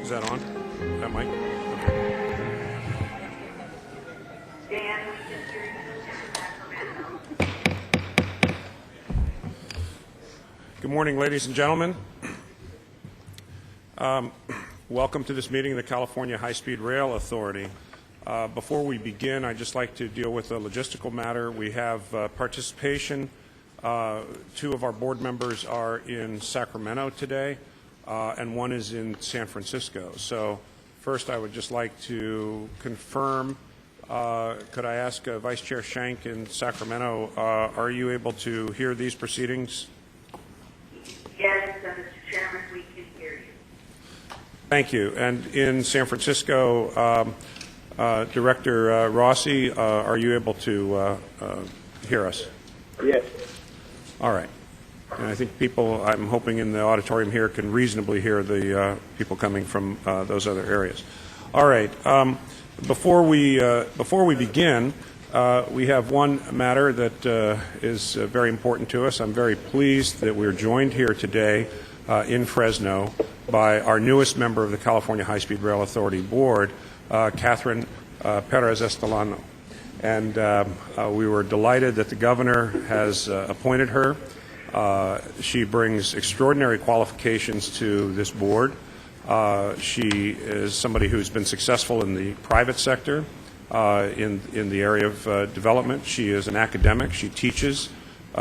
Is that on? That mic? Dan, we can hear you. Good morning, ladies and gentlemen. Welcome to this meeting of the California High-Speed Rail Authority. Before we begin, I'd just like to deal with a logistical matter. We have participation. Two of our board members are in Sacramento today, and one is in San Francisco. So first I would just like to confirm, could I ask Vice Chair Schenk in Sacramento, are you able to hear these proceedings? Yes, Mr. Chairman, we can hear you. Thank you. And in San Francisco, Director Rossi, are you able to hear us? Yes. All right. And I think people, I'm hoping in the auditorium here, can reasonably hear the people coming from those other areas. All right. Before we begin, we have one matter that is very important to us. I'm very pleased that we're joined here today in Fresno by our newest member of the California High-Speed Rail Authority Board, Catherine Perez-Estelano. And we were delighted that the governor has appointed her. She brings extraordinary qualifications to this board. She is somebody who's been successful in the private sector, in the area of development. She is an academic. She teaches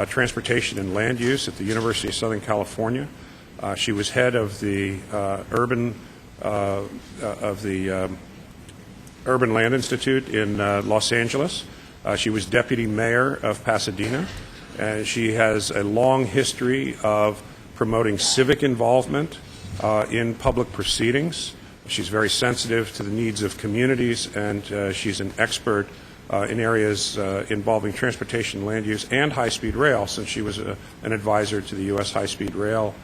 transportation and land use at the University of Southern California. She was head of the Urban Land Institute in Los Angeles. She was deputy mayor of Pasadena. And she has a long history of promoting civic involvement in public proceedings. She's very sensitive to the needs of communities, and she's an expert in areas involving transportation, land use, and high-speed rail, since she was an advisor to the U.S. High-Speed Rail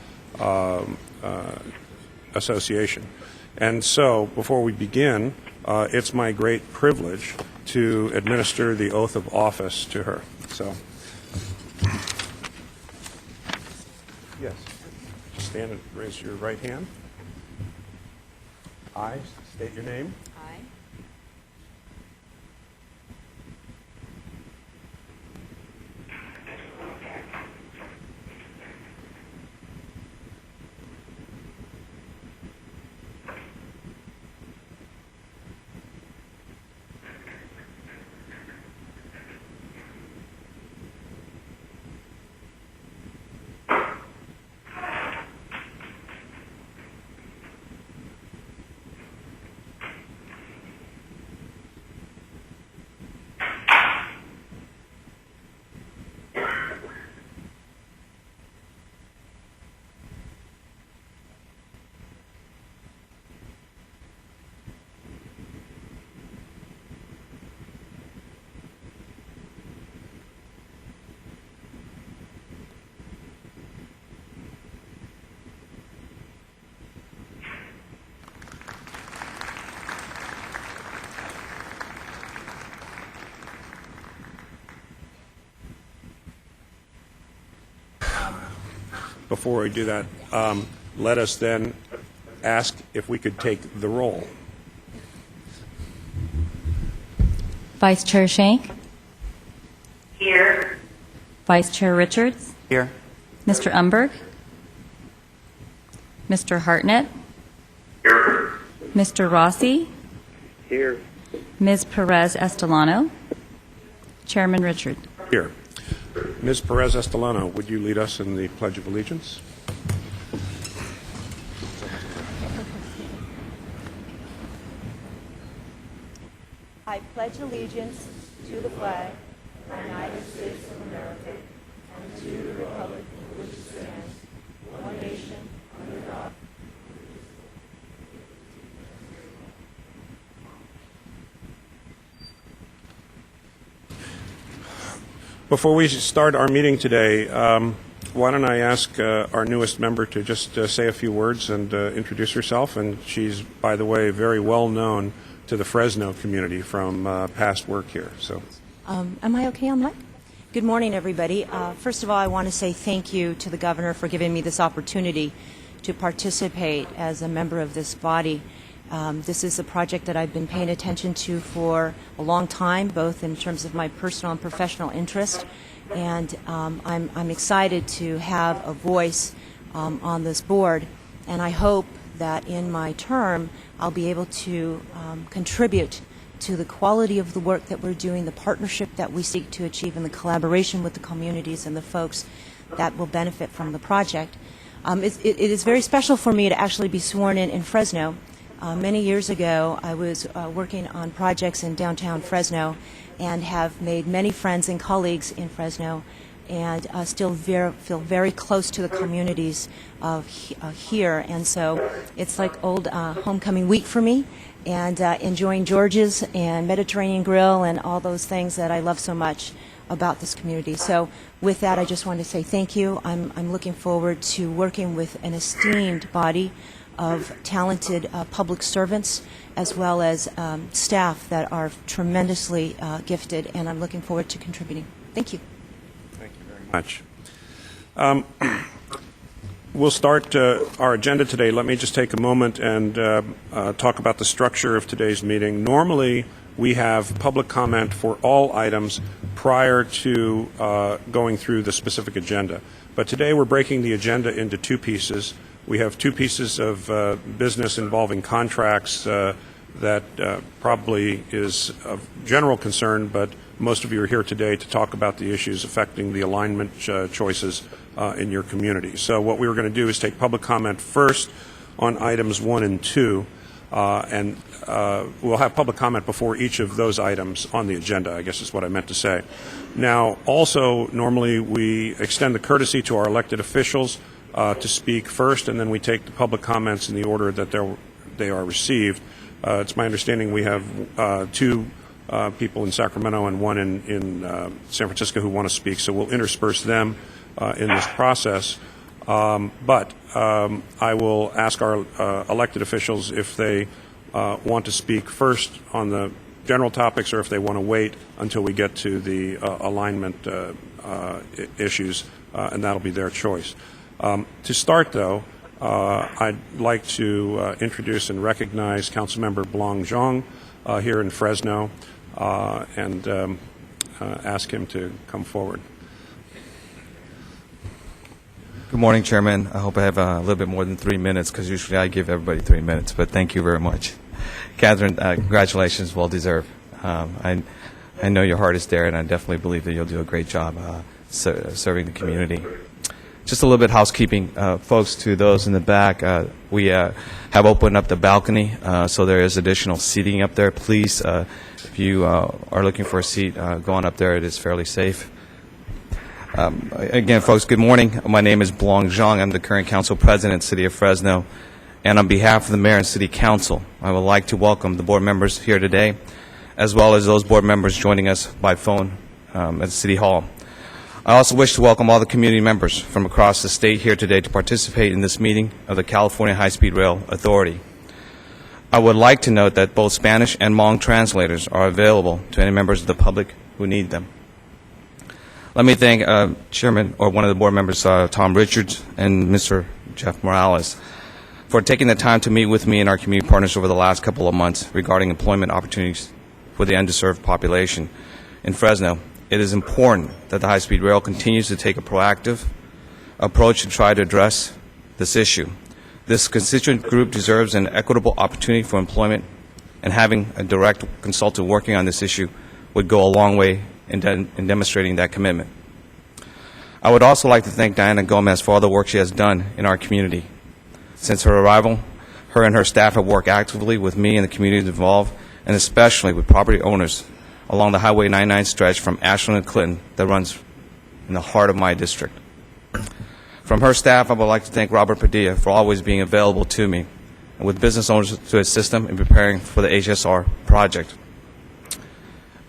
Association. And so, before we begin, it's my great privilege to administer the oath of office to her. So, yes, stand and raise your right hand. I state your name. I, Before we do that, let us then ask if we could take the roll. Vice Chair Shank, Here. Vice Chair Richards, Here. Mr. Umberg, Mr. Hartnett, Here. Mr. Rossi, Here. Ms. Perez Estelano, Chairman Richard. Here. Ms. Perez Estelano, would you lead us in the Pledge of Allegiance? I pledge allegiance to the flag of the United States of America and to the republic for which it stands, one nation, under God. Before we start our meeting today, why don't I ask our newest member to just say a few words and introduce herself. And she's, by the way, very well known to the Fresno community from past work here. So, Am I okay on mic? Good morning, everybody. First of all, I want to say thank you to the governor for giving me this opportunity to participate as a member of this body. This is a project that I've been paying attention to for a long time, both in terms of my personal and professional interest. And I'm excited to have a voice on this board. And I hope that in my term, I'll be able to contribute to the quality of the work that we're doing, the partnership that we seek to achieve, and the collaboration with the communities and the folks that will benefit from the project. It is very special for me to actually be sworn in Fresno. Many years ago, I was working on projects in downtown Fresno and have made many friends and colleagues in Fresno, and still feel very close to the communities of here. And so it's like old homecoming week for me, and enjoying George's and Mediterranean Grill and all those things that I love so much about this community. So with that, I just want to say thank you. I'm looking forward to working with an esteemed body of talented public servants, as well as staff that are tremendously gifted, and I'm looking forward to contributing. Thank you. thank you very much. We'll start our agenda today. Let me just take a moment and talk about the structure of today's meeting. Normally, we have public comment for all items prior to going through the specific agenda. But today we're breaking the agenda into two pieces. We have two pieces of business involving contracts that probably is of general concern, but most of you are here today to talk about the issues affecting the alignment choices in your community. So what we were going to do is take public comment first on items 1 and 2, and we'll have public comment before each of those items on the agenda, I guess is what I meant to say. Now, also, normally we extend the courtesy to our elected officials to speak first, and then we take the public comments in the order that they are received. It's my understanding we have two people in Sacramento and one in San Francisco who want to speak, so we'll intersperse them in this process. But I will ask our elected officials if they want to speak first on the general topics or if they want to wait until we get to the alignment issues, and that'll be their choice. To start, though, I'd like to introduce and recognize Councilmember Blong Zhang here in Fresno and ask him to come forward. Good morning, Chairman. I hope I have a little bit more than 3 minutes because usually I give everybody 3 minutes, but thank you very much. Catherine, congratulations, well deserved. I know your heart is there, and I definitely believe that you'll do a great job serving the community. Just a little bit housekeeping, folks, to those in the back. We have opened up the balcony, so there is additional seating up there. Please, if you are looking for a seat, go on up there. It is fairly safe. Again, folks, good morning. My name is Blong Zhang. I'm the current council president, City of Fresno. And on behalf of the mayor and city council, I would like to welcome the board members here today, as well as those board members joining us by phone at City Hall. I also wish to welcome all the community members from across the state here today to participate in this meeting of the California High-Speed Rail Authority. I would like to note that both Spanish and Hmong translators are available to any members of the public who need them. Let me thank Chairman, or one of the board members, Tom Richards, and Mr. Jeff Morales, for taking the time to meet with me and our community partners over the last couple of months regarding employment opportunities for the underserved population in Fresno. It is important that the high-speed rail continues to take a proactive approach to try to address this issue. This constituent group deserves an equitable opportunity for employment, and having a direct consultant working on this issue would go a long way in demonstrating that commitment. I would also like to thank Diana Gomez for all the work she has done in our community. Since her arrival, her and her staff have worked actively with me and the communities involved, and especially with property owners along the Highway 99 stretch from Ashland and Clinton that runs in the heart of my district. From her staff, I would like to thank Robert Padilla for always being available to me, and with business owners to assist them in preparing for the HSR project.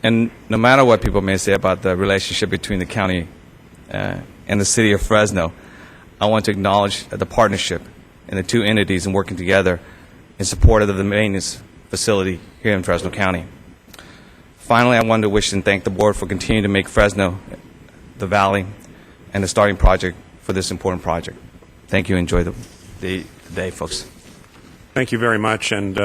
And no matter what people may say about the relationship between the county and the city of Fresno, I want to acknowledge the partnership and the two entities and working together in support of the maintenance facility here in Fresno County. Finally, I wanted to wish and thank the board for continuing to make Fresno, the Valley, and the starting project for this important project. Thank you. Enjoy the day, folks. Thank you very much, and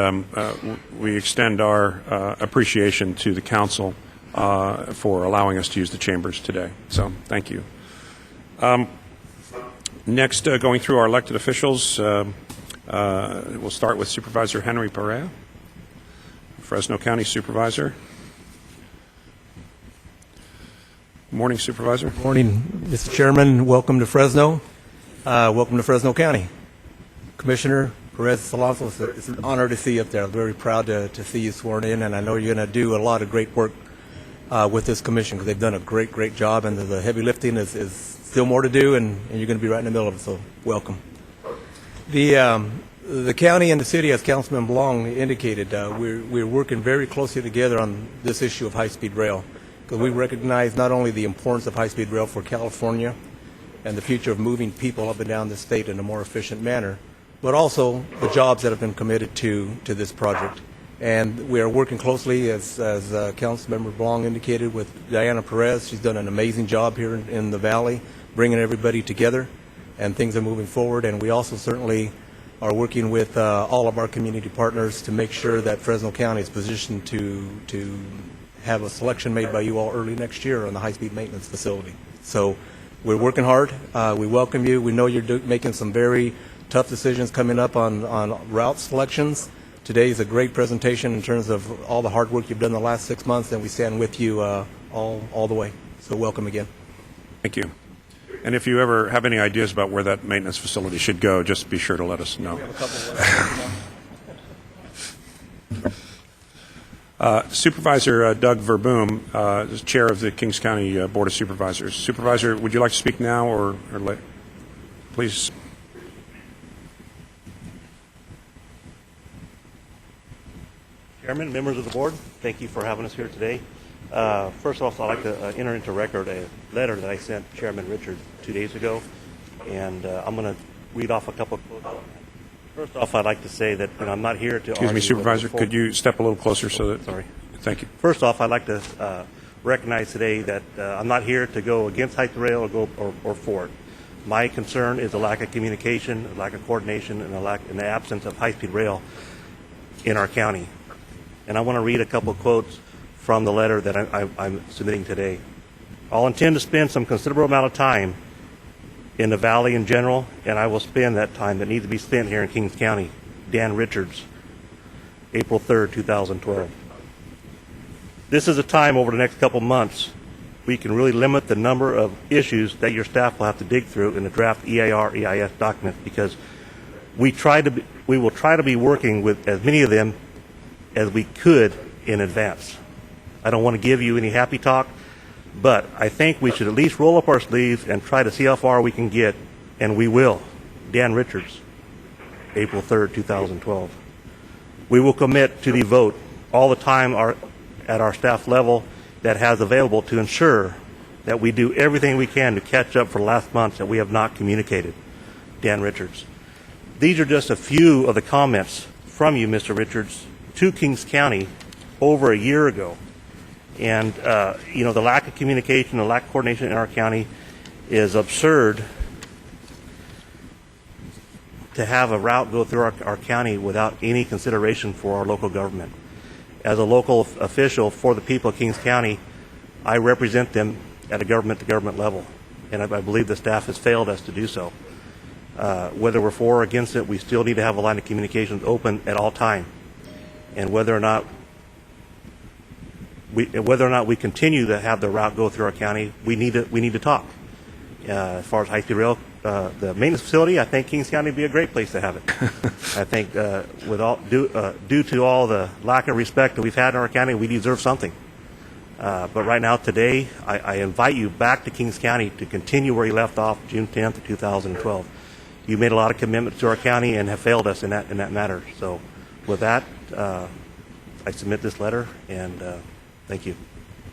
we extend our appreciation to the council for allowing us to use the chambers today. So thank you. Next, going through our elected officials, we'll start with Supervisor Henry Perea, Fresno County Supervisor. Good morning, Supervisor. Good morning, Mr. Chairman. Welcome to Fresno. Welcome to Fresno County. Commissioner Perez Alonso, it's an honor to see you up there. I'm very proud to see you sworn in, and I know you're going to do a lot of great work with this commission because they've done a great job, and the heavy lifting is still more to do, and you're going to be right in the middle of it, so welcome. The county and the city, as Councilman Blong indicated, we're working very closely together on this issue of high-speed rail because we recognize not only the importance of high-speed rail for California and the future of moving people up and down the state in a more efficient manner, but also the jobs that have been committed to this project. And we are working closely, as Councilmember Blong indicated, with Diana Perez. She's done an amazing job here in the Valley, bringing everybody together, and things are moving forward. And we also certainly are working with all of our community partners to make sure that Fresno County is positioned to have a selection made by you all early next year on the high-speed maintenance facility. So we're working hard. We welcome you. We know you're making some very tough decisions coming up on route selections. Today is a great presentation in terms of all the hard work you've done the last 6 months, and we stand with you all the way. So welcome again. Thank you. And if you ever have any ideas about where that maintenance facility should go, just be sure to let us know. Supervisor Doug Verboom is chair of the Kings County Board of Supervisors. Supervisor, would you like to speak now or later? Please. Chairman, members of the board, thank you for having us here today. First off, I'd like to enter into record a letter that I sent Chairman Richard 2 days ago, and I'm going to read off a couple of quotes. First off, I'd like to say that I'm not here to Excuse me, argue Supervisor, whether could you step a little closer so that... Sorry. Thank you. First off, I'd like to recognize today that I'm not here to go against high-speed rail or for it. My concern is the lack of communication, the lack of coordination, and the absence of high-speed rail in our county. And I want to read a couple of quotes from the letter that I'm submitting today. I'll intend to spend some considerable amount of time in the Valley in general, and I will spend that time that needs to be spent here in Kings County. Dan Richards, April 3rd, 2012. This is a time over the next couple months we can really limit the number of issues that your staff will have to dig through in the draft EIR, EIS document, because we will try to be working with as many of them as we could in advance. I don't want to give you any happy talk, but I think we should at least roll up our sleeves and try to see how far we can get, and we will. Dan Richards, April 3rd, 2012. We will commit to the vote all the time at our staff level that has available to ensure that we do everything we can to catch up for the last months that we have not communicated. Dan Richards. These are just a few of the comments from you, Mr. Richards, to Kings County over a year ago. And, the lack of communication, the lack of coordination in our county is absurd to have a route go through our county without any consideration for our local government. As a local official for the people of Kings County, I represent them at a government-to-government level, and I believe the staff has failed us to do so. Whether we're for or against it, we still need to have a line of communications open at all time. And whether or not we continue to have the route go through our county, we need to talk. As far as high-speed rail, the maintenance facility, I think Kings County would be a great place to have it. I think due to all the lack of respect that we've had in our county, we deserve something. But right now, today, I invite you back to Kings County to continue where you left off June 10th of 2012. You made a lot of commitments to our county and have failed us in that matter. So with that, I submit this letter, and thank you.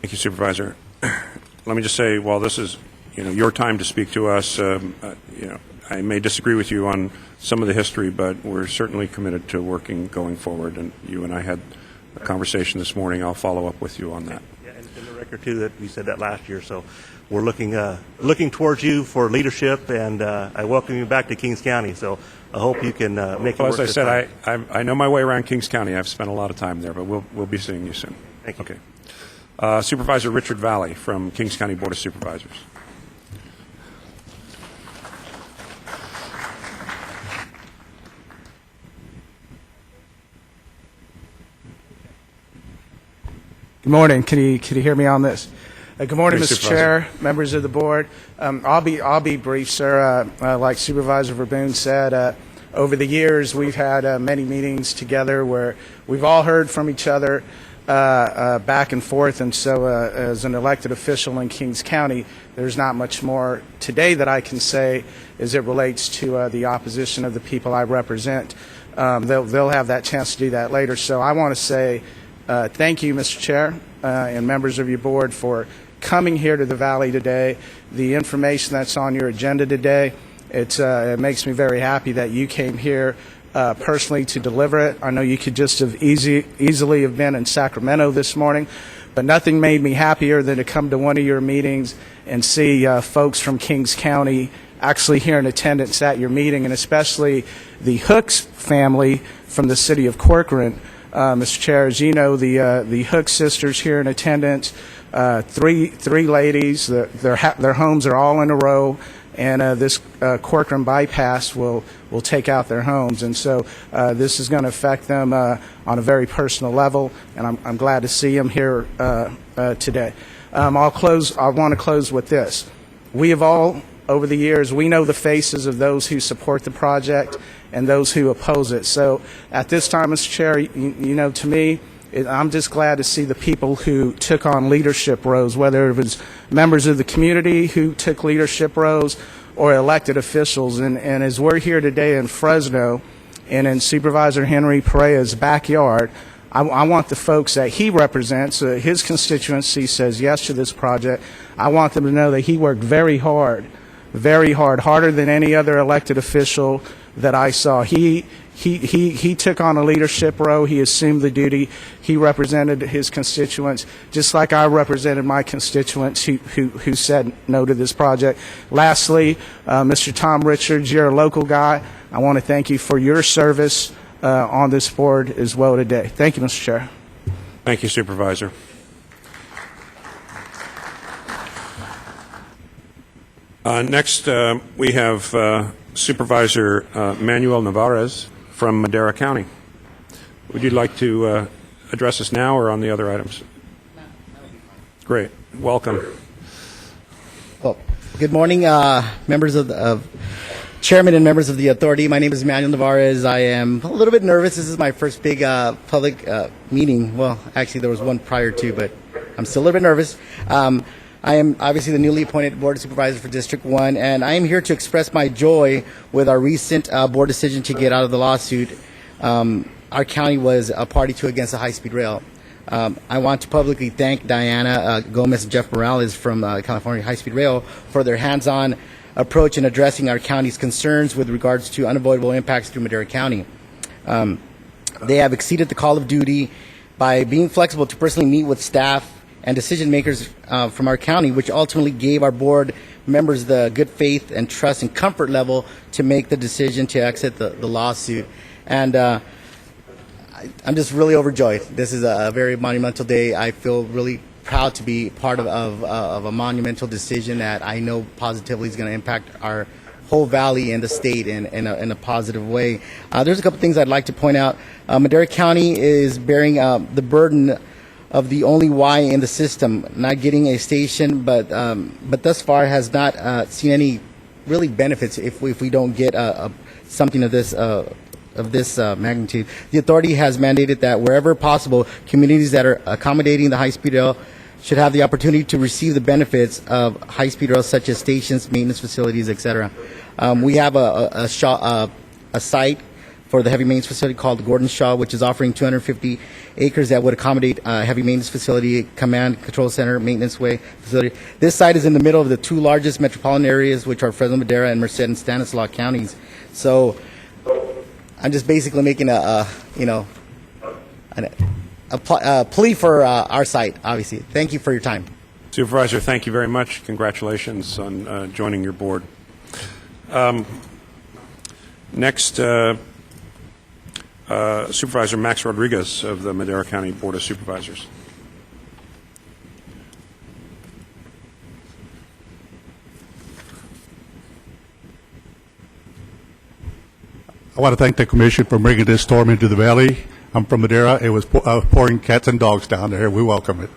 Thank you, Supervisor. Let me just say, while this is your time to speak to us, I may disagree with you on some of the history, but we're certainly committed to working going forward. And you and I had a conversation this morning. I'll follow up with you on that. Yeah, and in the record too that we said that last year. So we're looking towards you for leadership, and I welcome you back to Kings County. So I hope you can make it work. Well, as I said, I know my way around Kings County. I've spent a lot of time there, but we'll be seeing you soon. Thank you. Okay. Supervisor Richard Valley from Kings County Board of Supervisors. Good morning. Can you hear me on this? Good morning, Please, Mr. Chair, members of the board. I'll be brief, sir. Like Supervisor Verboon said, over the years we've had many meetings together where we've all heard from each other back and forth. And so, as an elected official in Kings County, there's not much more today that I can say as it relates to the opposition of the people I represent. They'll have that chance to do that later. So I want to say thank you, Mr. Chair, and members of your board for coming here to the Valley today. The information that's on your agenda today, it makes me very happy that you came here personally to deliver it. I know you could just have easily have been in Sacramento this morning, but nothing made me happier than to come to one of your meetings and see folks from Kings County actually here in attendance at your meeting, and especially the Hooks family from the city of Corcoran. Mr. Chair, as you know, the Hooks sisters here in attendance, three ladies. Their homes are all in a row, and this Corcoran bypass will take out their homes, and so this is going to affect them on a very personal level. And I'm glad to see them here today. I want to close with this. We have all, over the years, we know the faces of those who support the project and those who oppose it. So at this time, Mr. Chair, to me, I'm just glad to see the people who took on leadership roles, whether it was members of the community who took leadership roles or elected officials. And as we're here today in Fresno and in Supervisor Henry Pereira's backyard, I want the folks that he represents, his constituency says yes to this project. I want them to know that he worked very hard, harder than any other elected official that I saw. He took on a leadership role. He assumed the duty. He represented his constituents, just like I represented my constituents who said no to this project. Lastly, Mr. Tom Richards, you're a local guy. I want to thank you for your service on this board as well today. Thank you, Mr. Chair. Thank you, Supervisor. Next, we have Supervisor Manuel Navarez from Madera County. Would you like to address us now or on the other items? Great. Welcome. Well, good morning, members of Chairman and members of the authority. My name is Manuel Navarez. I am a little bit nervous. This is my first big public meeting. Well, actually, there was one prior to, but I'm still a little bit nervous. I am obviously the newly appointed Board of Supervisors for District 1, and I am here to express my joy with our recent board decision to get out of the lawsuit our county was a party to against the high-speed rail. I want to publicly thank Diana Gomez and Jeff Morales from California High-Speed Rail for their hands-on approach in addressing our county's concerns with regards to unavoidable impacts through Madera County. They have exceeded the call of duty by being flexible to personally meet with staff and decision makers from our county, which ultimately gave our board members the good faith and trust and comfort level to make the decision to exit the lawsuit. And I'm just really overjoyed. This is a very monumental day. I feel really proud to be part of a monumental decision that I know positively is going to impact our whole valley and the state in a positive way. There's a couple things I'd like to point out. Madera County is bearing the burden of the only Y in the system, not getting a station, but thus far has not seen any really benefits if we don't get something of this magnitude. The authority has mandated that wherever possible, communities that are accommodating the high-speed rail should have the opportunity to receive the benefits of high-speed rail, such as stations, maintenance facilities, etc. We have a site for the heavy maintenance facility called Gordon Shaw, which is offering 250 acres that would accommodate heavy maintenance facility, command, control center, maintenance way facility. This site is in the middle of the two largest metropolitan areas, which are Fresno, Madera, and Merced and Stanislaus counties. So I'm just basically making a plea for our site, obviously. Thank you for your time. Supervisor, thank you very much. Congratulations on joining your board. Next, Supervisor Max Rodriguez of the Madera County Board of Supervisors. I want to thank the Commission for bringing this storm into the valley. I'm from Madera. It was pouring cats and dogs down there. We welcome it.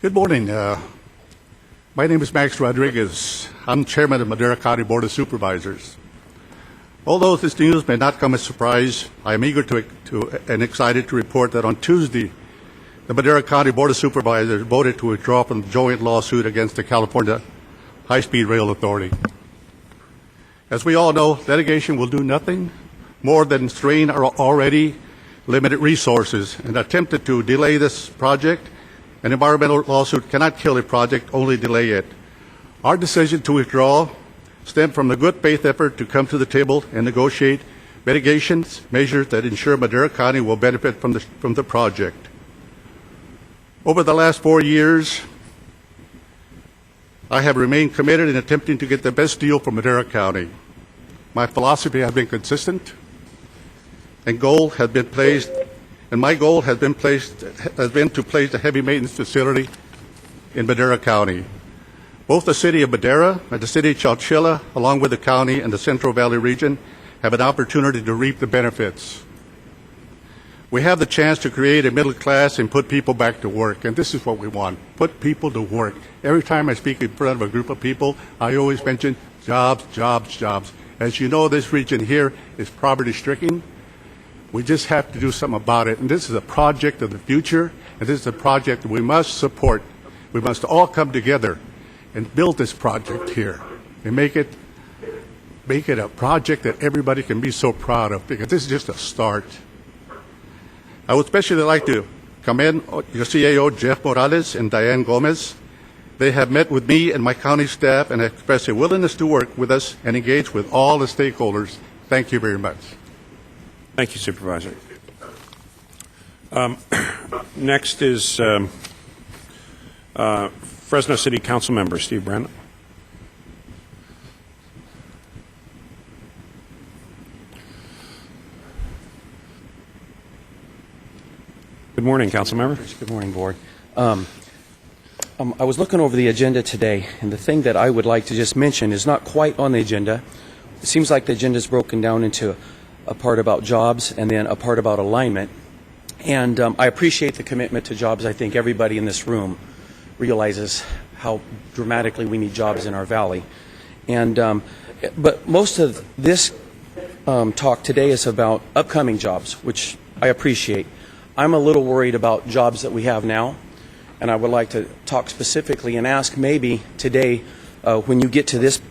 Good morning. My name is Max Rodriguez. I'm Chairman of Madera County Board of Supervisors. Although this news may not come as a surprise, I am eager and excited to report that on Tuesday, the Madera County Board of Supervisors voted to withdraw from the joint lawsuit against the California High-Speed Rail Authority. As we all know, litigation will do nothing more than strain our already limited resources and attempted to delay this project. An environmental lawsuit cannot kill a project, only delay it. Our decision to withdraw stemmed from the good faith effort to come to the table and negotiate mitigation measures that ensure Madera County will benefit from the project. Over the last 4 years, I have remained committed in attempting to get the best deal for Madera County. My philosophy has been consistent, and my goal has been to place a heavy maintenance facility in Madera County. Both the city of Madera and the city of Chowchilla, along with the county and the Central Valley region, have an opportunity to reap the benefits. We have the chance to create a middle class and put people back to work, and this is what we want, put people to work. Every time I speak in front of a group of people, I always mention jobs, jobs, jobs. As you know, this region here is poverty-stricken. We just have to do something about it, and this is a project of the future, and this is a project that we must support. We must all come together and build this project here and make it make it a project that everybody can be so proud of, because this is just a start. I would especially like to commend your CAO, Jeff Morales, and Diane Gomez. They have met with me and my county staff and expressed a willingness to work with us and engage with all the stakeholders. Thank you very much. Thank you, Supervisor. Next is Fresno City Council Member Steve Brandon. Good morning, Council Members. Good morning, Board. I was looking over the agenda today, and the thing that I would like to just mention is not quite on the agenda. It seems like the agenda is broken down into a part about jobs and then a part about alignment. And I appreciate the commitment to jobs. I think everybody in this room realizes how dramatically we need jobs in our valley. And but most of this talk today is about upcoming jobs, which I appreciate. I'm a little worried about jobs that we have now, and I would like to talk specifically and ask maybe today, when you get to this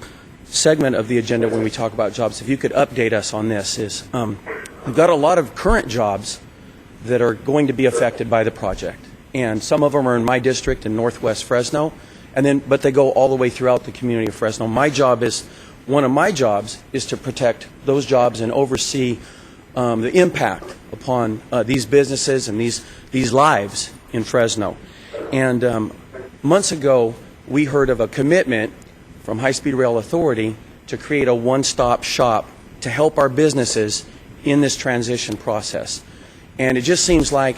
segment of the agenda when we talk about jobs, if you could update us on this. We've got a lot of current jobs that are going to be affected by the project, and some of them are in my district in Northwest Fresno, but they go all the way throughout the community of Fresno. One of my jobs is to protect those jobs and oversee the impact upon these businesses and these lives in Fresno. And months ago, we heard of a commitment from High Speed Rail Authority to create a one-stop shop to help our businesses in this transition process. And it just seems like,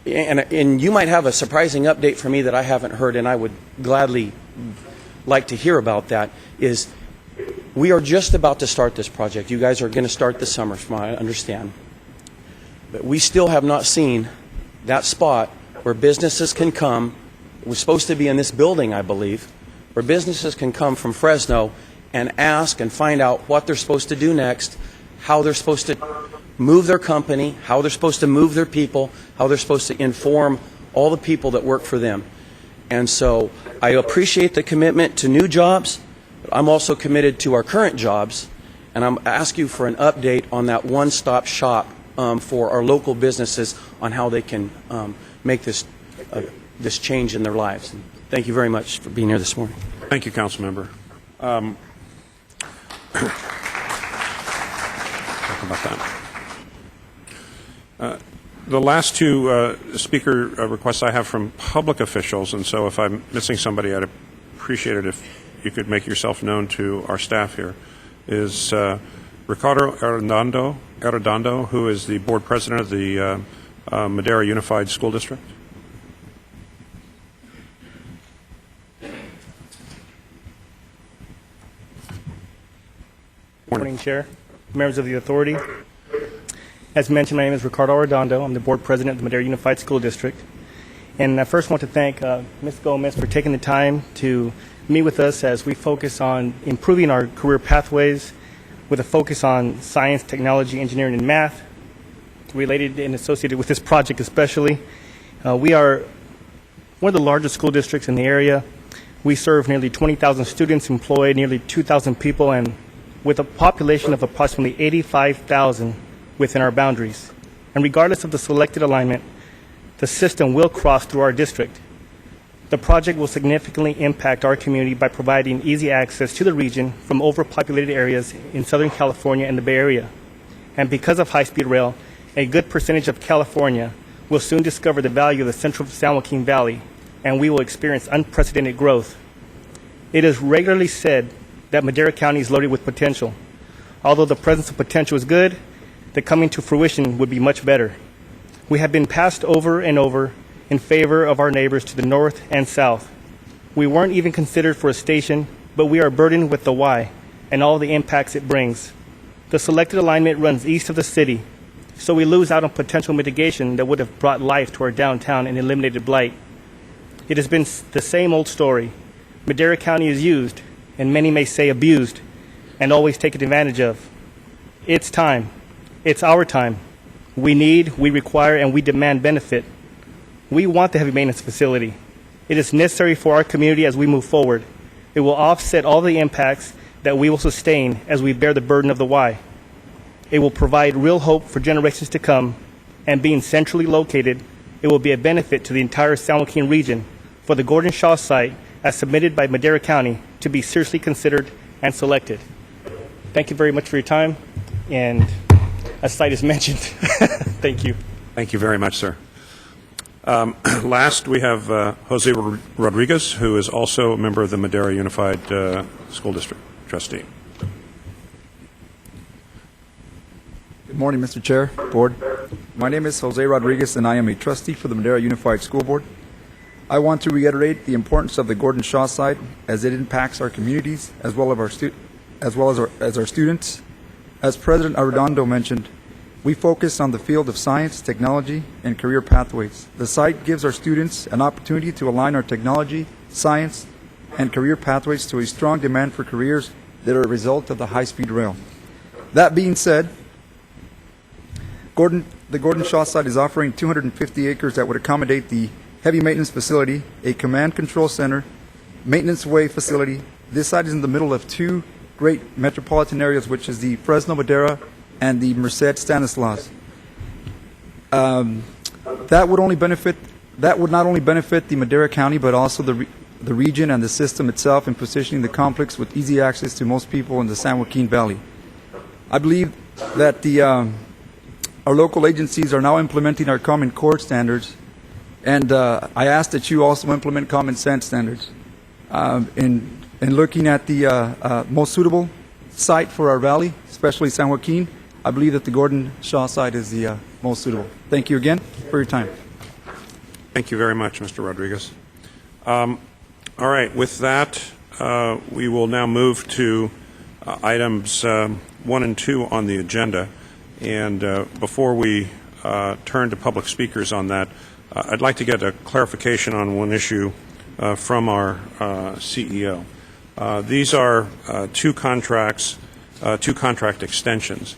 and you might have a surprising update for me that I haven't heard, and I would gladly like to hear about that, is we are just about to start this project. You guys are going to start this summer, from what I understand. But we still have not seen that spot where businesses can come. We're supposed to be in this building, I believe, where businesses can come from Fresno and ask and find out what they're supposed to do next, how they're supposed to move their company, how they're supposed to move their people, how they're supposed to inform all the people that work for them. And so I appreciate the commitment to new jobs, but I'm also committed to our current jobs, and I'm asking you for an update on that one-stop shop for our local businesses on how they can make this change in their lives. And thank you very much for being here this morning. Thank you, Council Member. Talk about that. The last two speaker requests I have from public officials, and so if I'm missing somebody, I'd appreciate it if you could make yourself known to our staff here, is Ricardo Arredondo, who is the board president of the Madera Unified School District. Morning, Chair, members of the authority. As mentioned, my name is Ricardo Arredondo. I'm the board president of the Madera Unified School District. And I first want to thank Ms. Gomez for taking the time to meet with us as we focus on improving our career pathways with a focus on science, technology, engineering, and math related and associated with this project especially. We are one of the largest school districts in the area. We serve nearly 20,000 students, employ nearly 2,000 people, and with a population of approximately 85,000 within our boundaries. And regardless of the selected alignment, the system will cross through our district. The project will significantly impact our community by providing easy access to the region from overpopulated areas in Southern California and the Bay Area. And because of high-speed rail, a good percentage of California will soon discover the value of the central San Joaquin Valley, and we will experience unprecedented growth. It is regularly said that Madera County is loaded with potential. Although the presence of potential is good, the coming to fruition would be much better. We have been passed over and over in favor of our neighbors to the north and south. We weren't even considered for a station, but we are burdened with the why and all the impacts it brings. The selected alignment runs east of the city, so we lose out on potential mitigation that would have brought life to our downtown and eliminated blight. It has been the same old story. Madera County is used, and many may say abused, and always taken advantage of. It's time. It's our time. We need, we require, and we demand benefit. We want the heavy maintenance facility. It is necessary for our community as we move forward. It will offset all the impacts that we will sustain as we bear the burden of the why. It will provide real hope for generations to come, and being centrally located, it will be a benefit to the entire San Joaquin region for the Gordon Shaw site, as submitted by Madera County, to be seriously considered and selected. Thank you very much for your time, and as site is mentioned, thank you. Thank you very much, sir. Last, we have Jose Rodriguez, who is also a member of the Madera Unified School District, trustee. Good morning, Mr. Chair, Board. My name is Jose Rodriguez, and I am a trustee for the Madera Unified School Board. I want to reiterate the importance of the Gordon Shaw site as it impacts our communities as well as our students. As President Arredondo mentioned, we focus on the field of science, technology, and career pathways. The site gives our students an opportunity to align our technology, science, and career pathways to a strong demand for careers that are a result of the high-speed rail. That being said, the Gordon Shaw site is offering 250 acres that would accommodate the heavy maintenance facility, a command control center, maintenance way facility. This site is in the middle of two great metropolitan areas, which is the Fresno Madera and the Merced Stanislaus. That would not only benefit the Madera County, but also the region and the system itself in positioning the complex with easy access to most people in the San Joaquin Valley. I believe that our local agencies are now implementing our Common Core standards, and I ask that you also implement common sense standards in looking at the most suitable site for our valley, especially San Joaquin. I believe that the Gordon Shaw site is the most suitable. Thank you again for your time. Thank you very much, Mr. Rodriguez. All right, with that, we will now move to items 1 and 2 on the agenda. And before we turn to public speakers on that, I'd like to get a clarification on one issue from our CEO. These are two contract extensions.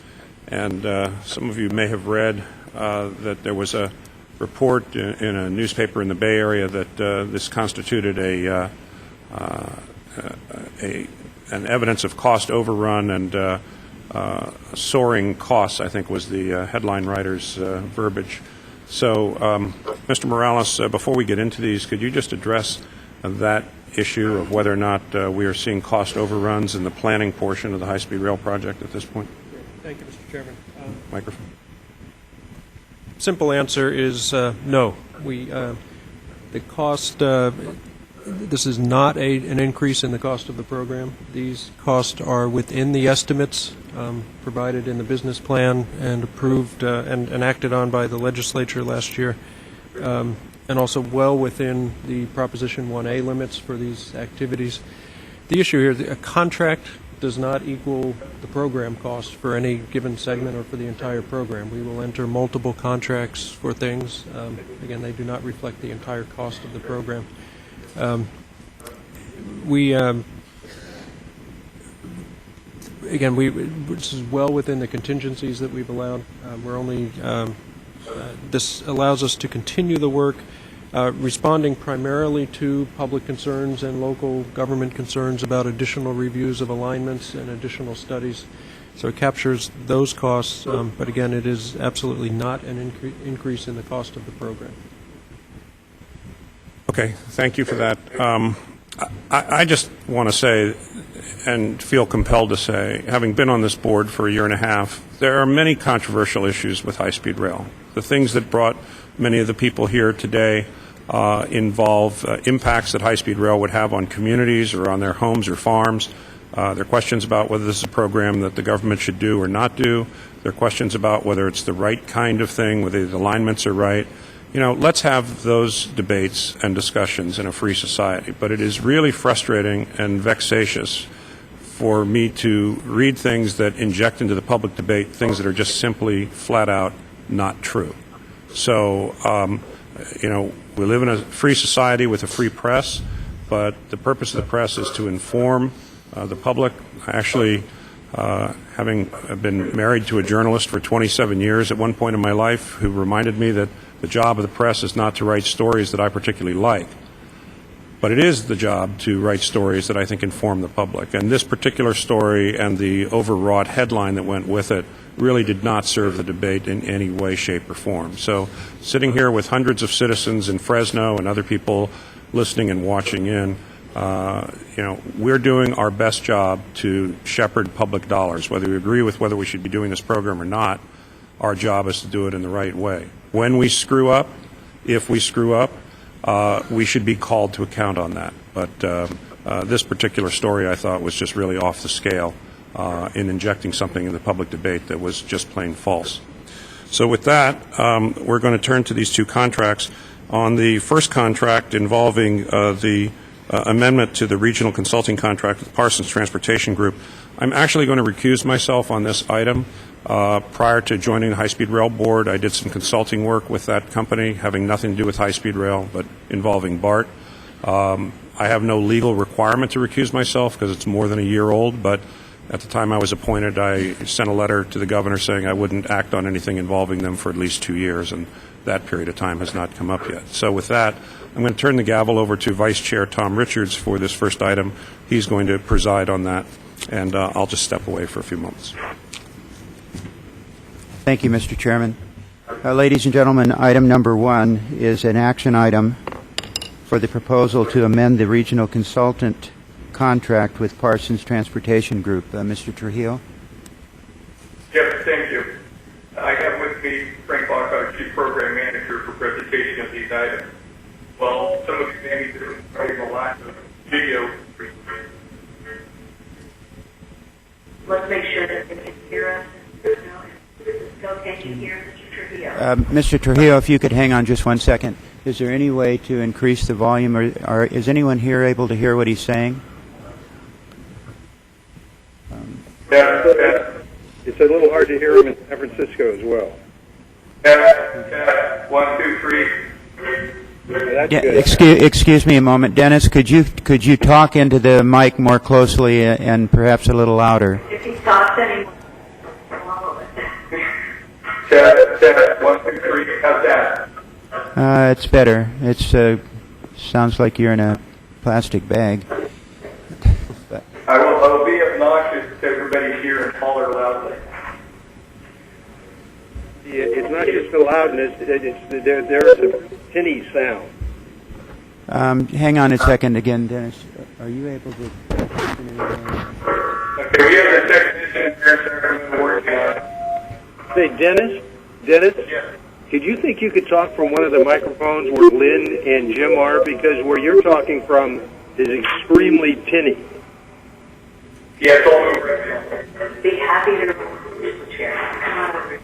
And some of you may have read that there was a report in a newspaper in the Bay Area that this constituted an evidence of cost overrun and soaring costs, I think was the headline writer's verbiage. So, Mr. Morales, before we get into these, could you just address that issue of whether or not we are seeing cost overruns in the planning portion of the high-speed rail project at this point? Thank you, Mr. Chairman. Microphone. Simple answer is no. The cost, this is not an increase in the cost of the program. These costs are within the estimates provided in the business plan and approved and acted on by the legislature last year, and also well within the Proposition 1A limits for these activities. The issue here, a contract does not equal the program cost for any given segment or for the entire program. We will enter multiple contracts for things. Again, they do not reflect the entire cost of the program. This is well within the contingencies that we've allowed. This allows us to continue the work, responding primarily to public concerns and local government concerns about additional reviews of alignments and additional studies. So it captures those costs, but again, it is absolutely not an increase in the cost of the program. Okay, thank you for that. I just want to say and feel compelled to say, having been on this board for a year and a half, there are many controversial issues with high-speed rail. The things that brought many of the people here today involve impacts that high-speed rail would have on communities or on their homes or farms. There are questions about whether this is a program that the government should do or not do. There are questions about whether it's the right kind of thing, whether the alignments are right. You know, let's have those debates and discussions in a free society. But it is really frustrating and vexatious for me to read things that inject into the public debate things that are just simply flat out not true. So, you know, we live in a free society with a free press, but the purpose of the press is to inform the public. Actually, having been married to a journalist for 27 years at one point in my life who reminded me that the job of the press is not to write stories that I particularly like. But it is the job to write stories that I think inform the public. And this particular story and the overwrought headline that went with it really did not serve the debate in any way, shape, or form. So sitting here with hundreds of citizens in Fresno and other people listening and watching in, we're doing our best job to shepherd public dollars. Whether we agree with whether we should be doing this program or not, our job is to do it in the right way. When we screw up, if we screw up, we should be called to account on that. But this particular story, I thought, was just really off the scale in injecting something in the public debate that was just plain false. So with that, we're going to turn to these two contracts. On the first contract involving the amendment to the regional consulting contract with Parsons Transportation Group, I'm actually going to recuse myself on this item. Prior to joining the High-Speed Rail Board, I did some consulting work with that company, having nothing to do with high-speed rail, but involving BART. I have no legal requirement to recuse myself because it's more than a year old, but at the time I was appointed, I sent a letter to the governor saying I wouldn't act on anything involving them for at least 2 years, and that period of time has not come up yet. So with that, I'm going to turn the gavel over to Vice Chair Tom Richards for this first item. He's going to preside on that, and I'll just step away for a few moments. Thank you, Mr. Chairman. Ladies and gentlemen, item number 1 is an action item for the proposal to amend the regional consultant contract with Parsons Transportation Group. Mr. Trujillo? Yes, thank you. I have with me Frank Bach, our Chief Program Manager, for presentation of these items. Well, some of you may be describing a lack of video. Let's make sure that they can hear us. Can you hear Mr. Trujillo? Mr. Trujillo, if you could hang on just 1 second. Is there any way to increase the volume, or is anyone here able to hear what he's saying? It's a little hard to hear him in San Francisco as well. Test, 1, 2, 3. That's good. Excuse me a moment, Dennis. Could you talk into the mic more closely and perhaps a little louder? If he stops anymore. Test, 1, 2, 3. How's that? It's better. It sounds like you're in a plastic bag. I will be obnoxious to everybody here and holler loudly. Yeah, it's not just the loudness, there's a tinny sound. Hang on a second again, Dennis. Are you able to... Okay, we have a technician here working on it. Say, Dennis? Dennis? Yes. Could you think you could talk from one of the microphones where Lynn and Jim are? Because where you're talking from is extremely tinny. Yes, I'll move right now. Be happy to remove the chair. Come on over.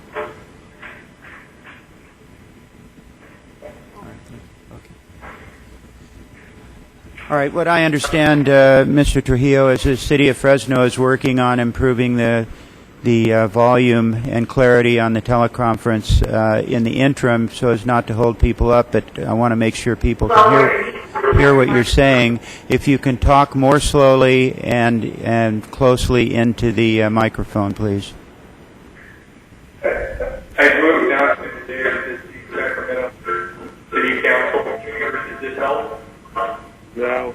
All right, what I understand, Mr. Trujillo, is the City of Fresno is working on improving the volume and clarity on the teleconference in the interim so as not to hold people up, but I want to make sure people can hear what you're saying. If you can talk more slowly and closely into the microphone, please. I moved now to the Sacramento City Council. Does this help? No.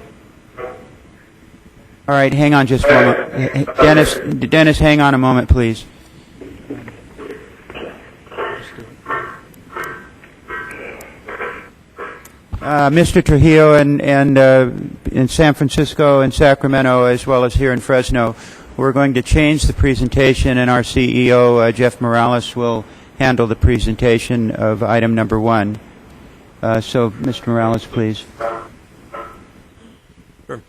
All right, hang on just a moment. Dennis, hang on a moment, please. Mr. Trujillo and in San Francisco and Sacramento, as well as here in Fresno, we're going to change the presentation, and our CEO, Jeff Morales, will handle the presentation of item number 1. So, Mr. Morales, please. Sure.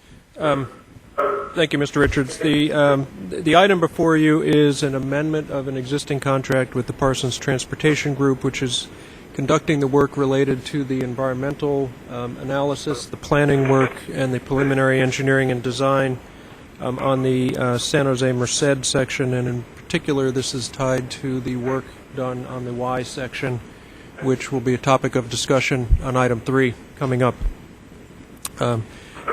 Thank you, Mr. Richards. The item before you is an amendment of an existing contract with the Parsons Transportation Group, which is conducting the work related to the environmental analysis, the planning work, and the preliminary engineering and design on the San Jose Merced section, and in particular this is tied to the work done on the Y section, which will be a topic of discussion on item 3 coming up.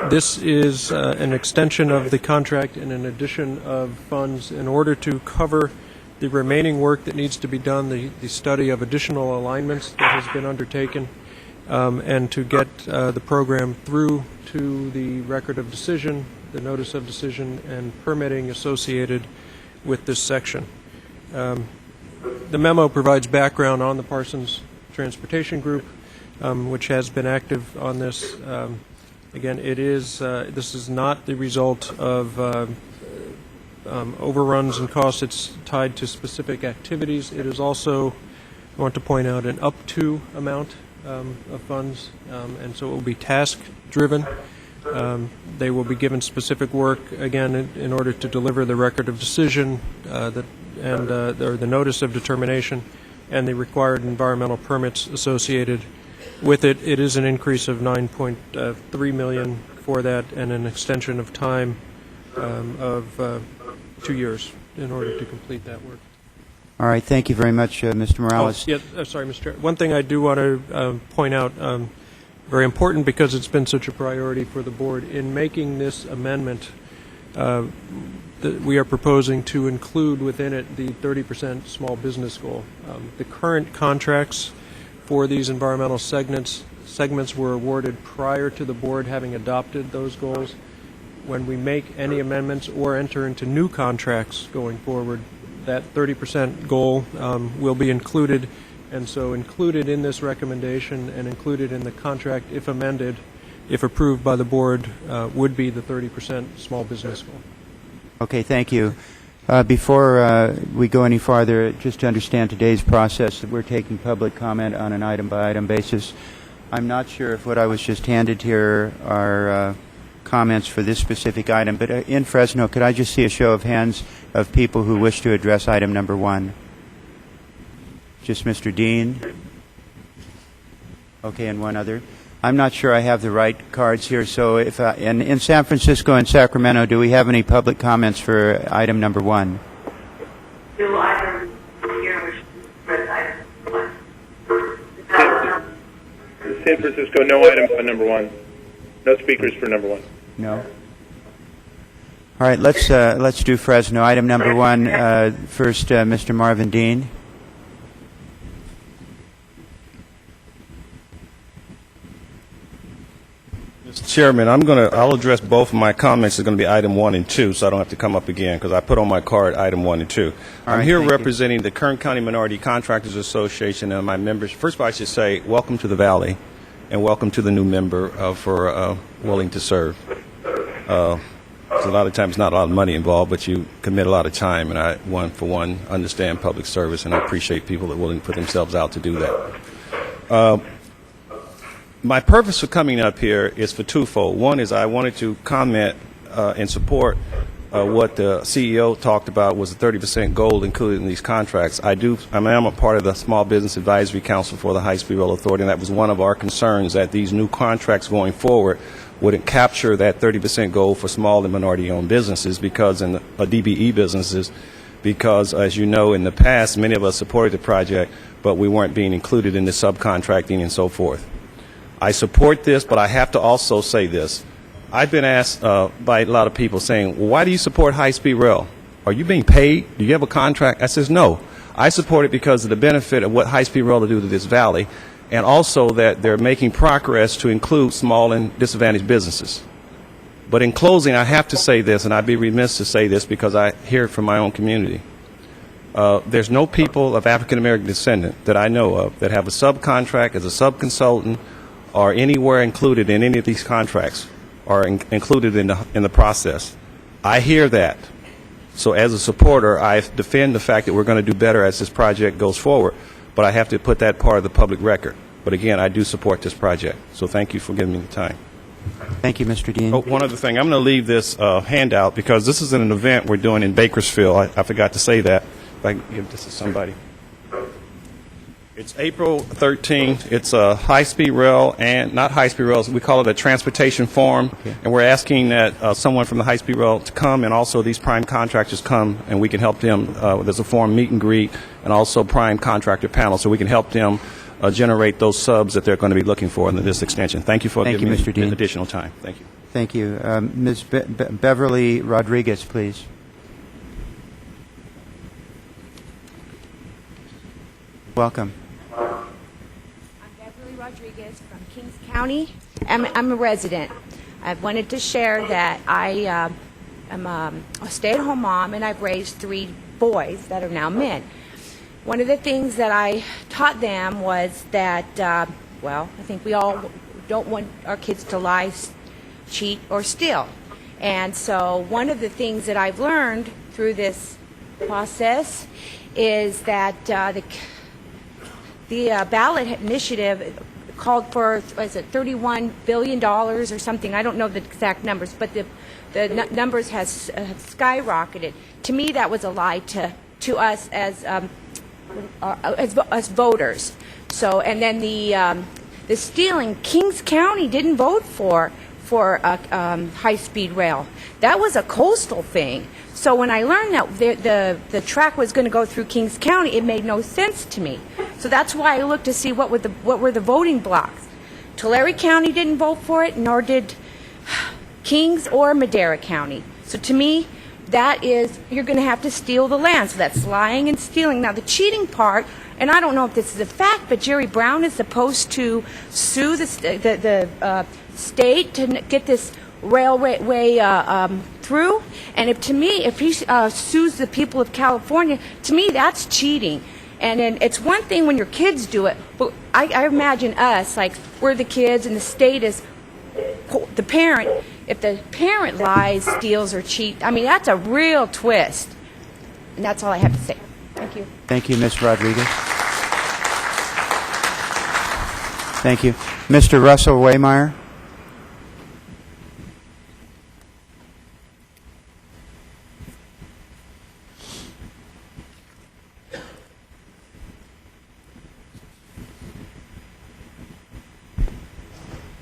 This is an extension of the contract and an addition of funds in order to cover the remaining work that needs to be done, the study of additional alignments that has been undertaken, and to get the program through to the record of decision, the notice of decision, and permitting associated with this section. The memo provides background on the Parsons Transportation Group, which has been active on this. Again, this is not the result of overruns and costs. It's tied to specific activities. It is also, I want to point out, an up to amount of funds, and so it will be task driven. They will be given specific work, again, in order to deliver the record of decision or the notice of determination and the required environmental permits associated with it. It is an increase of $9.3 million for that and an extension of time of 2 years in order to complete that work. All right. Thank you very much, Mr. Morales. Oh, yeah, sorry, Mr. Chair. One thing I do want to point out, very important because it's been such a priority for the board, in making this amendment, we are proposing to include within it the 30% small business goal. The current contracts for these environmental segments were awarded prior to the board having adopted those goals. When we make any amendments or enter into new contracts going forward, that 30% goal will be included, and so included in this recommendation and included in the contract, if amended, if approved by the board, would be the 30% small business goal. Okay, thank you. Before we go any farther, just to understand today's process, that we're taking public comment on an item-by-item basis. I'm not sure if what I was just handed here are comments for this specific item, but in Fresno, could I just see a show of hands of people who wish to address item number 1? Just Mr. Dean? Okay, and one other. I'm not sure I have the right cards here, so if in San Francisco and Sacramento, do we have any public comments for item number 1? Do either here which press item 1? San Francisco, no item on number 1. No speakers for number 1. No. All right, let's do Fresno. Item number 1, first, Mr. Marvin Dean. Mr. Chairman, I'll address both of my comments. It's going to be item 1 and 2, so I don't have to come up again because I put on my card item 1 and 2. I'm here representing the Kern County Minority Contractors Association and my members. First of all, I should say welcome to the Valley and welcome to the new member for willing to serve. A lot of times not a lot of money involved, but you commit a lot of time, and I, for one, understand public service, and I appreciate people that are willing to put themselves out to do that. My purpose for coming up here is for twofold. One is I wanted to comment and support what the CEO talked about was the 30% goal included in these contracts. I am a part of the Small Business Advisory Council for the High-Speed Rail Authority, and that was one of our concerns, that these new contracts going forward wouldn't capture that 30% goal for small and minority-owned businesses because in the DBE businesses, because as you know, in the past, many of us supported the project, but we weren't being included in the subcontracting and so forth. I support this, but I have to also say this. I've been asked by a lot of people saying, well, why do you support high-speed rail? Are you being paid? Do you have a contract? I says, no. I support it because of the benefit of what high-speed rail will do to this valley, and also that they're making progress to include small and disadvantaged businesses. But in closing, I have to say this, and I'd be remiss to say this because I hear it from my own community. There's no people of African-American descent that I know of that have a subcontract as a subconsultant or anywhere included in any of these contracts or included in the process. I hear that. So as a supporter, I defend the fact that we're going to do better as this project goes forward, but I have to put that part of the public record. But again, I do support this project. So thank you for giving me the time. Thank you, Mr. Dean. Oh, one other thing. I'm going to leave this handout because this is an event we're doing in Bakersfield. I forgot to say that. If I can give this to somebody. It's April 13th. It's a high-speed rail, and not high-speed rails. We call it a transportation forum, and we're asking that someone from the high-speed rail to come, and also these prime contractors come, and we can help them. There's a forum meet and greet, and also prime contractor panel, so we can help them generate those subs that they're going to be looking for in this extension. Thank you for giving me Mr. Dean. additional time. Thank you. Thank you. Ms. Beverly Rodriguez, please. Welcome. Rodriguez from Kings County. I'm a resident. I wanted to share that I am a stay-at-home mom, and I've raised 3 boys that are now men. One of the things that I taught them was that, I think we all don't want our kids to lie, cheat, or steal. And so one of the things that I've learned through this process is that the ballot initiative called for, was it $31 billion or something? I don't know the exact numbers, but the numbers has skyrocketed. To me, that was a lie to us as voters. So, and then the stealing, Kings County didn't vote for high-speed rail. That was a coastal thing. So when I learned that the track was going to go through Kings County, it made no sense to me. So that's why I looked to see what were the voting blocks. Tulare County didn't vote for it, nor did Kings or Madera County. So to me, that is, you're going to have to steal the land. So that's lying and stealing. Now the cheating part, and I don't know if this is a fact, but Jerry Brown is supposed to sue the state to get this railway through. And if he sues the people of California, to me that's cheating. And then it's one thing when your kids do it, but I imagine us, like we're the kids and the state is the parent. If the parent lies, steals, or cheats, I mean, that's a real twist. And that's all I have to say. Thank you. Thank you, Ms. Rodriguez. Thank you. Mr. Russell Waymeyer.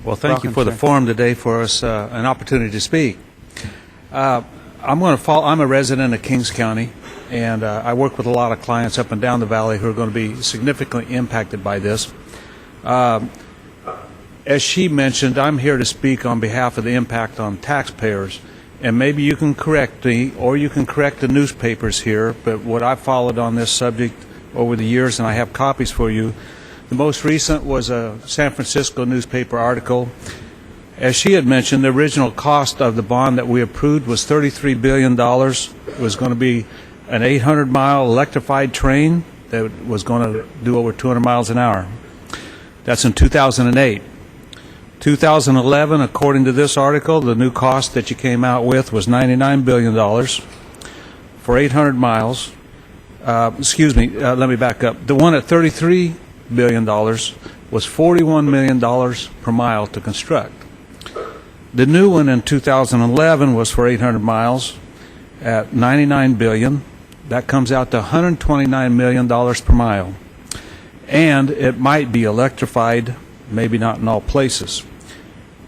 Well, thank you for the forum today for us, an opportunity to speak. I'm a resident of Kings County, and I work with a lot of clients up and down the valley who are going to be significantly impacted by this. As she mentioned, I'm here to speak on behalf of the impact on taxpayers, and maybe you can correct me or you can correct the newspapers here, but what I've followed on this subject over the years, and I have copies for you, the most recent was a San Francisco newspaper article. As she had mentioned, the original cost of the bond that we approved was $33 billion. It was going to be an 800-mile electrified train that was going to do over 200 miles an hour. That's in 2008. 2011, according to this article, the new cost that you came out with was $99 billion for 800 miles. Let me back up. The one at $33 billion was $41 million per mile to construct. The new one in 2011 was for 800 miles at $99 billion. That comes out to $129 million per mile. And it might be electrified, maybe not in all places.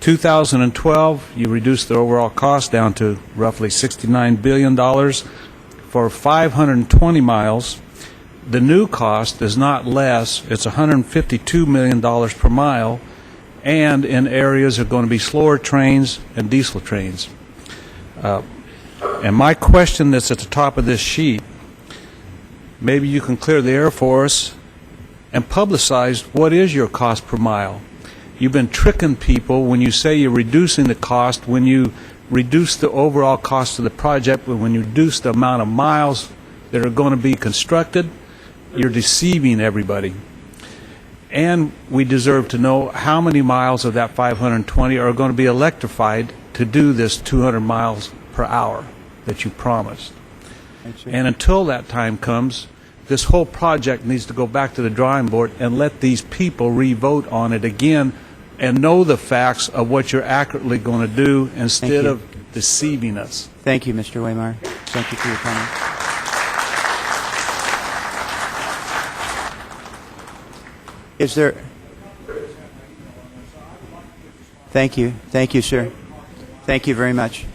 2012, you reduced the overall cost down to roughly $69 billion for 520 miles. The new cost is not less. It's $152 million per mile, and in areas are going to be slower trains and diesel trains. And my question that's at the top of this sheet, maybe you can clear the air for us and publicize what is your cost per mile. You've been tricking people when you say you're reducing the cost, when you reduce the overall cost of the project, but when you reduce the amount of miles that are going to be constructed, you're deceiving everybody. And we deserve to know how many miles of that 520 are going to be electrified to do this 200 miles per hour that you promised. And until that time comes, this whole project needs to go back to the drawing board and let these people re-vote on it again and know the facts of what you're accurately going to do instead of deceiving us. Thank you, Mr. Waymeyer. Thank you for your comment. Is there... Thank you. Thank you, sir. Thank you very much.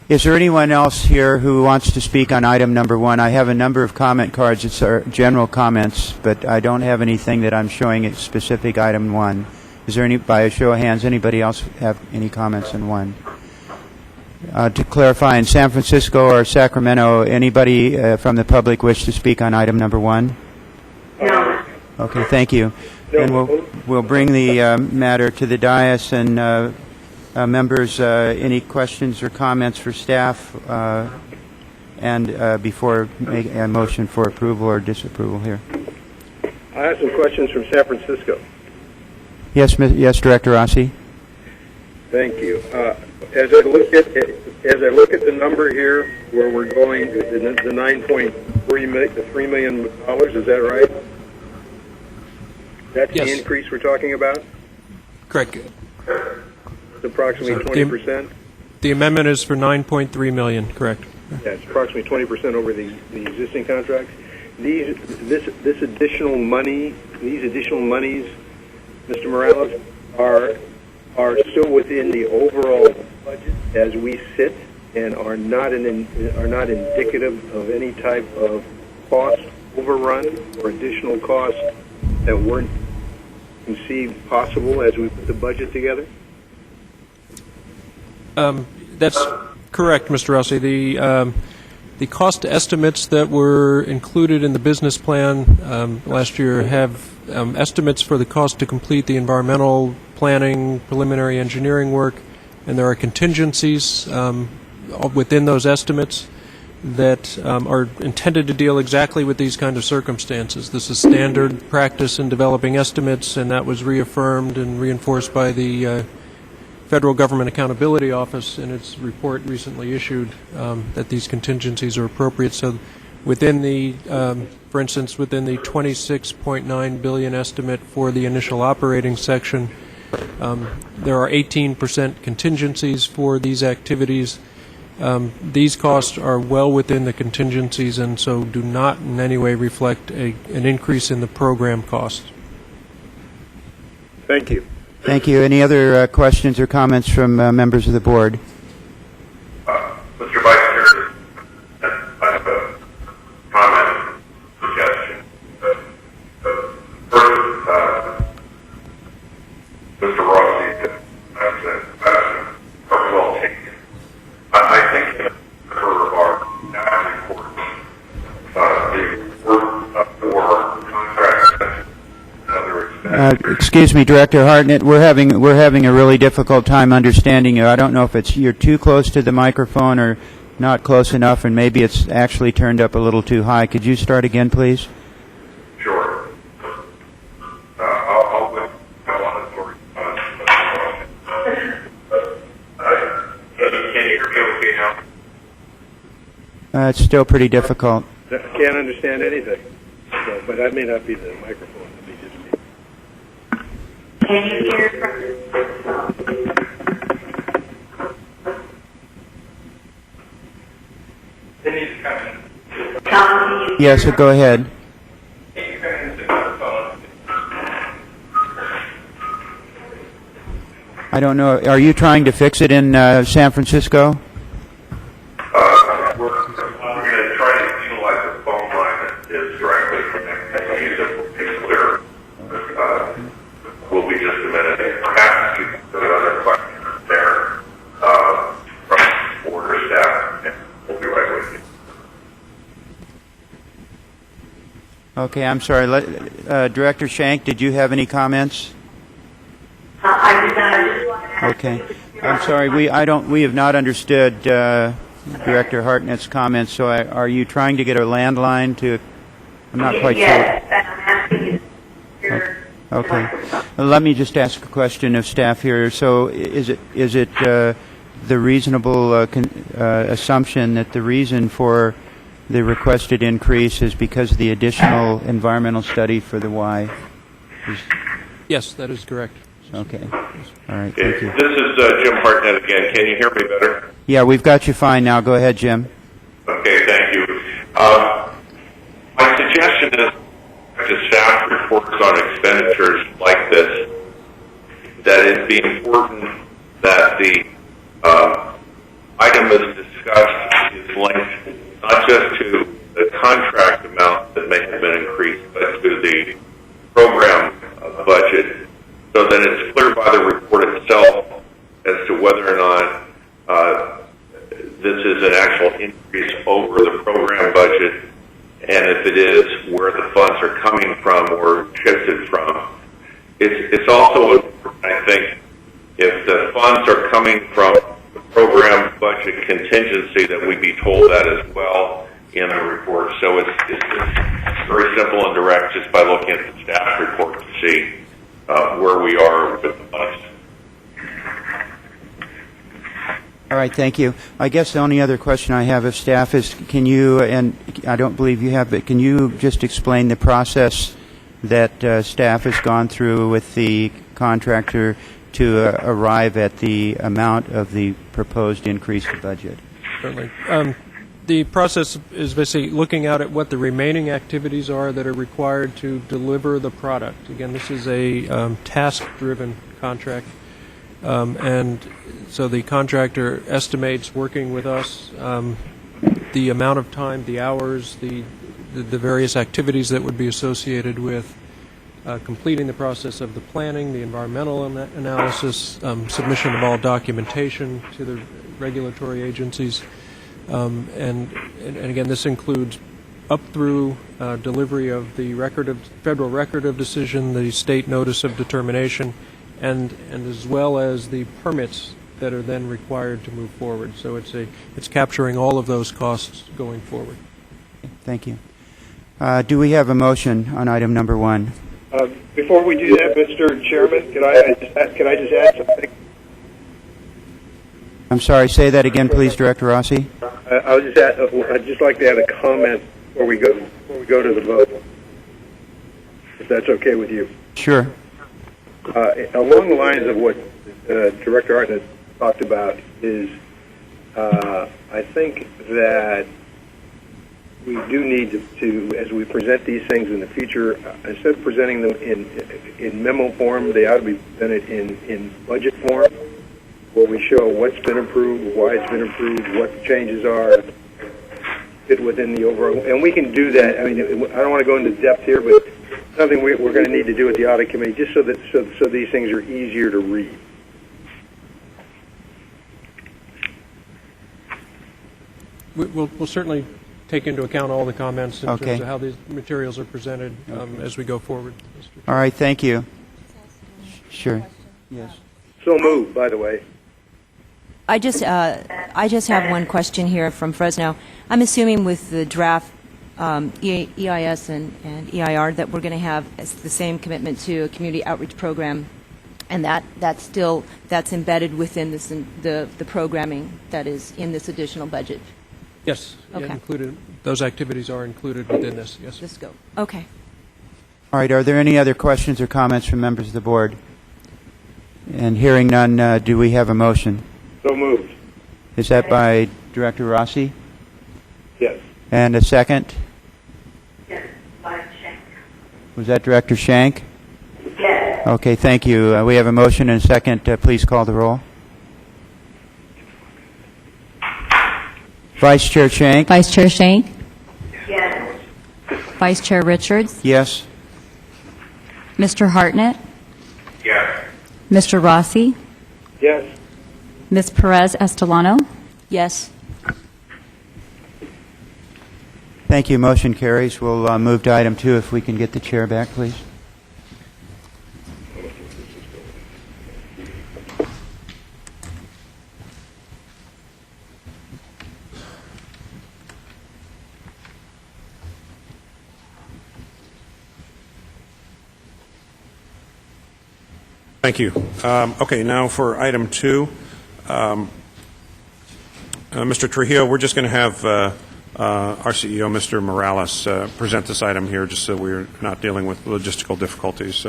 Is there anyone else here who wants to speak on item number 1? I have a number of comment cards. It's our general comments, but I don't have anything that I'm showing at specific item 1. Is there any, by a show of hands, anybody else have any comments on 1? To clarify, in San Francisco or Sacramento, anybody from the public wish to speak on item number 1? No. Okay, thank you. And we'll bring the matter to the dais. And members, any questions or comments for staff? And before making a motion for approval or disapproval here. I have some questions from San Francisco. Yes, Director Rossi. Thank you. As I look at the number here, where we're going, the $9.3 million, is that right? That's Yes. the increase we're talking about? Correct. It's approximately 20%? The amendment is for $9.3 million, correct. Yeah, it's approximately 20% over the existing contracts. This additional money, these additional monies, Mr. Morales, are still within the overall budget as we sit, and are not indicative of any type of cost overrun or additional costs that weren't conceived possible as we put the budget together? That's correct, Mr. Rossi. The cost estimates that were included in the business plan last year have estimates for the cost to complete the environmental planning, preliminary engineering work, and there are contingencies within those estimates that are intended to deal exactly with these kind of circumstances. This is standard practice in developing estimates, and that was reaffirmed and reinforced by the Federal Government Accountability Office in its report recently issued that these contingencies are appropriate. So within the, for instance, within the $26.9 billion estimate for the initial operating section, there are 18% contingencies for these activities. These costs are well within the contingencies and so do not in any way reflect an increase in the program costs. Thank you. Thank you. Any other questions or comments from members of the board? Mr. Vice Chair, I have a comment, suggestion. First, Mr. Rossi, are well taken. I think that for our staff report, the report for contracts and other expenses. Excuse me, Director Hartnett. We're having a really difficult time understanding you. I don't know if you're too close to the microphone or not close enough, and maybe it's actually turned up a little too high. Could you start again, please? Sure. I'll go on for can you hear me okay now? It's still pretty difficult. I can't understand anything, so, but that may not be the microphone. It may just be. Can you hear from Denise coming. Tom? Yes, so go ahead. I don't know. Are you trying to fix it in San Francisco? We're going to try to utilize the phone line that is directly connected and use it for clear. Will be just a minute. Perhaps you can put another question there from board or staff, and we'll be right with you. Okay, I'm sorry. Director Shank, did you have any comments? I did not. I just wanted to ask. Okay. I'm sorry. We have not understood Director Hartnett's comments. So are you trying to get a landline to? I'm not quite yes, sure. and I'm asking you to hear. Okay. Let me just ask a question of staff here. So is it the reasonable assumption that the reason for the requested increase is because of the additional environmental study for the Y? Yes, that is correct. Okay. All right. Thank you. This is Jim Hartnett again. Can you hear me better? Yeah, we've got you fine now. Go ahead, Jim. Okay, thank you. My suggestion is to staff reports on expenditures like this, that it'd be important that the item is discussed is linked not just to the contract amount that may have been increased, but to the program budget, so that it's clear by the report itself as to whether or not this is an actual increase over the program budget, and if it is, where the funds are coming from or shifted from. it's also important, I think, if the funds are coming from the program budget contingency, that we be told that as well in a report. So it's very simple and direct just by looking at the staff report to see where we are with the funds. All right, thank you. I guess the only other question I have of staff is, can you, and I don't believe you have, but can you just explain the process that staff has gone through with the contractor to arrive at the amount of the proposed increase to budget? Certainly. The process is basically looking out at what the remaining activities are that are required to deliver the product. Again, this is a task-driven contract, and so the contractor estimates, working with us, the amount of time, the hours, the various activities that would be associated with completing the process of the planning, the environmental analysis, submission of all documentation to the regulatory agencies. And again, this includes up through delivery of the federal record of decision, the state notice of determination, and as well as the permits that are then required to move forward. So it's capturing all of those costs going forward. Thank you. Do we have a motion on item number 1? Before we do that, Mr. Chairman, can I just add something? I'm sorry, say that again, please, Director Rossi. I'd just like to add a comment before we go to the vote, if that's okay with you. Sure. Along the lines of what Director Hartnett talked about is, I think that we do need to, as we present these things in the future, instead of presenting them in memo form, they ought to be presented in budget form, where we show what's been improved, why it's been improved, what the changes are, fit within the overall. And we can do that. I mean, I don't want to go into depth here, but something we're going to need to do at the audit committee, just so these things are easier to read. We'll certainly take into account all the comments in Okay. terms of how these materials are presented as we go forward. All right, thank you. Sure. Yes. So moved, by the way. I just have one question here from Fresno. I'm assuming with the draft EIS and EIR that we're going to have the same commitment to a community outreach program, and that's embedded within this the programming that is in this additional budget. Yes. Okay. Those activities are included within this. Yes. The scope. Okay. All right, are there any other questions or comments from members of the board? And hearing none, do we have a motion? So moved. Is that by Director Rossi? Yes. And a second? Yes, by Shank. Was that Director Shank? Yes. Okay, thank you. We have a motion and a second. Please call the roll. Vice Chair Shank? Vice Chair Shank? Yes. Vice Chair Richards? Yes. Mr. Hartnett? Yes. Mr. Rossi? Yes. Ms. Perez Estelano? Yes. Thank you. Motion carries. We'll move to item 2 if we can get the chair back, please. Thank you. Okay, now for item 2. Mr. Trujillo, we're just going to have our CEO, Mr. Morales, present this item here just so we're not dealing with logistical difficulties.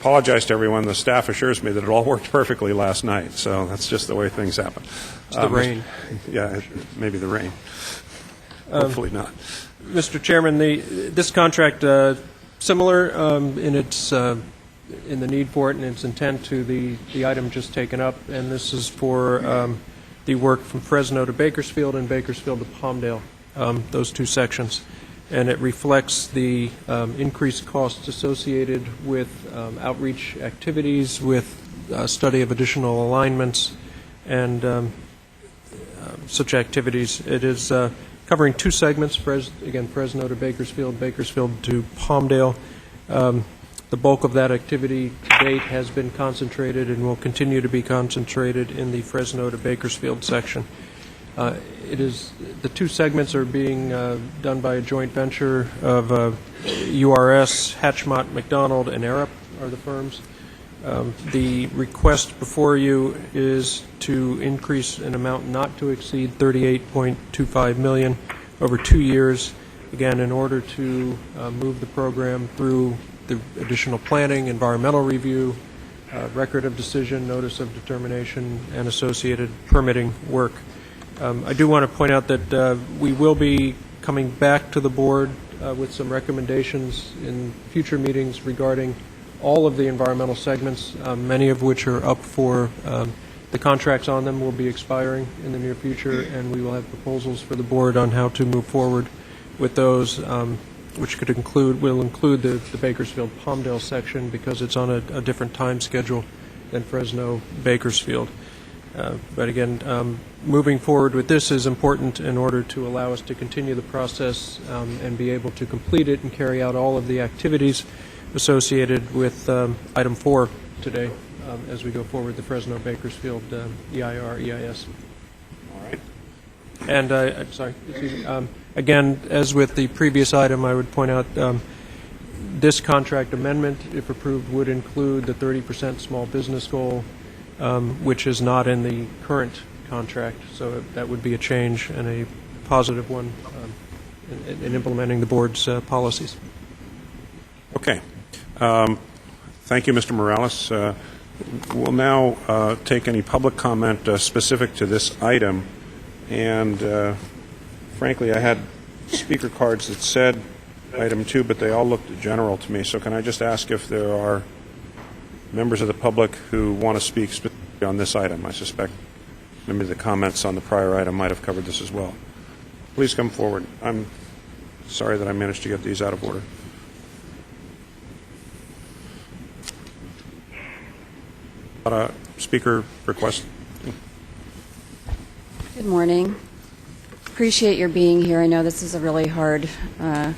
Apologize to everyone. The staff assures me that it all worked perfectly last night, so that's just the way things happen. It's the rain. Yeah, maybe the rain. Hopefully not. Mr. Chairman, this contract, similar in its in the need for it and its intent to the item just taken up, and this is for the work from Fresno to Bakersfield and Bakersfield to Palmdale, those two sections. And it reflects the increased costs associated with outreach activities, with study of additional alignments, and such activities. It is covering two segments, again, Fresno to Bakersfield, Bakersfield to Palmdale. The bulk of that activity to date has been concentrated and will continue to be concentrated in the Fresno to Bakersfield section. The two segments are being done by a joint venture of URS, Hatchmont, McDonald, and Arup are the firms. The request before you is to increase an amount not to exceed $38.25 million over 2 years, again, in order to move the program through the additional planning, environmental review, record of decision, notice of determination, and associated permitting work. I do want to point out that we will be coming back to the board with some recommendations in future meetings regarding all of the environmental segments, many of which are up for the contracts on them will be expiring in the near future, and we will have proposals for the board on how to move forward with those, which will include the Bakersfield Palmdale section because it's on a different time schedule than Fresno Bakersfield. But again, moving forward with this is important in order to allow us to continue the process and be able to complete it and carry out all of the activities associated with item 4 today as we go forward, the Fresno Bakersfield EIR, EIS. All right. And I'm sorry, excuse me. Again, as with the previous item, I would point out this contract amendment, if approved, would include the 30% small business goal, which is not in the current contract. So that would be a change and a positive one in implementing the board's policies. Okay. Thank you, Mr. Morales. We'll now take any public comment specific to this item. And frankly, I had speaker cards that said item 2, but they all looked general to me. So can I just ask if there are members of the public who want to speak specifically on this item? I suspect maybe the comments on the prior item might have covered this as well. Please come forward. I'm sorry that I managed to get these out of order. Speaker request. Good morning. Appreciate your being here. I know this is a really hard thing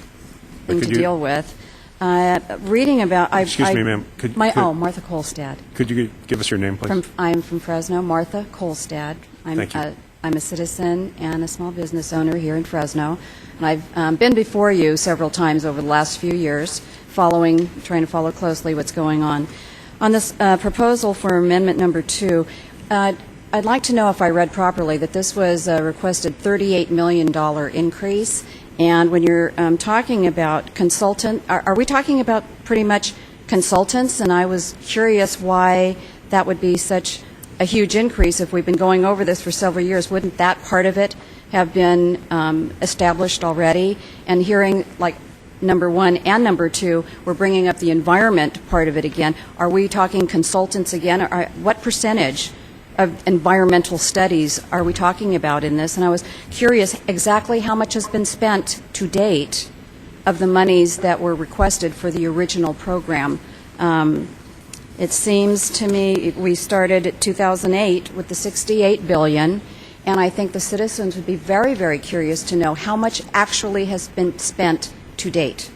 to deal with. Reading about... Excuse me, ma'am. Martha Kolstad. Could you give us your name, please? I'm from Fresno, Martha Kolstad. Thank you. I'm a citizen and a small business owner here in Fresno. And I've been before you several times over the last few years, trying to follow closely what's going on. On this proposal for amendment number 2, I'd like to know if I read properly that this was a requested $38 million increase. And when you're talking about consultant, are we talking about pretty much consultants? And I was curious why that would be such a huge increase if we've been going over this for several years. Wouldn't that part of it have been established already? And hearing like number 1 and number 2, we're bringing up the environment part of it again. Are we talking consultants again? What percentage of environmental studies are we talking about in this? And I was curious exactly how much has been spent to date of the monies that were requested for the original program. It seems to me we started at 2008 with the $68 billion, and I think the citizens would be very, very curious to know how much actually has been spent to date.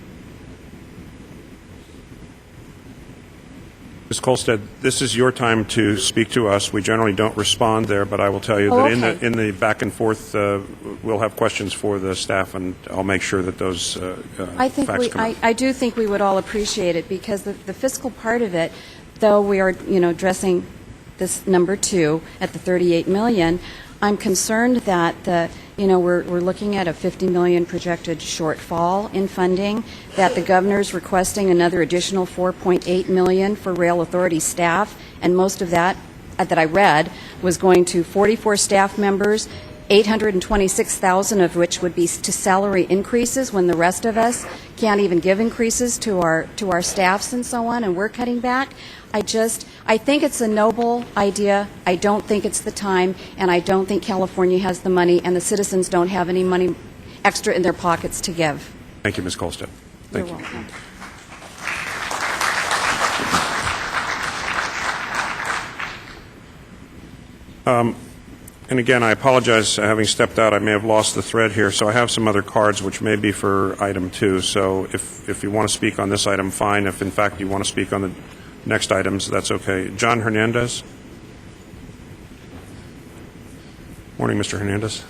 Ms. Kolstad, this is your time to speak to us. We generally don't respond there, but I will tell you that in the back and forth, we'll have questions for the staff, and I'll make sure that those facts come up. I do think we would all appreciate it because the fiscal part of it, though we are addressing this number 2 at the $38 million, I'm concerned that we're looking at a $50 million projected shortfall in funding, that the governor's requesting another additional $4.8 million for rail authority staff, and most of that I read was going to 44 staff members, 826,000 of which would be to salary increases when the rest of us can't even give increases to our staffs and so on, and we're cutting back. I think it's a noble idea. I don't think it's the time, and I don't think California has the money, and the citizens don't have any money extra in their pockets to give. Thank you, Ms. Kolstad. Thank you. You're welcome. And again, I apologize, having stepped out, I may have lost the thread here, so I have some other cards which may be for item 2. So if you want to speak on this item, fine. If in fact you want to speak on the next items, that's okay. John Hernandez. Morning, Mr. Hernandez.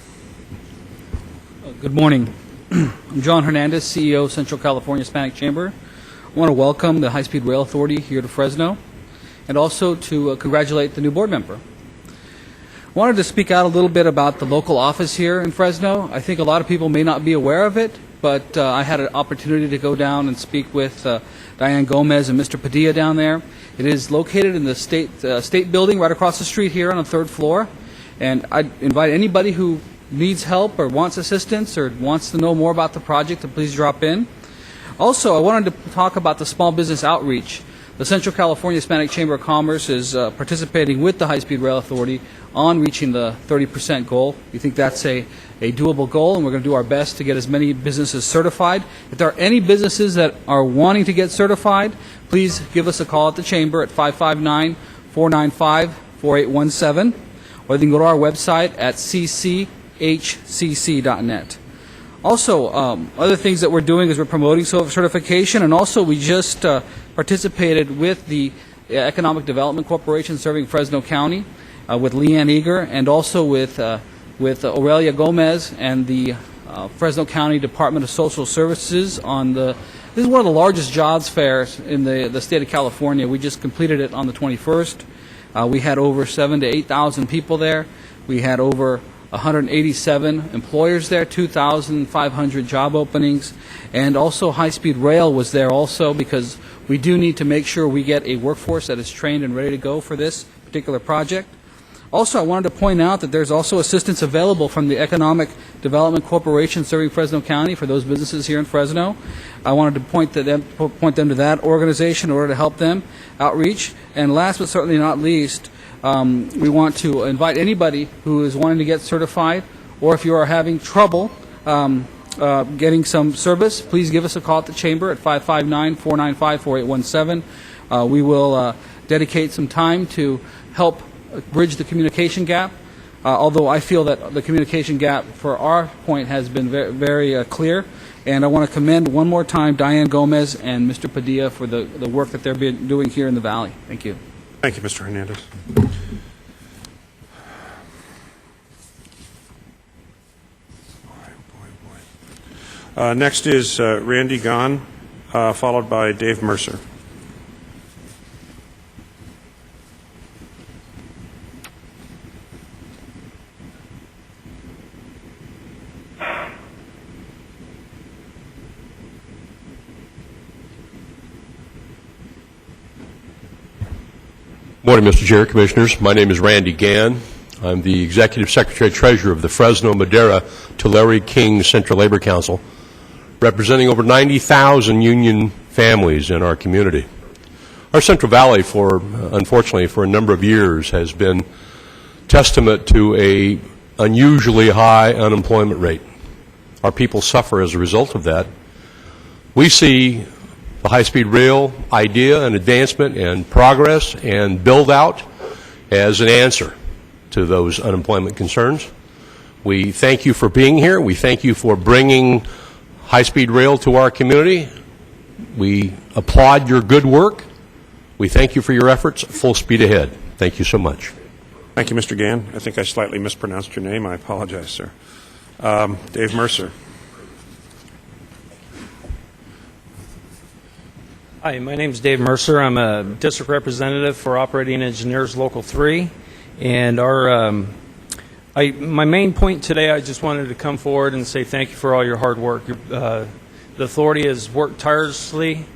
Good morning. I'm John Hernandez, CEO of Central California Hispanic Chamber. I want to welcome the High Speed Rail Authority here to Fresno, and also to congratulate the new board member. I wanted to speak out a little bit about the local office here in Fresno. I think a lot of people may not be aware of it, but I had an opportunity to go down and speak with Diane Gomez and Mr. Padilla down there. It is located in the state building right across the street here on the 3rd floor. And I invite anybody who needs help or wants assistance or wants to know more about the project to please drop in. Also, I wanted to talk about the small business outreach. The Central California Hispanic Chamber of Commerce is participating with the High Speed Rail Authority on reaching the 30% goal. We think that's a doable goal, and we're going to do our best to get as many businesses certified. If there are any businesses that are wanting to get certified, please give us a call at the Chamber at 559-495-4817. Or you can go to our website at cchcc.net. Also, other things that we're doing is we're promoting certification, and also we just participated with the Economic Development Corporation serving Fresno County with Leanne Eager, and also with Aurelia Gomez and the Fresno County Department of Social Services on this is one of the largest jobs fairs in the state of California. We just completed it on the 21st. We had over 7,000 to 8,000 people there. We had over 187 employers there, 2,500 job openings, and also high-speed rail was there also, because we do need to make sure we get a workforce that is trained and ready to go for this particular project. Also, I wanted to point out that there's also assistance available from the Economic Development Corporation serving Fresno County for those businesses here in Fresno. I wanted to point them to that organization in order to help them outreach. And last but certainly not least, we want to invite anybody who is wanting to get certified, or if you are having trouble getting some service, please give us a call at the Chamber at 559-495-4817. We will dedicate some time to help bridge the communication gap, although I feel that the communication gap for our point has been very, very clear. And I want to commend one more time Diane Gomez and Mr. Padilla for the work that they're doing here in the Valley. Thank you. Thank you, Mr. Hernandez. Next is Randy Gahn, followed by Dave Mercer. Morning, Mr. Chair, Commissioners. My name is Randy Gann. I'm the Executive Secretary-Treasurer of the Fresno, Madera, Tulare King Central Labor Council, representing over 90,000 union families in our community. Our Central Valley, unfortunately, for a number of years has been testament to a unusually high unemployment rate. Our people suffer as a result of that. We see the high-speed rail idea and advancement and progress and build-out as an answer to those unemployment concerns. We thank you for being here. We thank you for bringing high-speed rail to our community. We applaud your good work. We thank you for your efforts. Full speed ahead. Thank you so much. Thank you, Mr. Gann. I think I slightly mispronounced your name. I apologize, sir. Dave Mercer. Hi, my name is Dave Mercer. I'm a district representative for Operating Engineers Local 3. And my main point today, I just wanted to come forward and say thank you for all your hard work. The authority has worked tirelessly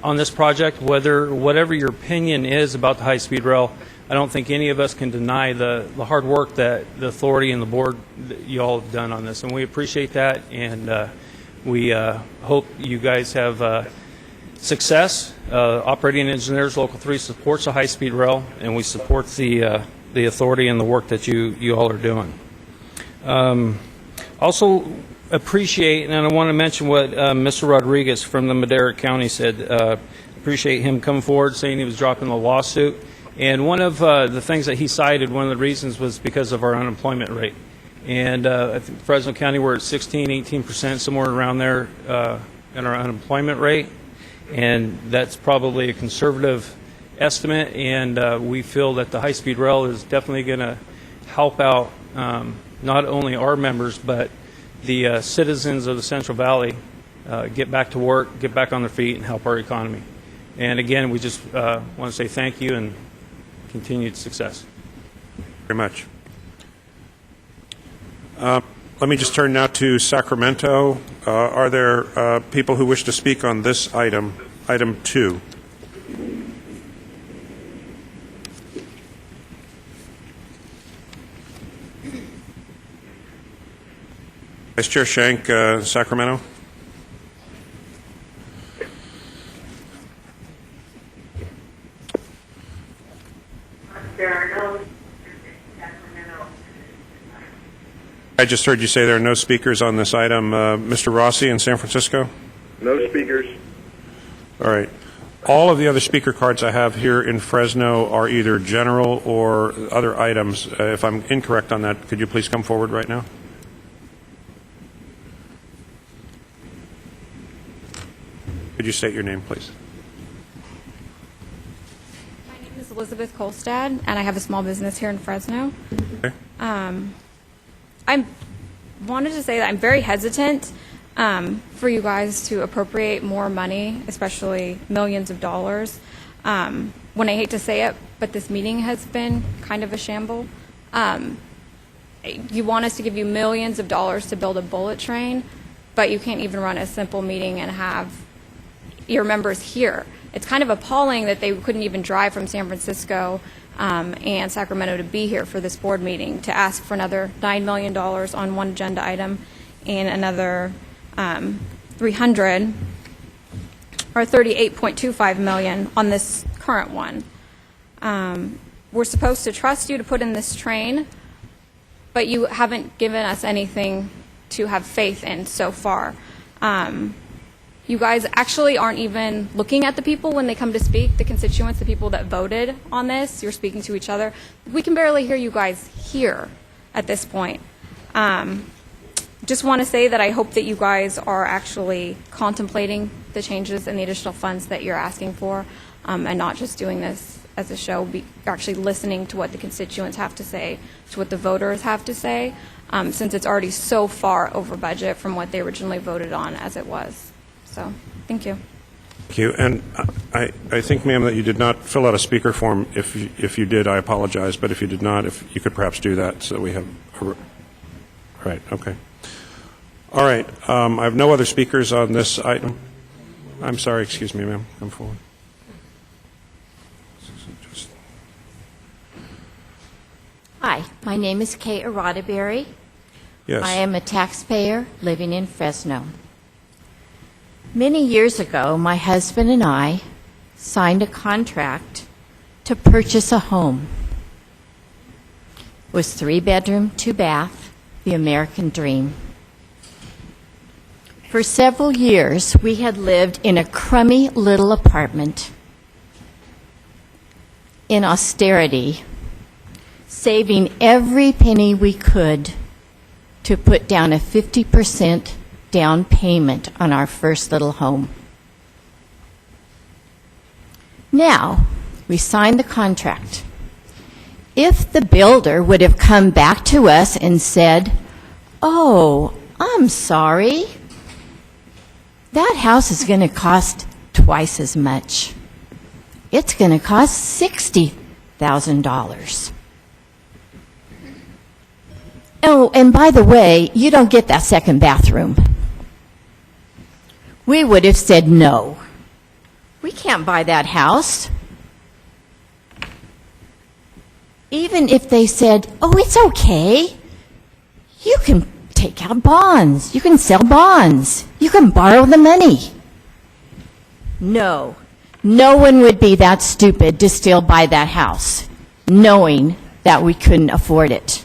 on this project. Whatever your opinion is about the high-speed rail, I don't think any of us can deny the hard work that the authority and the board, you all have done on this. And we appreciate that, and we hope you guys have success. Operating Engineers Local 3 supports the high-speed rail, and we support the authority and the work that you all are doing. Also appreciate, and I want to mention what Mr. Rodriguez from the Madera County said. Appreciate him coming forward saying he was dropping the lawsuit. And one of the things that he cited, one of the reasons was because of our unemployment rate. And I think Fresno County, we're at 16, 18%, somewhere around there in our unemployment rate. And that's probably a conservative estimate. And we feel that the high-speed rail is definitely going to help out not only our members, but the citizens of the Central Valley get back to work, get back on their feet, and help our economy. And again, we just want to say thank you and continued success. Very much. Let me just turn now to Sacramento. Are there people who wish to speak on this item, item 2? Vice Chair Schenk, Sacramento. There are no Sacramento. I just heard you say there are no speakers on this item. Mr. Rossi in San Francisco? No speakers. All right. All of the other speaker cards I have here in Fresno are either general or other items. If I'm incorrect on that, could you please come forward right now? Could you state your name, please? My name is Elizabeth Kolstad, and I have a small business here in Fresno. Okay. I wanted to say that I'm very hesitant for you guys to appropriate more money, especially millions of dollars. When I hate to say it, but this meeting has been kind of a shamble. You want us to give you millions of dollars to build a bullet train, but you can't even run a simple meeting and have your members here. It's kind of appalling that they couldn't even drive from San Francisco and Sacramento to be here for this board meeting, to ask for another $9 million on one agenda item and another 300 or 38.25 million on this current one. We're supposed to trust you to put in this train, but you haven't given us anything to have faith in so far. You guys actually aren't even looking at the people when they come to speak, the constituents, the people that voted on this. You're speaking to each other. We can barely hear you guys here at this point. Just want to say that I hope that you guys are actually contemplating the changes and the additional funds that you're asking for, and not just doing this as a show, actually listening to what the constituents have to say, to what the voters have to say, since it's already so far over budget from what they originally voted on as it was. So, thank you. Thank you. And I think, ma'am, that you did not fill out a speaker form. If you did, I apologize. But if you did not, if you could perhaps do that so that we have right. Okay. All right. I have no other speakers on this item. I'm sorry. Excuse me, ma'am. Come forward. Hi. My name is Kay Aradaberry. Yes. I am a taxpayer living in Fresno. Many years ago, my husband and I signed a contract to purchase a home. It was 3-bedroom, 2-bath, the American dream. For several years, we had lived in a crummy little apartment in austerity, saving every penny we could to put down a 50% down payment on our first little home. Now, we signed the contract. If the builder would have come back to us and said, "Oh, I'm sorry, that house is going to cost twice as much. It's going to cost $60,000. Oh, and by the way, you don't get that second bathroom." We would have said, "No, we can't buy that house." Even if they said, "Oh, it's okay. You can take out bonds. You can sell bonds. You can borrow the money." No, no one would be that stupid to still buy that house, knowing that we couldn't afford it.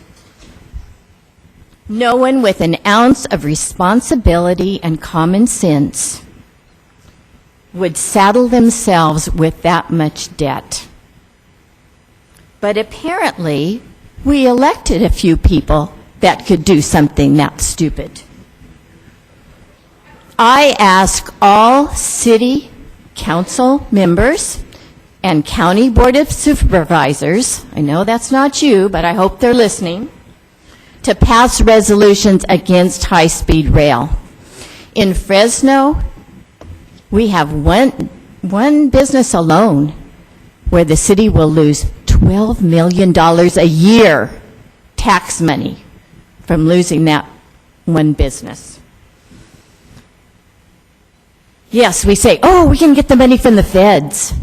No one with an ounce of responsibility and common sense would saddle themselves with that much debt. But apparently, we elected a few people that could do something that stupid. I ask all city council members and county board of supervisors, I know that's not you, but I hope they're listening, to pass resolutions against high-speed rail. In Fresno, we have one business alone where the city will lose $12 million a year tax money from losing that one business. Yes, we say, oh, we can get the money from the feds.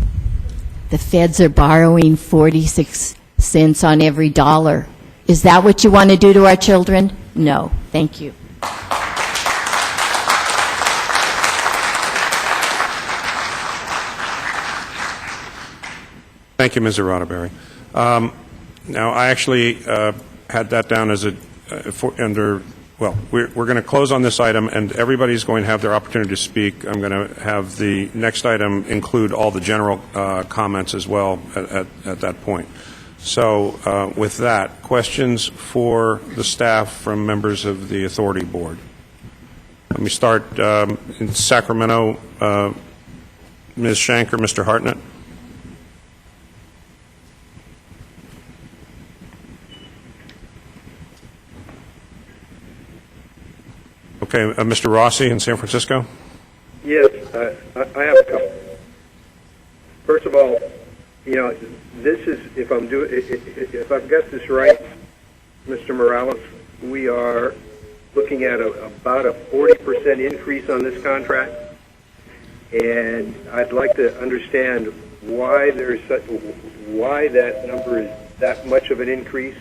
The feds are borrowing 46 cents on every dollar. Is that what you want to do to our children? No. Thank you. Thank you, Ms. Roddenberry. Now, I actually had that down as well, we're going to close on this item, and everybody's going to have their opportunity to speak. I'm going to have the next item include all the general comments as well at that point. So with that, questions for the staff from members of the authority board? Let me start in Sacramento. Ms. Shank or Mr. Hartnett? Okay, Mr. Rossi in San Francisco? Yes, I have a couple. First of all, you know, this is, if I've got this right, Mr. Morales, we are looking at about a 40% increase on this contract, and I'd like to understand why why that number is that much of an increase,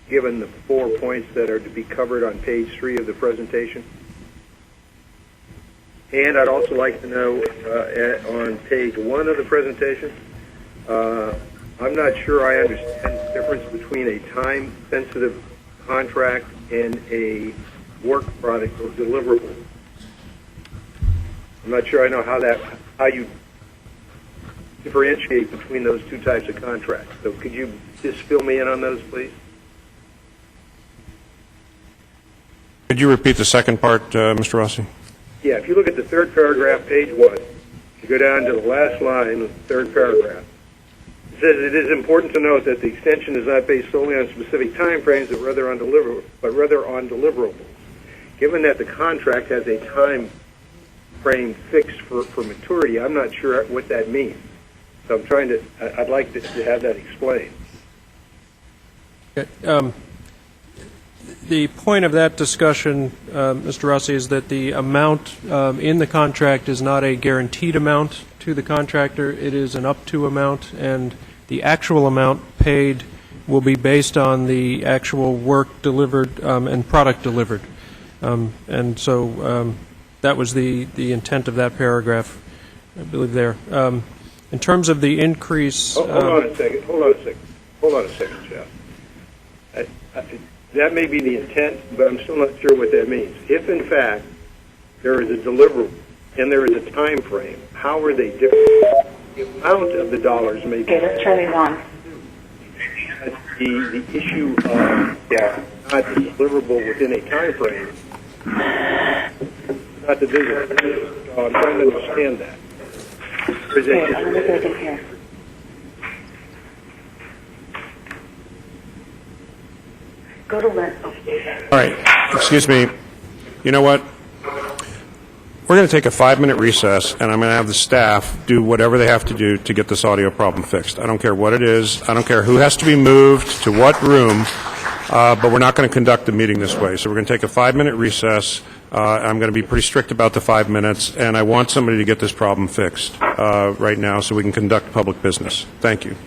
given the 4 points that are to be covered on page 3 of the presentation. And I'd also like to know on page 1 of the presentation, I'm not sure I understand the difference between a time-sensitive contract and a work product or deliverable. I'm not sure I know how you differentiate between those two types of contracts. So could you just fill me in on those, please? Could you repeat the second part, Mr. Rossi? Yeah, if you look at the third paragraph, page 1, you go down to the last line of the third paragraph. It says it is important to note that the extension is not based solely on specific time frames, but rather on deliverables. Given that the contract has a time frame fixed for maturity, I'm not sure what that means. So I'd like to have that explained. The point of that discussion, Mr. Rossi, is that the amount in the contract is not a guaranteed amount to the contractor. It is an up-to amount, and the actual amount paid will be based on the actual work delivered and product delivered. And so that was the intent of that paragraph, I believe there. In terms of the increase... Hold on a second, Jeff. That may be the intent, but I'm still not sure what that means. If, in fact, there is a deliverable and there is a time frame, how are they different? The amount of the dollars may be... Okay, let's turn it on. The issue of not deliverable within a time frame, not the business. So I'm trying to understand that. Okay, I'm going to go in here. Go to Lynn. All right, excuse me. You know what? We're going to take a 5-minute recess, and I'm going to have the staff do whatever they have to do to get this audio problem fixed. I don't care what it is. I don't care who has to be moved to what room, but we're not going to conduct the meeting this way. So we're going to take a 5-minute recess. I'm going to be pretty strict about the 5 minutes, and I want somebody to get this problem fixed right now so we can conduct public business. Thank you.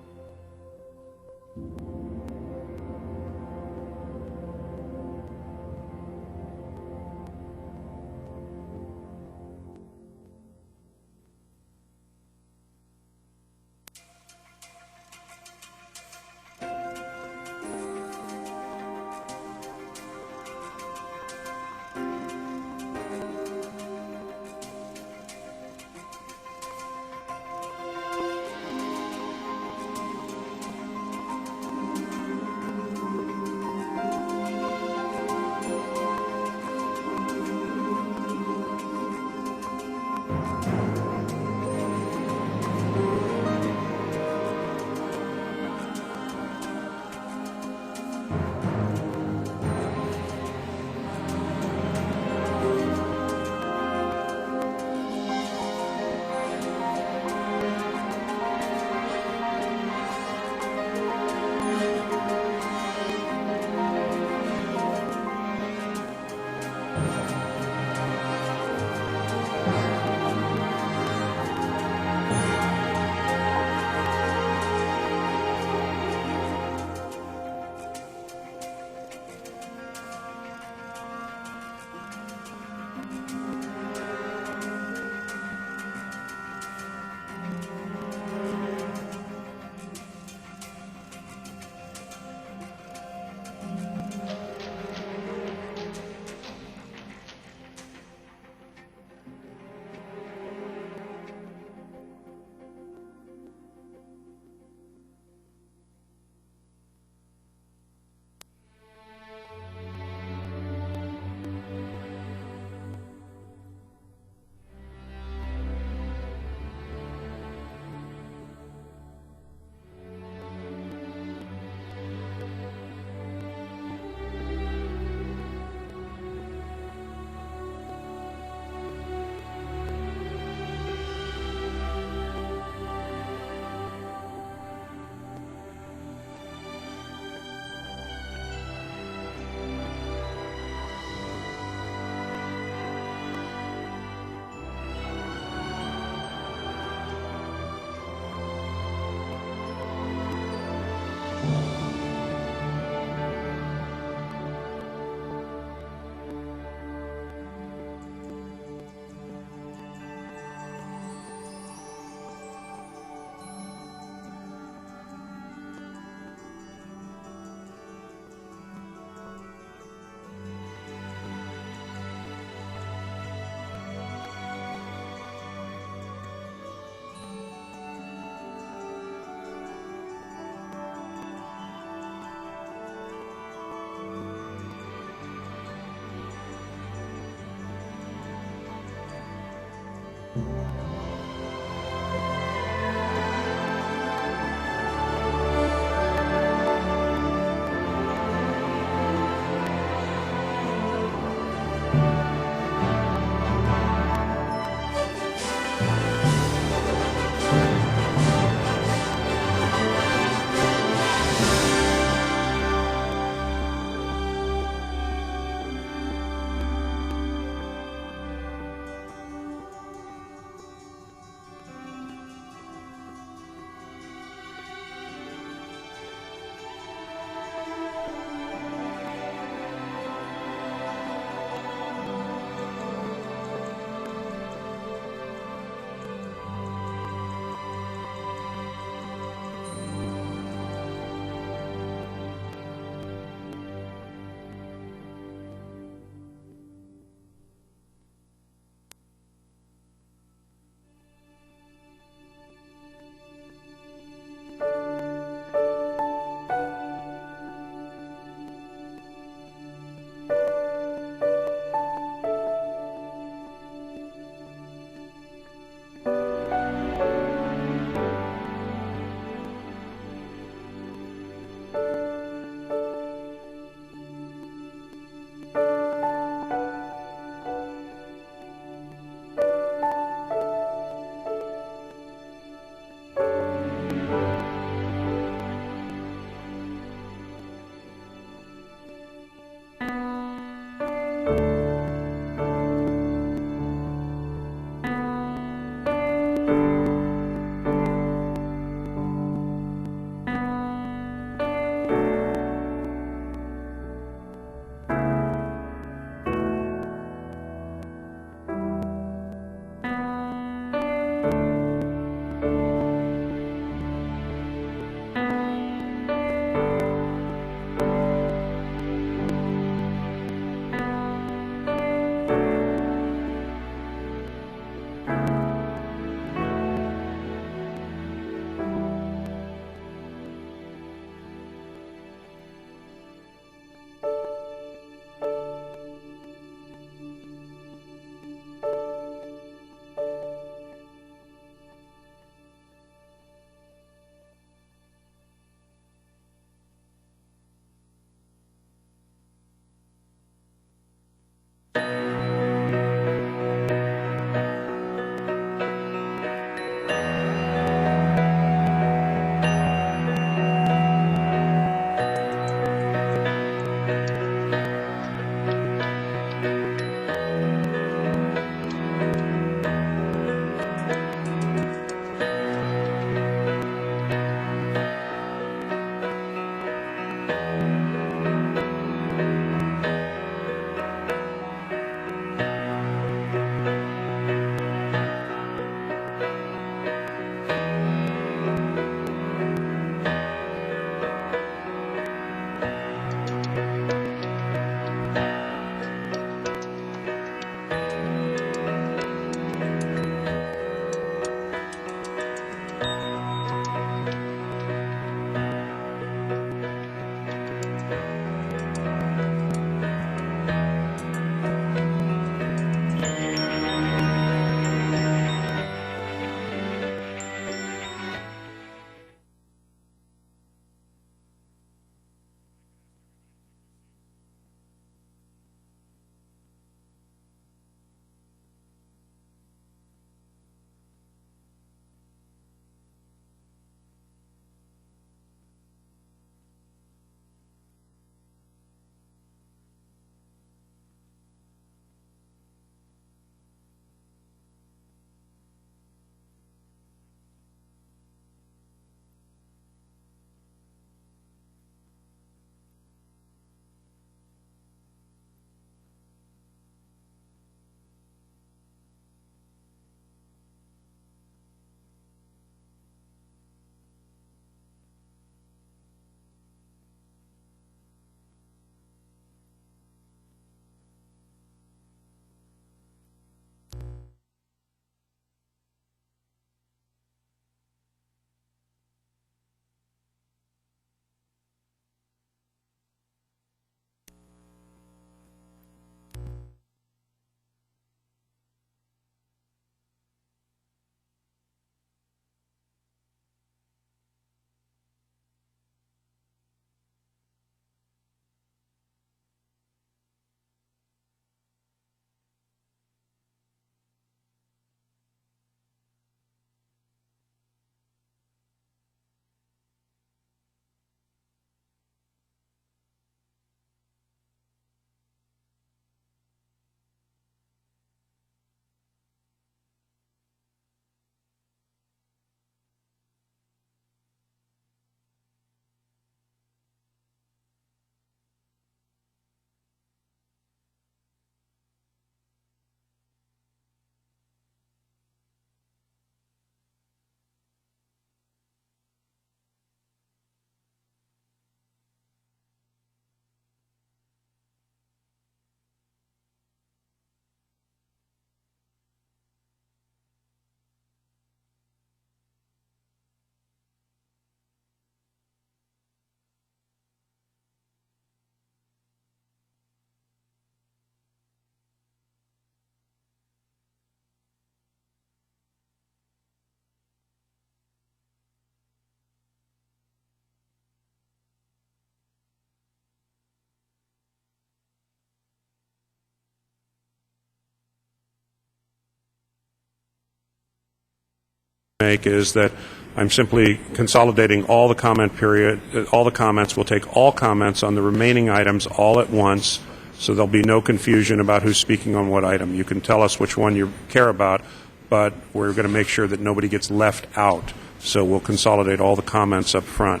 make is that I'm simply consolidating all the comment period, all the comments. We'll take all comments on the remaining items all at once, so there'll be no confusion about who's speaking on what item. You can tell us which one you care about, but we're going to make sure that nobody gets left out. So we'll consolidate all the comments up front.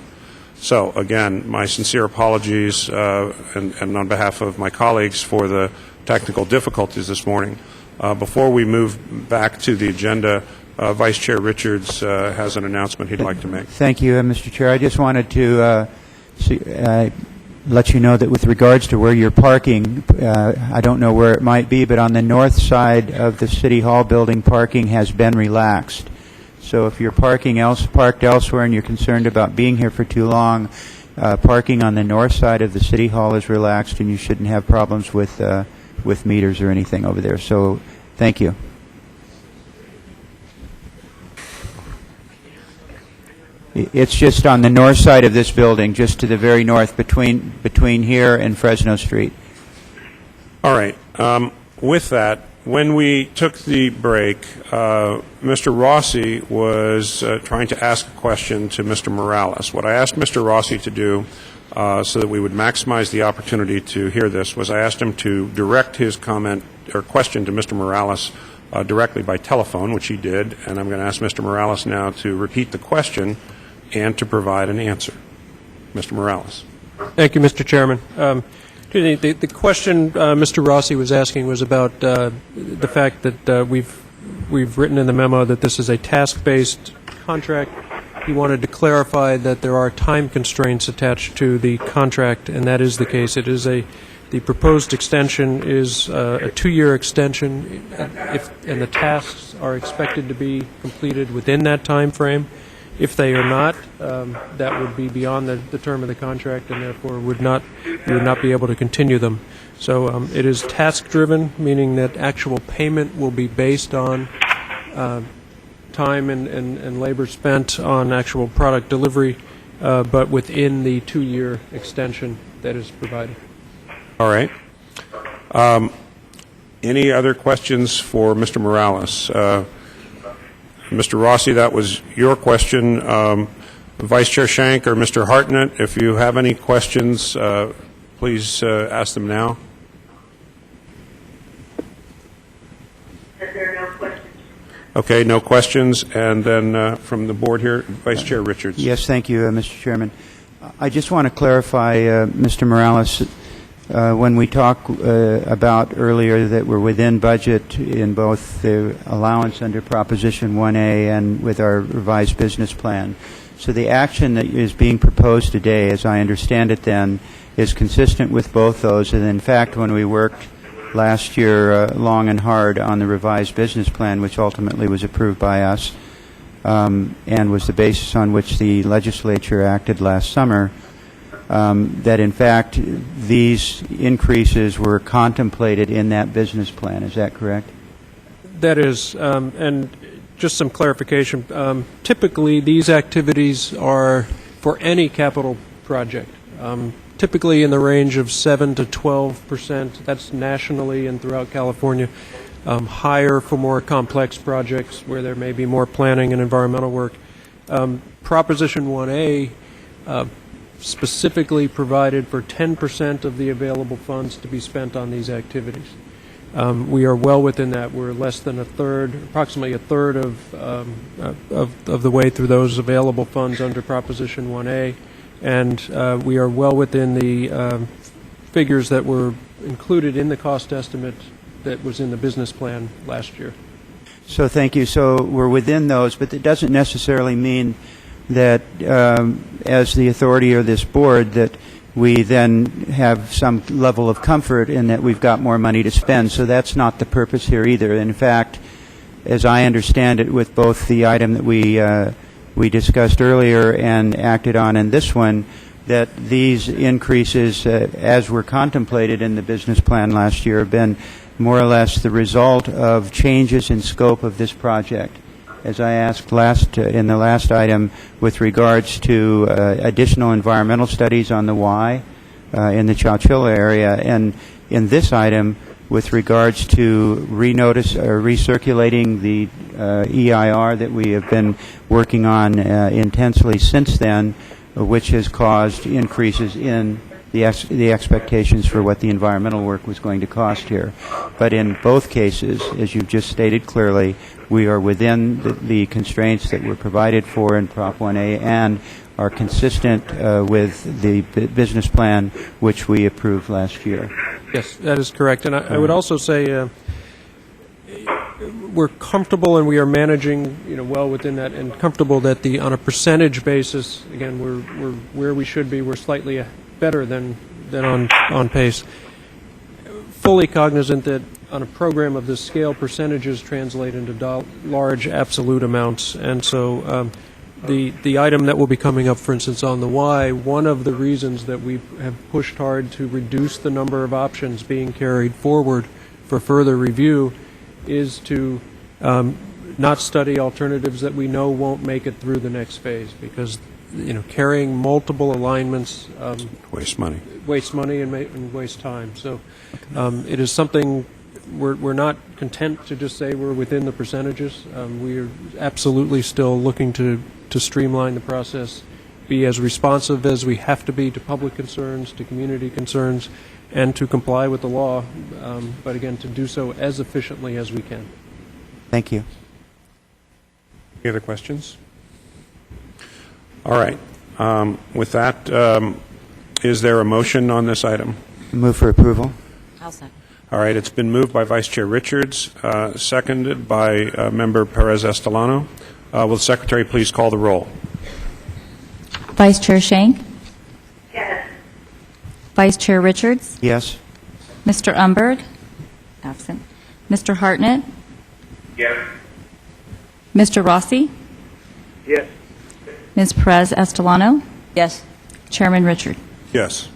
So again, my sincere apologies and on behalf of my colleagues for the technical difficulties this morning. Before we move back to the agenda, Vice Chair Richards has an announcement he'd like to make. Thank you, Mr. Chair. I just wanted to let you know that with regards to where you're parking, I don't know where it might be, but on the north side of the City Hall building, parking has been relaxed. So if you're parked elsewhere and you're concerned about being here for too long, parking on the north side of the City Hall is relaxed, and you shouldn't have problems with meters or anything over there. So thank you. It's just on the north side of this building, just to the very north, between here and Fresno Street. All right. With that, when we took the break, Mr. Rossi was trying to ask a question to Mr. Morales. What I asked Mr. Rossi to do so that we would maximize the opportunity to hear this was I asked him to direct his comment or question to Mr. Morales directly by telephone, which he did, and I'm going to ask Mr. Morales now to repeat the question and to provide an answer. Mr. Morales. Thank you, Mr. Chairman. The question Mr. Rossi was asking was about the fact that we've written in the memo that this is a task-based contract. He wanted to clarify that there are time constraints attached to the contract, and that is the case. It is the proposed extension is a 2-year extension, and the tasks are expected to be completed within that time frame. If they are not, that would be beyond the term of the contract, and therefore we would not be able to continue them. So it is task-driven, meaning that actual payment will be based on time and labor spent on actual product delivery, but within the 2-year extension that is provided. All right. Any other questions for Mr. Morales? Mr. Rossi, that was your question. Vice Chair Shank or Mr. Hartnett, if you have any questions, please ask them now. If there are no questions. Okay, no questions. And then from the board here, Vice Chair Richards. Yes, thank you, Mr. Chairman. I just want to clarify, Mr. Morales, when we talked about earlier that we're within budget in both the allowance under Proposition 1A and with our revised business plan. So the action that is being proposed today, as I understand it then, is consistent with both those. And in fact, when we worked last year long and hard on the revised business plan, which ultimately was approved by us and was the basis on which the legislature acted last summer, that in fact these increases were contemplated in that business plan. Is that correct? That is, and just some clarification. Typically, these activities are for any capital project, typically in the range of 7 to 12%. That's nationally and throughout California. Higher for more complex projects where there may be more planning and environmental work. Proposition 1A specifically provided for 10% of the available funds to be spent on these activities. We are well within that. We're less than approximately a third of the way through those available funds under Proposition 1A, and we are well within the figures that were included in the cost estimate that was in the business plan last year. So thank you. So we're within those, but it doesn't necessarily mean that as the authority of this board that we then have some level of comfort in that we've got more money to spend. So that's not the purpose here either. In fact, as I understand it, with both the item that we discussed earlier and acted on in this one, that these increases, as were contemplated in the business plan last year, have been more or less the result of changes in scope of this project. As I asked in the last item with regards to additional environmental studies on the Y in the Chowchilla area, and in this item with regards to recirculating the EIR that we have been working on intensely since then, which has caused increases in the expectations for what the environmental work was going to cost here. But in both cases, as you've just stated clearly, we are within the constraints that were provided for in Prop 1A and are consistent with the business plan which we approved last year. Yes, that is correct. And I would also say we're comfortable and we are managing, well within that, and comfortable that on a percentage basis, again, we're where we should be. We're slightly better than on pace. Fully cognizant that on a program of this scale, percentages translate into large absolute amounts, and so the item that will be coming up, for instance, on the Y, one of the reasons that we have pushed hard to reduce the number of options being carried forward for further review is to not study alternatives that we know won't make it through the next phase, because carrying multiple alignments waste money and waste time. So it is something we're not content to just say we're within the percentages. We are absolutely still looking to streamline the process, be as responsive as we have to be to public concerns, to community concerns, and to comply with the law, but again, to do so as efficiently as we can. Thank you. Any other questions? All right. With that, is there a motion on this item? Move for approval. I'll second. All right. It's been moved by Vice Chair Richards, seconded by Member Perez-Estelano. Will the Secretary please call the roll? Vice Chair Shank? Yes. Vice Chair Richards? Yes. Mr. Umberg? Absent. Mr. Hartnett? Yes. Mr. Rossi? Yes. Ms. Perez-Estelano? Yes. Chairman Richard? Yes.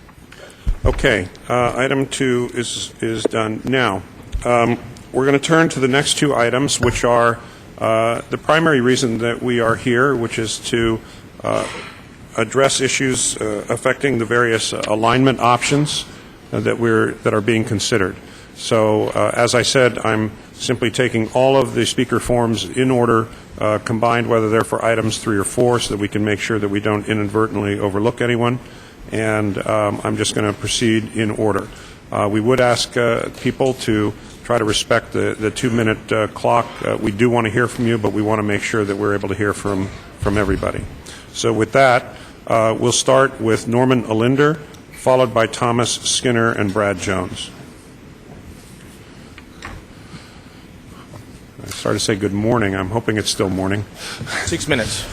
Okay. Item 2 is done. Now, we're going to turn to the next two items, which are the primary reason that we are here, which is to address issues affecting the various alignment options that are being considered. So, as I said, I'm simply taking all of the speaker forms in order, combined, whether they're for items 3 or 4, so that we can make sure that we don't inadvertently overlook anyone. And I'm just going to proceed in order. We would ask people to try to respect the 2-minute clock. We do want to hear from you, but we want to make sure that we're able to hear from everybody. So with that, we'll start with Norman Alinder, followed by Thomas Skinner and Brad Jones. I started to say good morning. I'm hoping it's still morning. 6 minutes.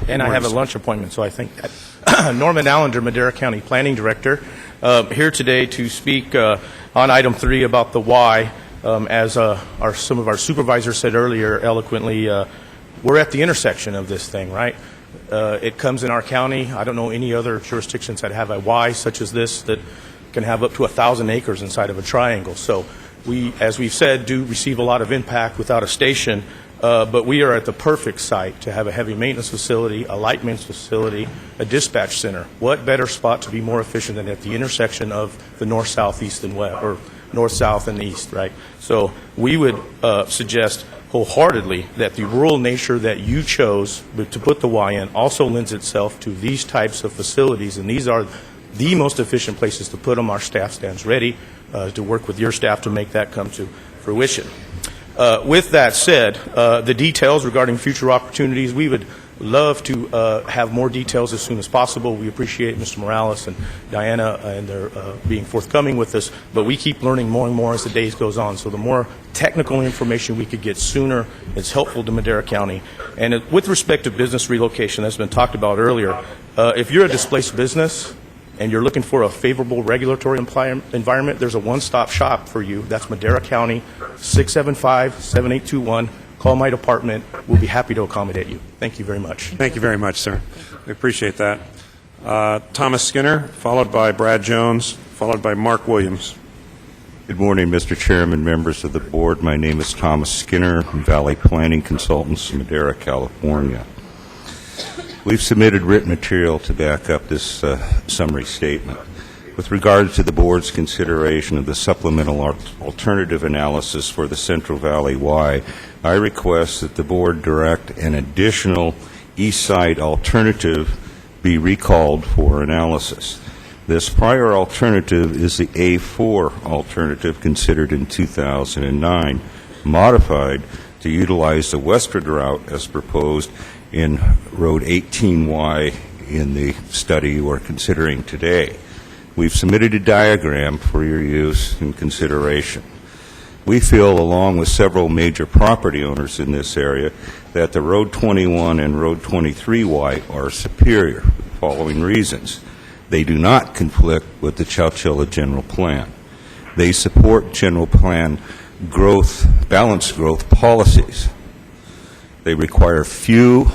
And I have a lunch appointment, so I think that. Norman Allender, Madera County Planning Director, here today to speak on item 3 about the why. As some of our supervisors said earlier eloquently, we're at the intersection of this thing, right? It comes in our county. I don't know any other jurisdictions that have a Y such as this that can have up to 1,000 acres inside of a triangle. So we, as we've said, do receive a lot of impact without a station, but we are at the perfect site to have a heavy maintenance facility, a light maintenance facility, a dispatch center. What better spot to be more efficient than at the intersection of the north, south, east, and west, or north, south, and east, right? So we would suggest wholeheartedly that the rural nature that you chose to put the Y in also lends itself to these types of facilities, and these are the most efficient places to put them. Our staff stands ready to work with your staff to make that come to fruition. With that said, the details regarding future opportunities, we would love to have more details as soon as possible. We appreciate Mr. Morales and Diana and their being forthcoming with us, but we keep learning more and more as the days goes on. So the more technical information we could get sooner, it's helpful to Madera County. And with respect to business relocation, that's been talked about earlier, if you're a displaced business and you're looking for a favorable regulatory environment, there's a one-stop shop for you. That's Madera County, 675-7821. Call my department. We'll be happy to accommodate you. Thank you very much. Thank you very much, sir. We appreciate that. Thomas Skinner, followed by Brad Jones, followed by Mark Williams. Good morning, Mr. Chairman, members of the board. My name is Thomas Skinner from Valley Planning Consultants, Madera, California. We've submitted written material to back up this summary statement. With regard to the board's consideration of the supplemental alternative analysis for the Central Valley Y, I request that the board direct an additional east side alternative be recalled for analysis. This prior alternative is the A4 alternative considered in 2009, modified to utilize the westward route as proposed in Road 18Y in the study you are considering today. We've submitted a diagram for your use and consideration. We feel, along with several major property owners in this area, that the Road 21 and Road 23Y are superior for the following reasons. They do not conflict with the Chowchilla General Plan. They support general plan growth, balanced growth policies. They require few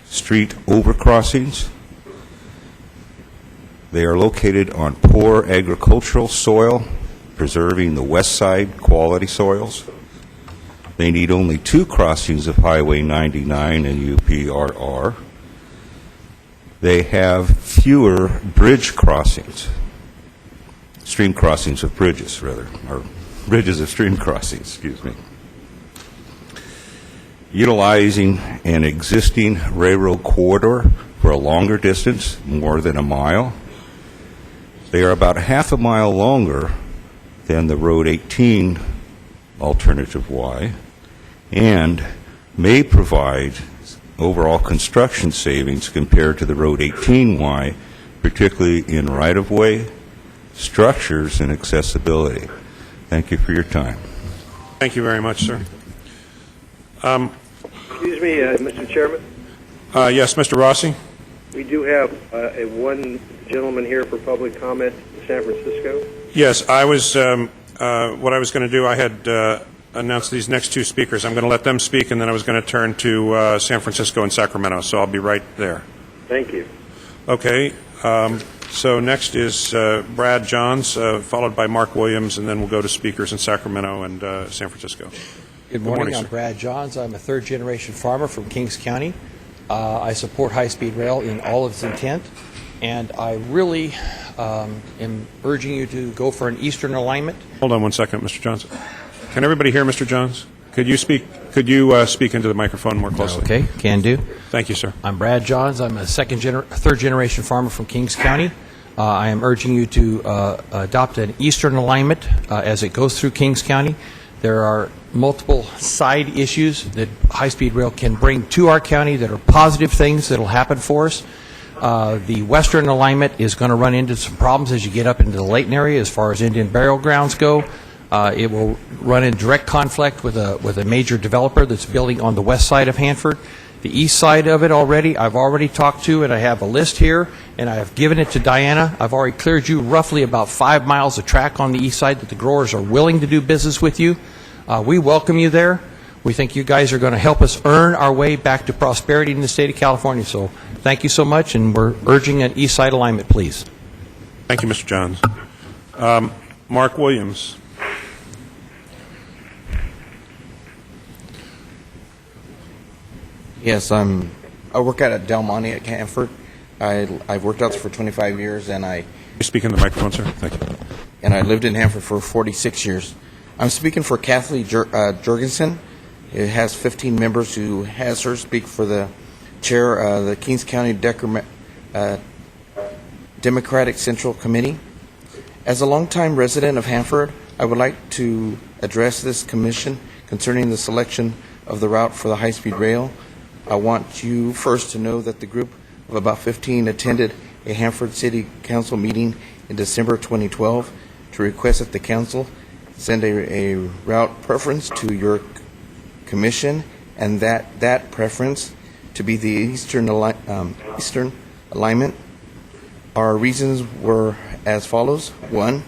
street overcrossings. They are located on poor agricultural soil, preserving the west side quality soils. They need only 2 crossings of Highway 99 and UPRR. They have fewer bridge crossings, stream crossings of bridges, rather, or bridges of stream crossings, excuse me. Utilizing an existing railroad corridor for a longer distance, more than a mile. They are about half a mile longer than the Road 18 Alternative Y, and may provide overall construction savings compared to the Road 18Y, particularly in right-of-way, structures, and accessibility. Thank you for your time. Thank you very much, sir. Excuse me, Mr. Chairman. Yes, Mr. Rossi? We do have one gentleman here for public comment in San Francisco. Yes, I was, what I was going to do, I had announced these next 2 speakers. I'm going to let them speak, and then I was going to turn to San Francisco and Sacramento, so I'll be right there. Thank you. Okay, so next is Brad Johns, followed by Mark Williams, and then we'll go to speakers in Sacramento and San Francisco. Good morning. I'm sir. Brad Johns. I'm a third-generation farmer from Kings County. I support high-speed rail in all of its intent, and I really am urging you to go for an eastern alignment. Hold on one second, Mr. Johns. Can everybody hear Mr. Johns? Could you speak into the microphone more closely? Okay, can do. Thank you, sir. I'm Brad Johns. I'm a third-generation farmer from Kings County. I am urging you to adopt an eastern alignment as it goes through Kings County. There are multiple side issues that high-speed rail can bring to our county that are positive things that will happen for us. The western alignment is going to run into some problems as you get up into the Layton area as far as Indian burial grounds go. It will run in direct conflict with a major developer that's building on the west side of Hanford. The east side of it I've already talked to, and I have a list here, and I have given it to Diana. I've already cleared you roughly about 5 miles of track on the east side that the growers are willing to do business with you. We welcome you there. We think you guys are going to help us earn our way back to prosperity in the state of California. So thank you so much, and we're urging an east side alignment, please. Thank you, Mr. Johns. Mark Williams. Yes, I work at Del Monte at Hanford. I've worked out there for 25 years, and You speak in the microphone, sir. Thank you. And I lived in Hanford for 46 years. I'm speaking for Kathleen Jurgensen. It has 15 members who has her speak for the chair of the Kings County Democratic Central Committee. As a longtime resident of Hanford, I would like to address this commission concerning the selection of the route for the high-speed rail. I want you first to know that the group of about 15 attended a Hanford City Council meeting in December 2012 to request that the council send a route preference to your commission, and that preference to be the eastern alignment. Our reasons were as follows. 1,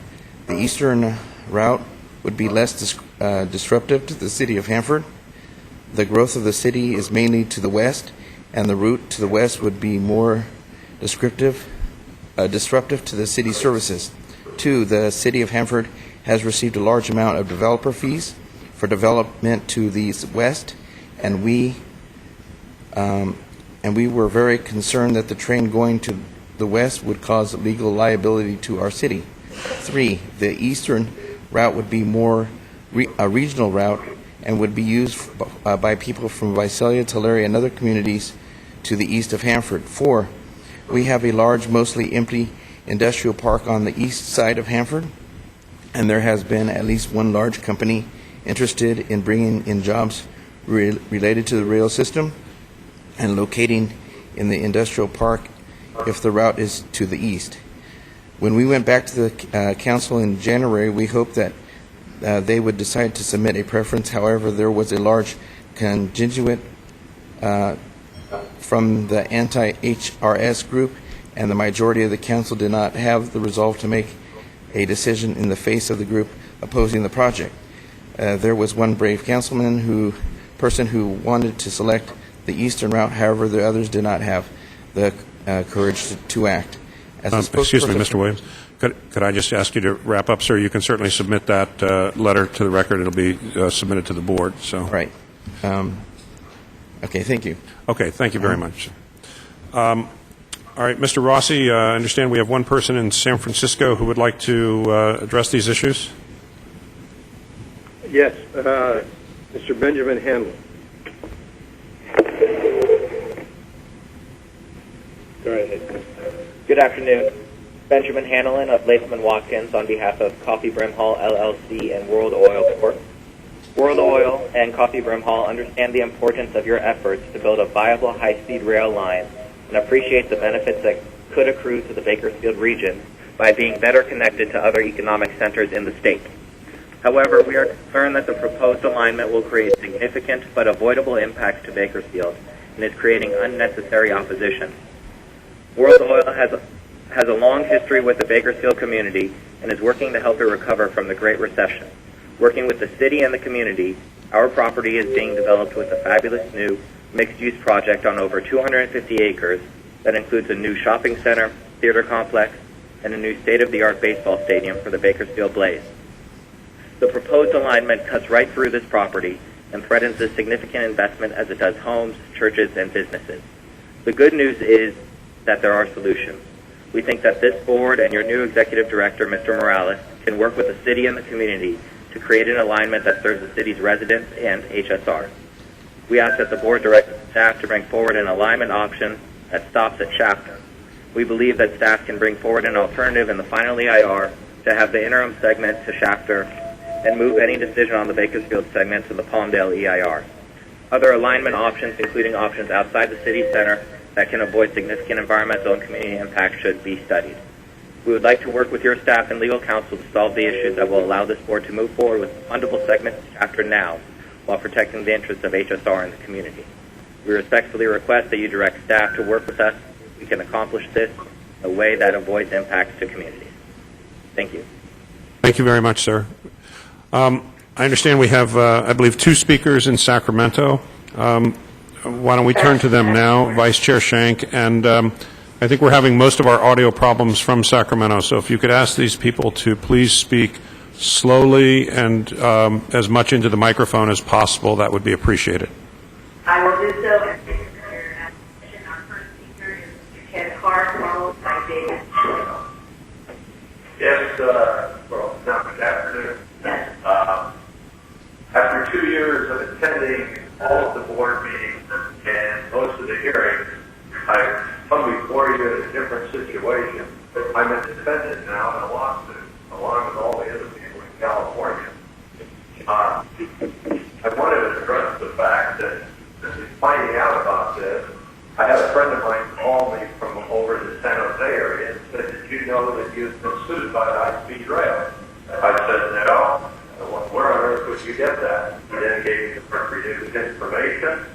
the eastern route would be less disruptive to the city of Hanford. The growth of the city is mainly to the west, and the route to the west would be more disruptive to the city services. 2, the city of Hanford has received a large amount of developer fees for development to the west, and we were very concerned that the train going to the west would cause legal liability to our city. 3, the eastern route would be more a regional route and would be used by people from Visalia, Tulare, and other communities to the east of Hanford. 4, we have a large, mostly empty industrial park on the east side of Hanford, and there has been at least one large company interested in bringing in jobs related to the rail system and locating in the industrial park if the route is to the east. When we went back to the council in January, we hoped that they would decide to submit a preference. However, there was a large contingent from the anti-HRS group, and the majority of the council did not have the resolve to make a decision in the face of the group opposing the project. There was one brave person who wanted to select the eastern route. However, the others did not have the courage to act. Excuse me, Mr. Williams. Could I just ask you to wrap up, sir? You can certainly submit that letter to the record. It'll be submitted to the board. So. Right. Okay, thank you. Okay, thank you very much. All right, Mr. Rossi, I understand we have one person in San Francisco who would like to address these issues. Yes, Mr. Benjamin Hanlon. Go ahead. Good afternoon. Benjamin Hanlon of Latham & Watkins on behalf of Coffee Brim Hall LLC and World Oil Corp. World Oil and Coffee Brim Hall understand the importance of your efforts to build a viable high-speed rail line and appreciate the benefits that could accrue to the Bakersfield region by being better connected to other economic centers in the state. However, we are concerned that the proposed alignment will create significant but avoidable impacts to Bakersfield and is creating unnecessary opposition. World Oil has a long history with the Bakersfield community and is working to help it recover from the Great Recession. Working with the city and the community, our property is being developed with a fabulous new mixed-use project on over 250 acres that includes a new shopping center, theater complex, and a new state-of-the-art baseball stadium for the Bakersfield Blaze. The proposed alignment cuts right through this property and threatens a significant investment as it does homes, churches, and businesses. The good news is that there are solutions. We think that this board and your new executive director, Mr. Morales, can work with the city and the community to create an alignment that serves the city's residents and HSR. We ask that the board direct staff to bring forward an alignment option that stops at Shafter. We believe that staff can bring forward an alternative in the final EIR to have the interim segment to Shafter and move any decision on the Bakersfield segment to the Palmdale EIR. Other alignment options, including options outside the city center that can avoid significant environmental and community impact, should be studied. We would like to work with your staff and legal counsel to solve the issues that will allow this board to move forward with a fundable segment to Shafter now while protecting the interests of HSR and the community. We respectfully request that you direct staff to work with us so we can accomplish this in a way that avoids impacts to communities. Thank you. Thank you very much, sir. I understand we have, I believe, two speakers in Sacramento. Why don't we turn to them now, Vice Chair Shank, and I think we're having most of our audio problems from Sacramento, so if you could ask these people to please speak slowly and as much into the microphone as possible, that would be appreciated. I will do so. And our first speaker is Mr. Ted Hart, followed by David. Yes, well, now good afternoon. After 2 years of attending all of the board meetings and most of the hearings, I've come before you in a different situation. I'm a defendant now in a lawsuit, along with all the other people in California. I wanted to address the fact that finding out about this, I had a friend of mine call me from over the San Jose area and said, "Did you know that you've been sued by the high-speed rail?" I said, "No. Where on earth would you get that?" He then gave me the appropriate information.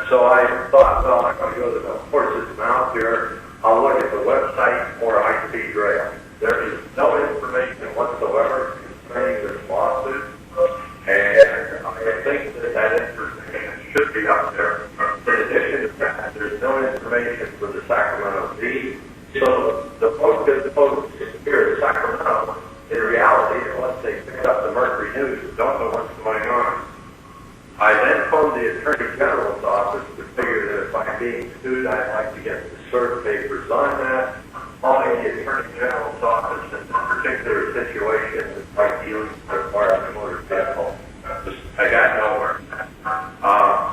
So I thought, well, I'm going to go to the horse's mouth here. I'll look at the website for high-speed rail. There is no information whatsoever concerning this lawsuit, and I think that that information should be up there. In addition to that, there's no information for the Sacramento Bee. So the folks here in Sacramento, in reality, unless they pick up the Mercury News, don't know what's going on. I then phoned the Attorney General's office to figure that if I'm being sued, I'd like to get the cert papers on that. calling the Attorney General's office in this particular situation is like dealing with a motor vehicle. I got nowhere.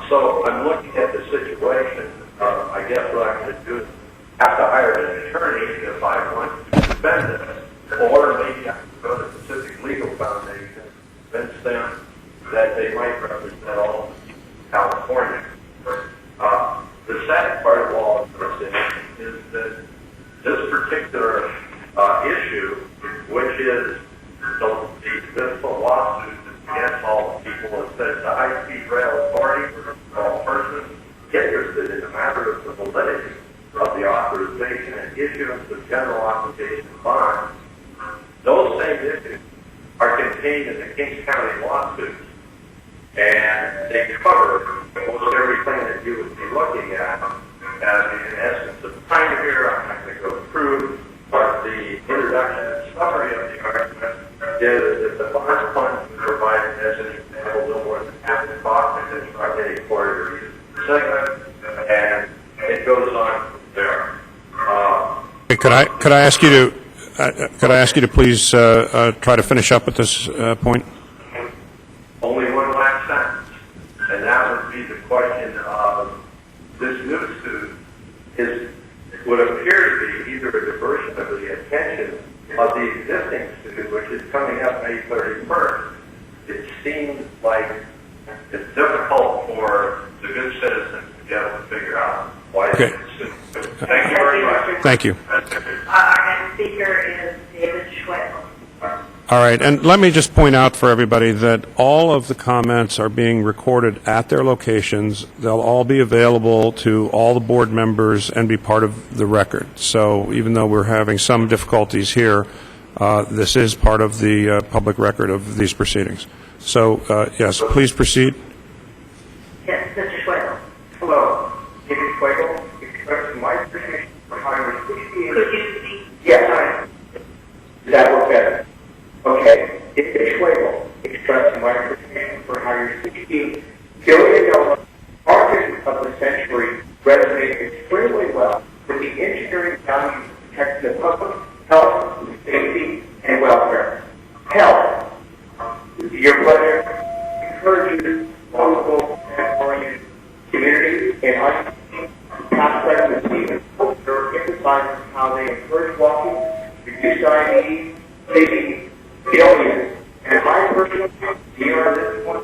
So I'm looking at the situation. I guess what I'm going to do is have to hire an attorney if I want to defend this, or maybe I can go to the Pacific Legal Foundation and convince them that they might represent all of California. The sad part of all of this is that this particular issue, which is the municipal lawsuit against all the people, that says the high-speed rail authority for all persons interested in the matter of the validity of the authorization and issuance of general obligation bonds, those same issues are contained in the Kings County lawsuits, and they cover almost everything that you would be looking at. In essence, the time here, I'm not going to go through, but the introduction and summary of the argument is that the bond funds provided as an example no more than half the cost of this project corridor segment, and it goes on from there. Could I ask you to please try to finish up at this point? Only one last sentence, and that would be the question of this new suit would appear to be either a diversion of the attention of the existing suit, which is coming up May 31st. It seems like it's difficult for the good citizens to be able to figure out why they suit. Thank you very much. Thank you. Our next speaker is David Schwetzel. All right, and let me just point out for everybody that all of the comments are being recorded at their locations. They'll all be available to all the board members and be part of the record. So even though we're having some difficulties here, this is part of the public record of these proceedings. So, yes, please proceed. Yes, Mr. Schwetzel. Hello, David Schwegel, expressing my appreciation for how you're speaking. Could you speak? Yes, does that work better? Okay, David Schwegel, expressing my appreciation for how you're speaking. Billion-dollar market of the century resonates extremely well with the engineering value of protecting the public health, safety, and welfare. Health, your pleasure, encourages vulnerable and oriented communities, and I past President Stephen Colbert emphasizes how they encourage walking, reduce diabetes, saving billions. And I personally, here on this one,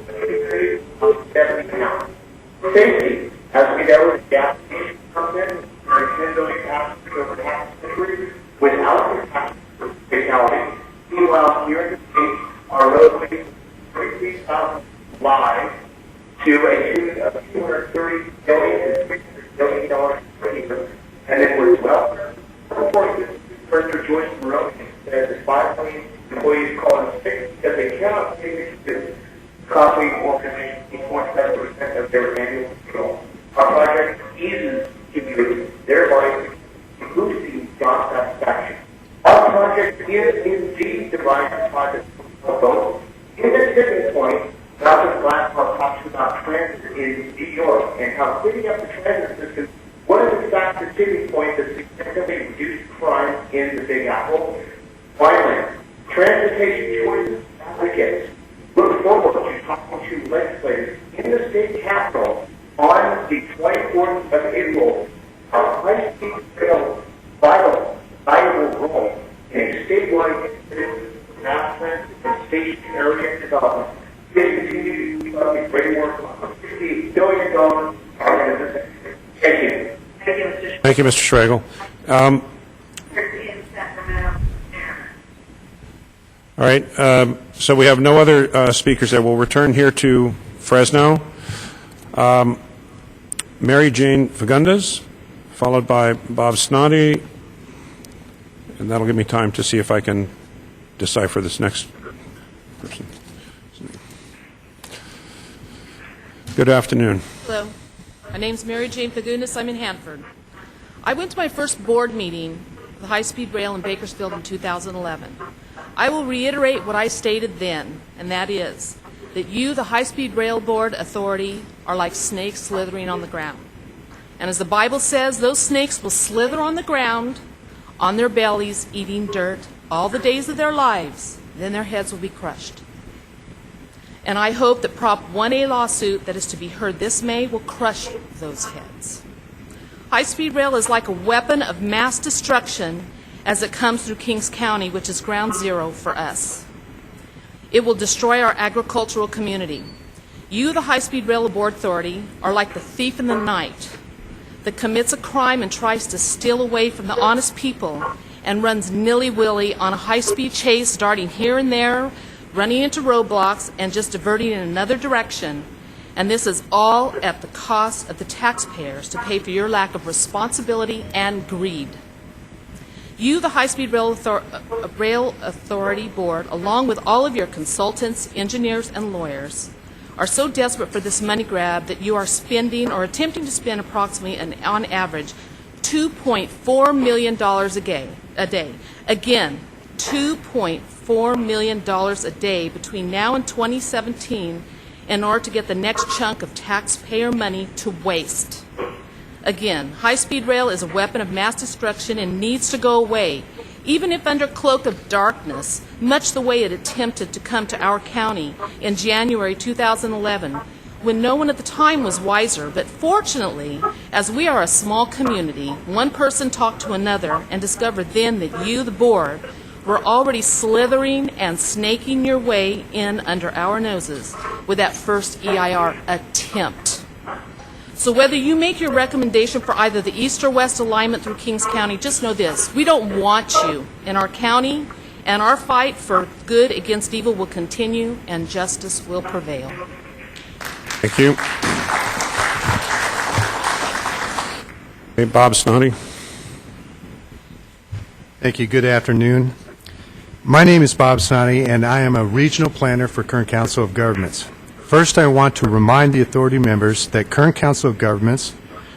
70 pounds. Safety, as we know, the application comes in, there are 10 billion passengers over half the country without fatality. Meanwhile, here in the state, our roadways 33,000 lives to a tune of $230 billion and $300 billion per year. And then we're welfare. Director Joyce Moreau says that 5 million employees call in sick because they cannot pay the costing organization 8.7% of their annual payroll. Our project eases commuters, thereby boosting job satisfaction. Our project is indeed divided by the vote. In this tipping point, Dr. Blackwell talks about transit in New York and how cleaning up the transit system, one of the factors tipping points is significantly reduced crime in the Big Apple. Finally, transportation choices advocates look forward to talking to legislators in the state capitol on the 24th of April. Our high-speed rail valuable role in a statewide mass transit and station area development. They continue to keep up the great work on a $50 billion organization. Thank you. Thank you, Mr. Schwegel. All right, so we have no other speakers there. We'll return here to Fresno. Mary Jane Fagundes, followed by Bob Snoddy, and that'll give me time to see if I can decipher this next person. Good afternoon. Hello. My name's Mary Jane Fagundes. I'm in Hanford. I went to my first board meeting of the high-speed rail in Bakersfield in 2011. I will reiterate what I stated then, and that is that you, the High-Speed Rail Board Authority, are like snakes slithering on the ground. And as the Bible says, those snakes will slither on the ground on their bellies eating dirt all the days of their lives, then their heads will be crushed. And I hope that Prop 1A lawsuit that is to be heard this May will crush those heads. High-speed rail is like a weapon of mass destruction as it comes through Kings County, which is ground zero for us. It will destroy our agricultural community. You, the High-Speed Rail Board Authority, are like the thief in the night that commits a crime and tries to steal away from the honest people and runs nilly-willy on a high-speed chase, darting here and there, running into roadblocks, and just diverting in another direction. And this is all at the cost of the taxpayers to pay for your lack of responsibility and greed. You, the High-Speed Rail Authority Board, along with all of your consultants, engineers, and lawyers, are so desperate for this money grab that you are spending or attempting to spend approximately, on average, $2.4 million a day. Again, $2.4 million a day between now and 2017 in order to get the next chunk of taxpayer money to waste. Again, high-speed rail is a weapon of mass destruction and needs to go away, even if under cloak of darkness, much the way it attempted to come to our county in January 2011, when no one at the time was wiser. But fortunately, as we are a small community, one person talked to another and discovered then that you, the board, were already slithering and snaking your way in under our noses with that first EIR attempt. So whether you make your recommendation for either the east or west alignment through Kings County, just know this: we don't want you in our county, and our fight for good against evil will continue, and justice will prevail. Thank you. Hey, Bob Snoddy. Thank you. Good afternoon. My name is Bob Snoddy, and I am a regional planner for Kern Council of Governments. First, I want to remind the authority members that Kern Council of Governments,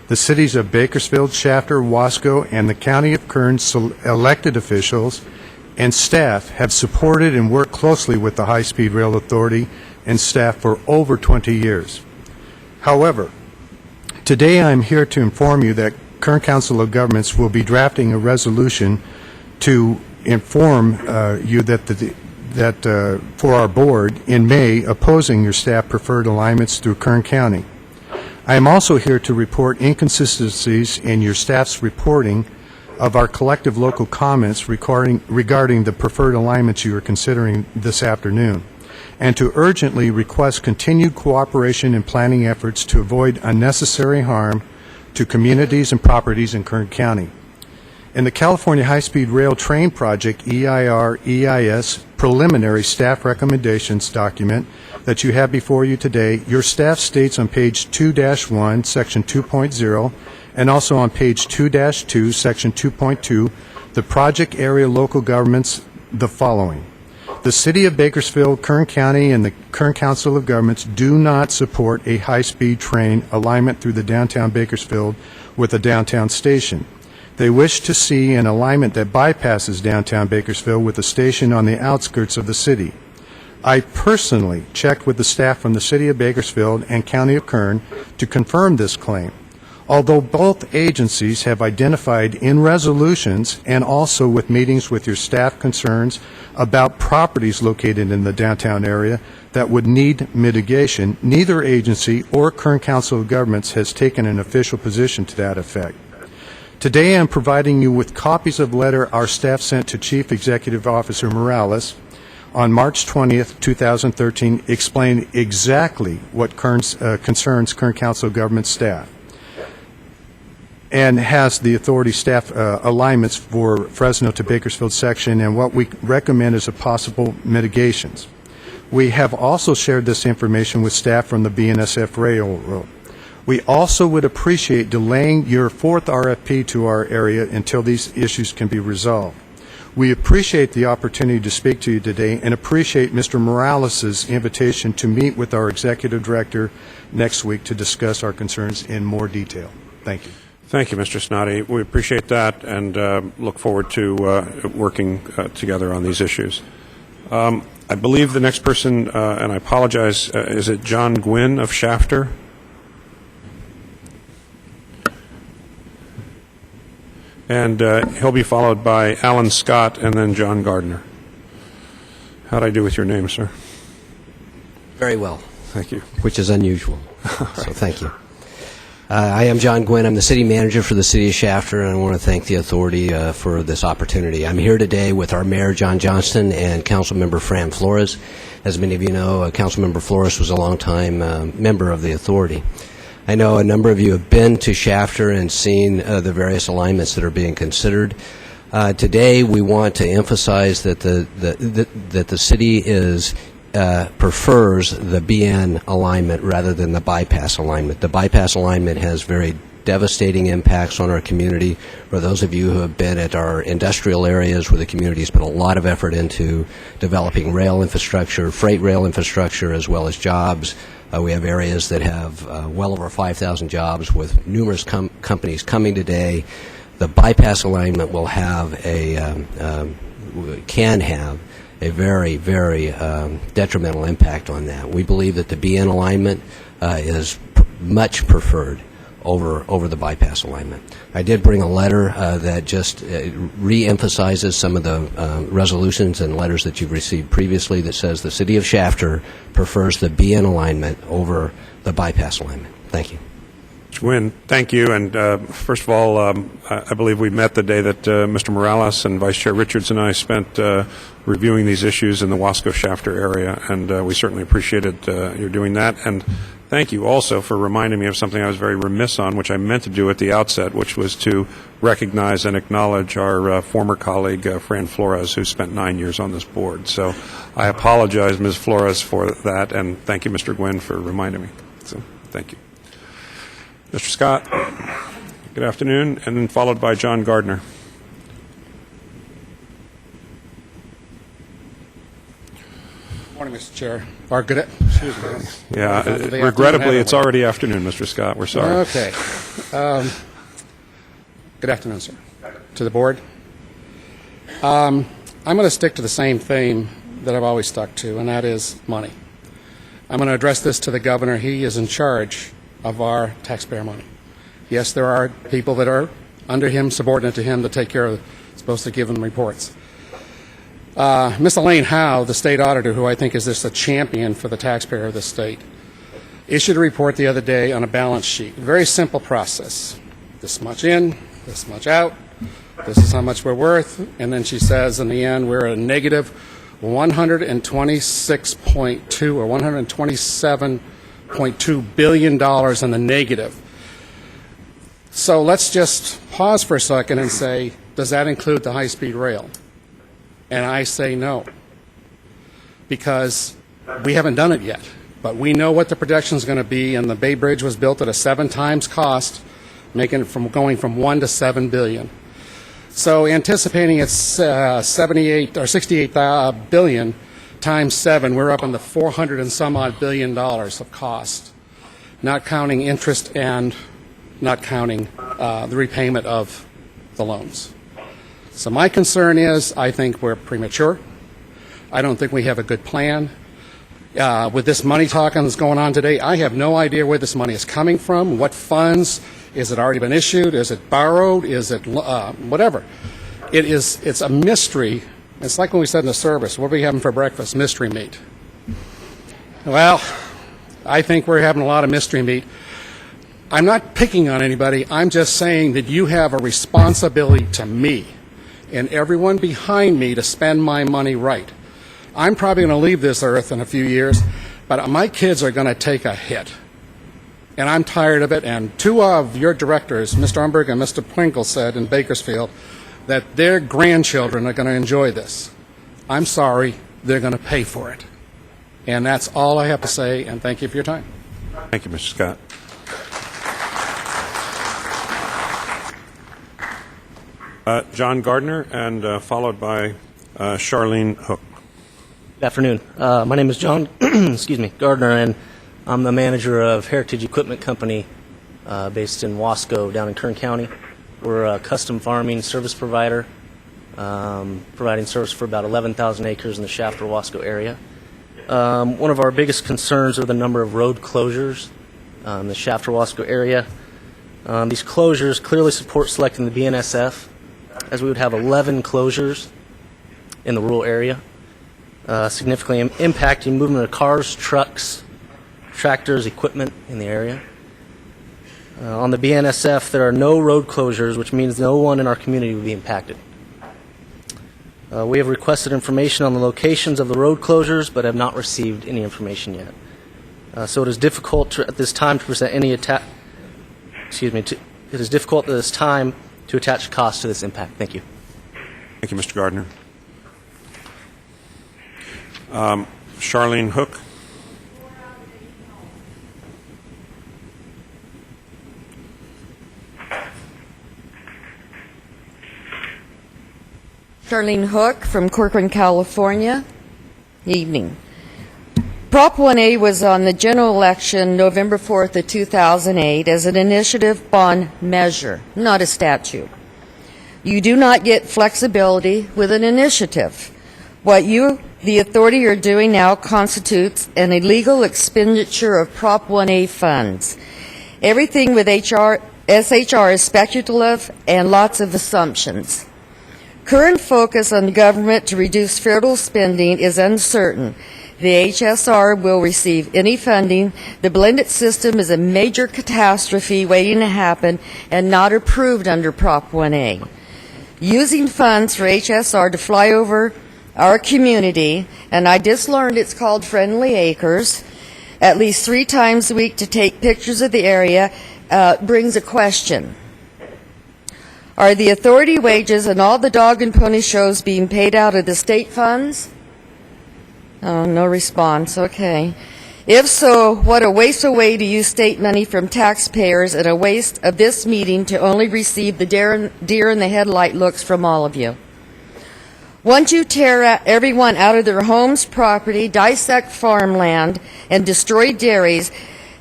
the cities of Bakersfield, Shafter, Wasco, and the County of Kern's elected officials and staff have supported and worked closely with the High-Speed Rail Authority and staff for over 20 years. However, today I am here to inform you that Kern Council of Governments will be drafting a resolution to inform you that for our board in May opposing your staff preferred alignments through Kern County. I am also here to report inconsistencies in your staff's reporting of our collective local comments regarding the preferred alignments you are considering this afternoon, and to urgently request continued cooperation in planning efforts to avoid unnecessary harm to communities and properties in Kern County. In the California High-Speed Rail Train Project EIR-EIS preliminary staff recommendations document that you have before you today, your staff states on page 2-1, section 2.0, and also on page 2-2, section 2.2, the project area local governments the following. The City of Bakersfield, Kern County, and the Kern Council of Governments do not support a high-speed train alignment through the downtown Bakersfield with a downtown station. They wish to see an alignment that bypasses downtown Bakersfield with a station on the outskirts of the city. I personally checked with the staff from the City of Bakersfield and County of Kern to confirm this claim. Although both agencies have identified in resolutions and also with meetings with your staff concerns about properties located in the downtown area that would need mitigation, neither agency or Kern Council of Governments has taken an official position to that effect. Today I am providing you with copies of a letter our staff sent to Chief Executive Officer Morales on March 20th, 2013, explaining exactly what concerns Kern Council of Government staff, and has the authority staff alignments for Fresno to Bakersfield section and what we recommend as a possible mitigations. We have also shared this information with staff from the BNSF Railroad. We also would appreciate delaying your fourth RFP to our area until these issues can be resolved. We appreciate the opportunity to speak to you today and appreciate Mr. Morales' invitation to meet with our Executive Director next week to discuss our concerns in more detail. Thank you. Thank you, Mr. Snoddy. We appreciate that and look forward to working together on these issues. I believe the next person, and I apologize, is it John Gwynn of Shafter? And he'll be followed by Alan Scott and then John Gardner. How'd I do with your name, sir? Very well. Thank you. Which is unusual. So thank you. I am John Gwynn. I'm the city manager for the city of Shafter, and I want to thank the authority for this opportunity. I'm here today with our mayor, John Johnston, and Councilmember Fran Flores. As many of you know, Councilmember Flores was a longtime member of the authority. I know a number of you have been to Shafter and seen the various alignments that are being considered. Today, we want to emphasize that the city prefers the BN alignment rather than the bypass alignment. The bypass alignment has very devastating impacts on our community. For those of you who have been at our industrial areas where the community has put a lot of effort into developing rail infrastructure, freight rail infrastructure, as well as jobs. We have areas that have well over 5,000 jobs with numerous companies coming today. The bypass alignment will have can have a very, very detrimental impact on that. We believe that the BN alignment is much preferred over the bypass alignment. I did bring a letter that just re-emphasizes some of the resolutions and letters that you've received previously that says the city of Shafter prefers the BN alignment over the bypass alignment. Thank you. Mr. Gwynn, thank you. And first of all, I believe we met the day that Mr. Morales and Vice Chair Richards and I spent reviewing these issues in the Wasco-Shafter area, and we certainly appreciated your doing that. And thank you also for reminding me of something I was very remiss on, which I meant to do at the outset, which was to recognize and acknowledge our former colleague, Fran Flores, who spent 9 years on this board. So I apologize, Ms. Flores, for that, and thank you, Mr. Gwynn, for reminding me. So thank you. Mr. Scott, good afternoon, and then followed by John Gardner. Morning, Mr. Chair. Or good. Excuse me. Yeah, regrettably, it's already afternoon, Mr. Scott. We're sorry. Okay. Good afternoon, sir. To the board. I'm going to stick to the same theme that I've always stuck to, and that is money. I'm going to address this to the governor. He is in charge of our taxpayer money. Yes, there are people that are under him, subordinate to him, to take care of, supposed to give him reports. Ms. Elaine Howe, the state auditor, who I think is just a champion for the taxpayer of the state, issued a report the other day on a balance sheet. Very simple process. This much in, this much out, this is how much we're worth, and then she says in the end we're at a negative $126.2 or $127.2 billion in the negative. So let's just pause for a second and say, does that include the high-speed rail? And I say no, because we haven't done it yet. But we know what the projection is going to be, and the Bay Bridge was built at a 7 times cost, making it going from 1 to 7 billion. So anticipating it's 68 billion times 7, we're up in the 400 and some odd billion dollars of cost, not counting interest and not counting the repayment of the loans. So my concern is I think we're premature. I don't think we have a good plan. With this money talking that's going on today, I have no idea where this money is coming from, what funds. Is it already been issued? Is it borrowed? Is it whatever? It's a mystery. It's like when we said in the service, what are we having for breakfast? Mystery meat. Well, I think we're having a lot of mystery meat. I'm not picking on anybody. I'm just saying that you have a responsibility to me and everyone behind me to spend my money right. I'm probably going to leave this earth in a few years, but my kids are going to take a hit. And I'm tired of it. And 2 of your directors, Mr. Umberg and Mr. Pringle, said in Bakersfield that their grandchildren are going to enjoy this. I'm sorry, they're going to pay for it. And that's all I have to say, and thank you for your time. Thank you, Mr. Scott. John Gardner, and followed by Charlene Hook. Good afternoon. My name is John Gardner, and I'm the manager of Heritage Equipment Company based in Wasco down in Kern County. We're a custom farming service provider, providing service for about 11,000 acres in the Shafter-Wasco area. One of our biggest concerns are the number of road closures in the Shafter-Wasco area. These closures clearly support selecting the BNSF as we would have 11 closures in the rural area, significantly impacting movement of cars, trucks, tractors, equipment in the area. On the BNSF, there are no road closures, which means no one in our community will be impacted. We have requested information on the locations of the road closures, but have not received any information yet. So it is difficult at this time to present any it is difficult at this time to attach cost to this impact. Thank you. Thank you, Mr. Gardner. Charlene Hook. Charlene Hook from Corcoran, California. Evening. Prop 1A was on the general election November 4th of 2008 as an initiative bond measure, not a statute. You do not get flexibility with an initiative. What you, the authority, are doing now constitutes an illegal expenditure of Prop 1A funds. Everything with SHR is speculative and lots of assumptions. Current focus on the government to reduce federal spending is uncertain. The HSR will receive any funding. The blended system is a major catastrophe waiting to happen and not approved under Prop 1A. Using funds for HSR to fly over our community, and I just learned it's called Friendly Acres, at least 3 times a week to take pictures of the area, brings a question. Are the authority wages and all the dog and pony shows being paid out of the state funds? Oh, no response. Okay. If so, what a wasteful way to use state money from taxpayers, and a waste of this meeting to only receive the deer in the headlight looks from all of you. Once you tear everyone out of their homes, property, dissect farmland, and destroy dairies,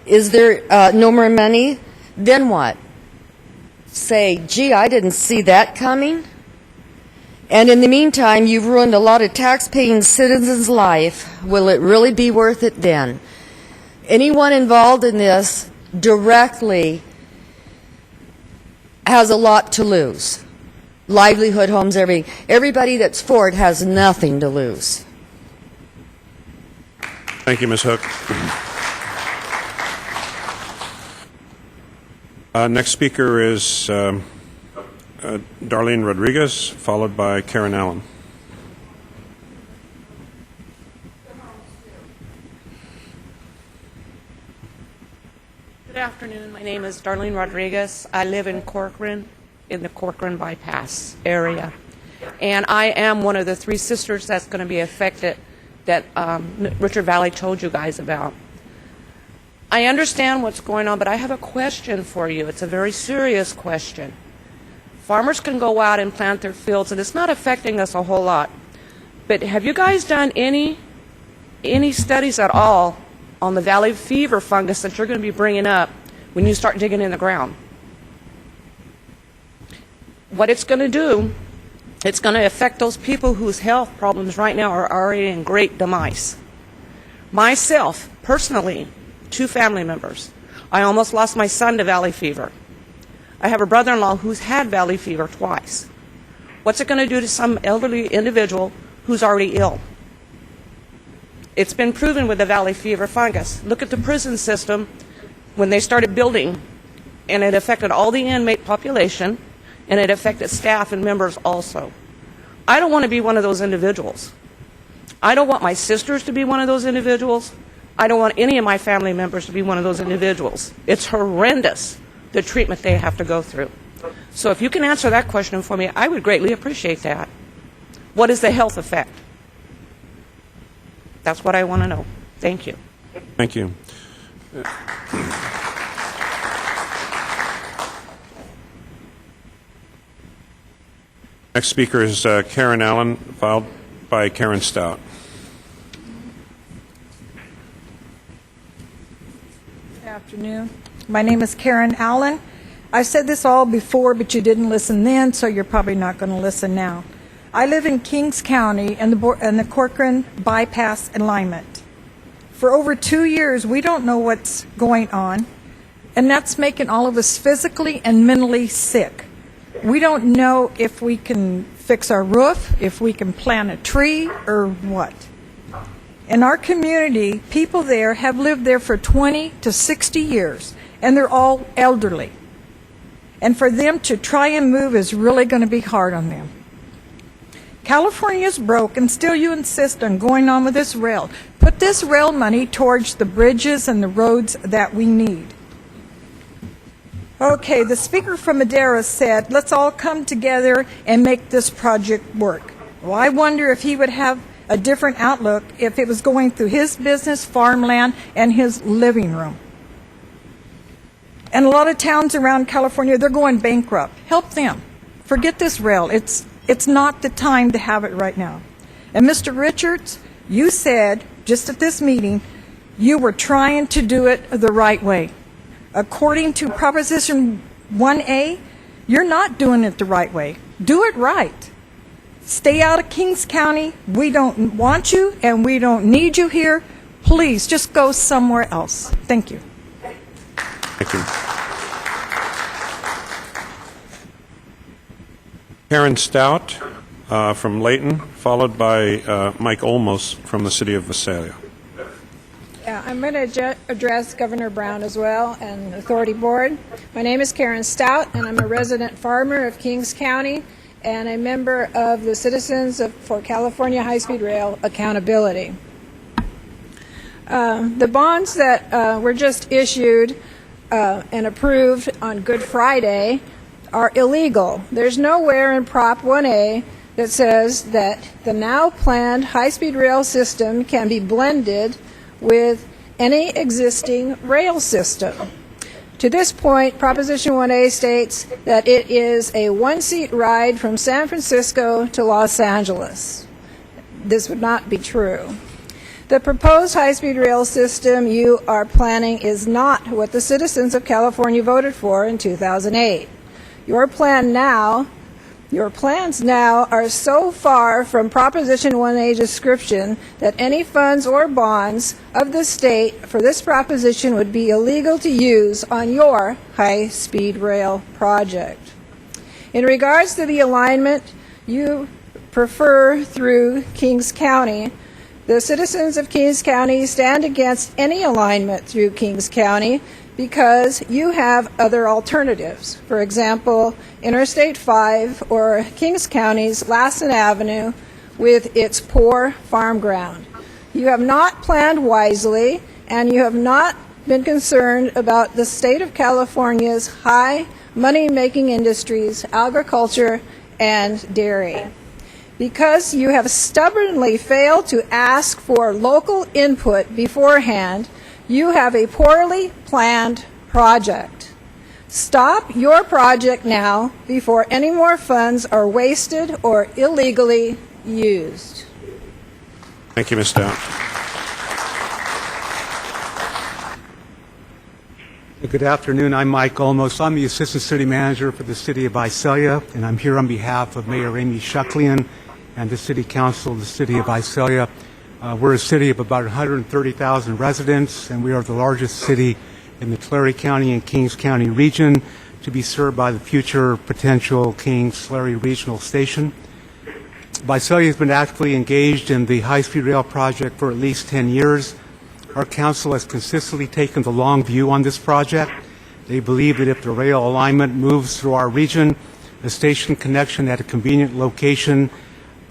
is there no more money? Then what? Say, gee, I didn't see that coming. And in the meantime, you've ruined a lot of tax-paying citizens' life. Will it really be worth it then? Anyone involved in this directly has a lot to lose. Livelihood, homes, everything. Everybody that's for it has nothing to lose. Thank you, Ms. Hook. Next speaker is Darlene Rodriguez, followed by Karen Allen. Good afternoon. My name is Darlene Rodriguez. I live in Corcoran, in the Corcoran bypass area. And I am one of the 3 sisters that's going to be affected that Richard Valley told you guys about. I understand what's going on, but I have a question for you. It's a very serious question. Farmers can go out and plant their fields, and it's not affecting us a whole lot. But have you guys done any studies at all on the valley fever fungus that you're going to be bringing up when you start digging in the ground? What it's going to do, it's going to affect those people whose health problems right now are already in great demise. Myself, personally, 2 family members. I almost lost my son to valley fever. I have a brother-in-law who's had valley fever twice. What's it going to do to some elderly individual who's already ill? It's been proven with the valley fever fungus. Look at the prison system when they started building, and it affected all the inmate population, and it affected staff and members also. I don't want to be one of those individuals. I don't want my sisters to be one of those individuals. I don't want any of my family members to be one of those individuals. It's horrendous, the treatment they have to go through. So if you can answer that question for me, I would greatly appreciate that. What is the health effect? That's what I want to know. Thank you. Thank you. Next speaker is Karen Allen, followed by Karen Stout. Good afternoon. My name is Karen Allen. I said this all before, but you didn't listen then, so you're probably not going to listen now. I live in Kings County in the Corcoran bypass alignment. For over 2 years, we don't know what's going on, and that's making all of us physically and mentally sick. We don't know if we can fix our roof, if we can plant a tree, or what. In our community, people there have lived there for 20 to 60 years, and they're all elderly. And for them to try and move is really going to be hard on them. California's broke, and still you insist on going on with this rail. Put this rail money towards the bridges and the roads that we need. Okay, the speaker from Madera said, let's all come together and make this project work. Well, I wonder if he would have a different outlook if it was going through his business, farmland, and his living room. And a lot of towns around California, they're going bankrupt. Help them. Forget this rail. It's not the time to have it right now. And Mr. Richards, you said, just at this meeting, you were trying to do it the right way. According to Proposition 1A, you're not doing it the right way. Do it right. Stay out of Kings County. We don't want you, and we don't need you here. Please, just go somewhere else. Thank you. Thank you. Karen Stout from Layton, followed by Mike Olmos from the city of Visalia. Yeah, I'm going to address Governor Brown as well and the Authority Board. My name is Karen Stout, and I'm a resident farmer of Kings County and a member of the Citizens for California High-Speed Rail Accountability. The bonds that were just issued and approved on Good Friday are illegal. There's nowhere in Prop 1A that says that the now planned high-speed rail system can be blended with any existing rail system. To this point, Proposition 1A states that it is a one-seat ride from San Francisco to Los Angeles. This would not be true. The proposed high-speed rail system you are planning is not what the citizens of California voted for in 2008. Your plans now are so far from Proposition 1A description that any funds or bonds of the state for this proposition would be illegal to use on your high-speed rail project. In regards to the alignment you prefer through Kings County, the citizens of Kings County stand against any alignment through Kings County because you have other alternatives. For example, Interstate 5 or Kings County's Lassen Avenue with its poor farm ground. You have not planned wisely, and you have not been concerned about the state of California's high money-making industries, agriculture, and dairy. Because you have stubbornly failed to ask for local input beforehand, you have a poorly planned project. Stop your project now before any more funds are wasted or illegally used. Thank you, Ms. Stout. Good afternoon. I'm Mike Olmos. I'm the Assistant City Manager for the City of Visalia, and I'm here on behalf of Mayor Amy Shucklian and the City Council of the City of Visalia. We're a city of about 130,000 residents, and we are the largest city in the Tulare County and Kings County region to be served by the future potential Kings-Tulare Regional Station. Visalia has been actively engaged in the high-speed rail project for at least 10 years. Our council has consistently taken the long view on this project. They believe that if the rail alignment moves through our region, a station connection at a convenient location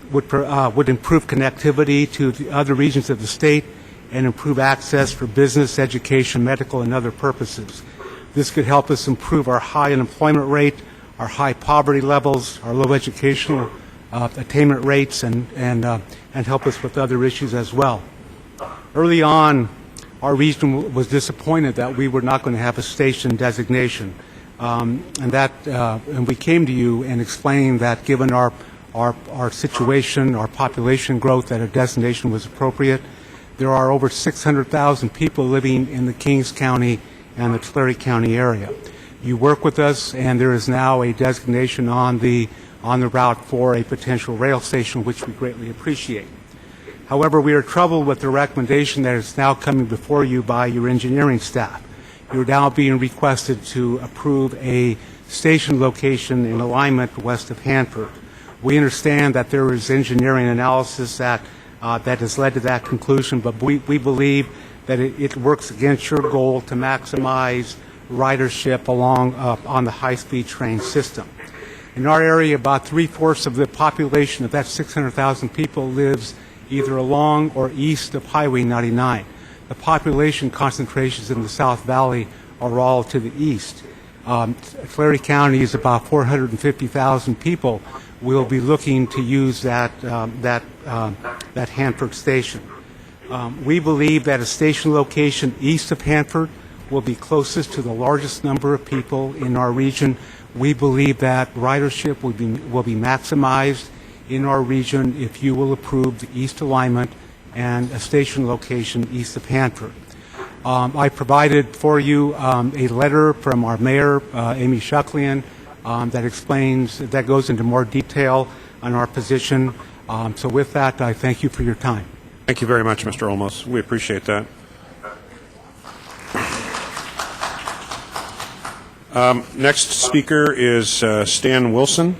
would improve connectivity to the other regions of the state and improve access for business, education, medical, and other purposes. This could help us improve our high unemployment rate, our high poverty levels, our low educational attainment rates, and help us with other issues as well. Early on, our region was disappointed that we were not going to have a station designation, and we came to you and explained that given our situation, our population growth, that a designation was appropriate. There are over 600,000 people living in the Kings County and the Tulare County area. You work with us, and there is now a designation on the route for a potential rail station, which we greatly appreciate. However, we are troubled with the recommendation that is now coming before you by your engineering staff. You're now being requested to approve a station location in alignment west of Hanford. We understand that there is engineering analysis that has led to that conclusion, but we believe that it works against your goal to maximize ridership along on the high-speed train system. In our area, about 3/4 of the population of that 600,000 people lives either along or east of Highway 99. The population concentrations in the South Valley are all to the east. Clary County is about 450,000 people will be looking to use that Hanford station. We believe that a station location east of Hanford will be closest to the largest number of people in our region. We believe that ridership will be maximized in our region if you will approve the east alignment and a station location east of Hanford. I provided for you a letter from our mayor, Amy Shucklian, that goes into more detail on our position. So with that, I thank you for your time. Thank you very much, Mr. Olmos. We appreciate that. Next speaker is Stan Wilson,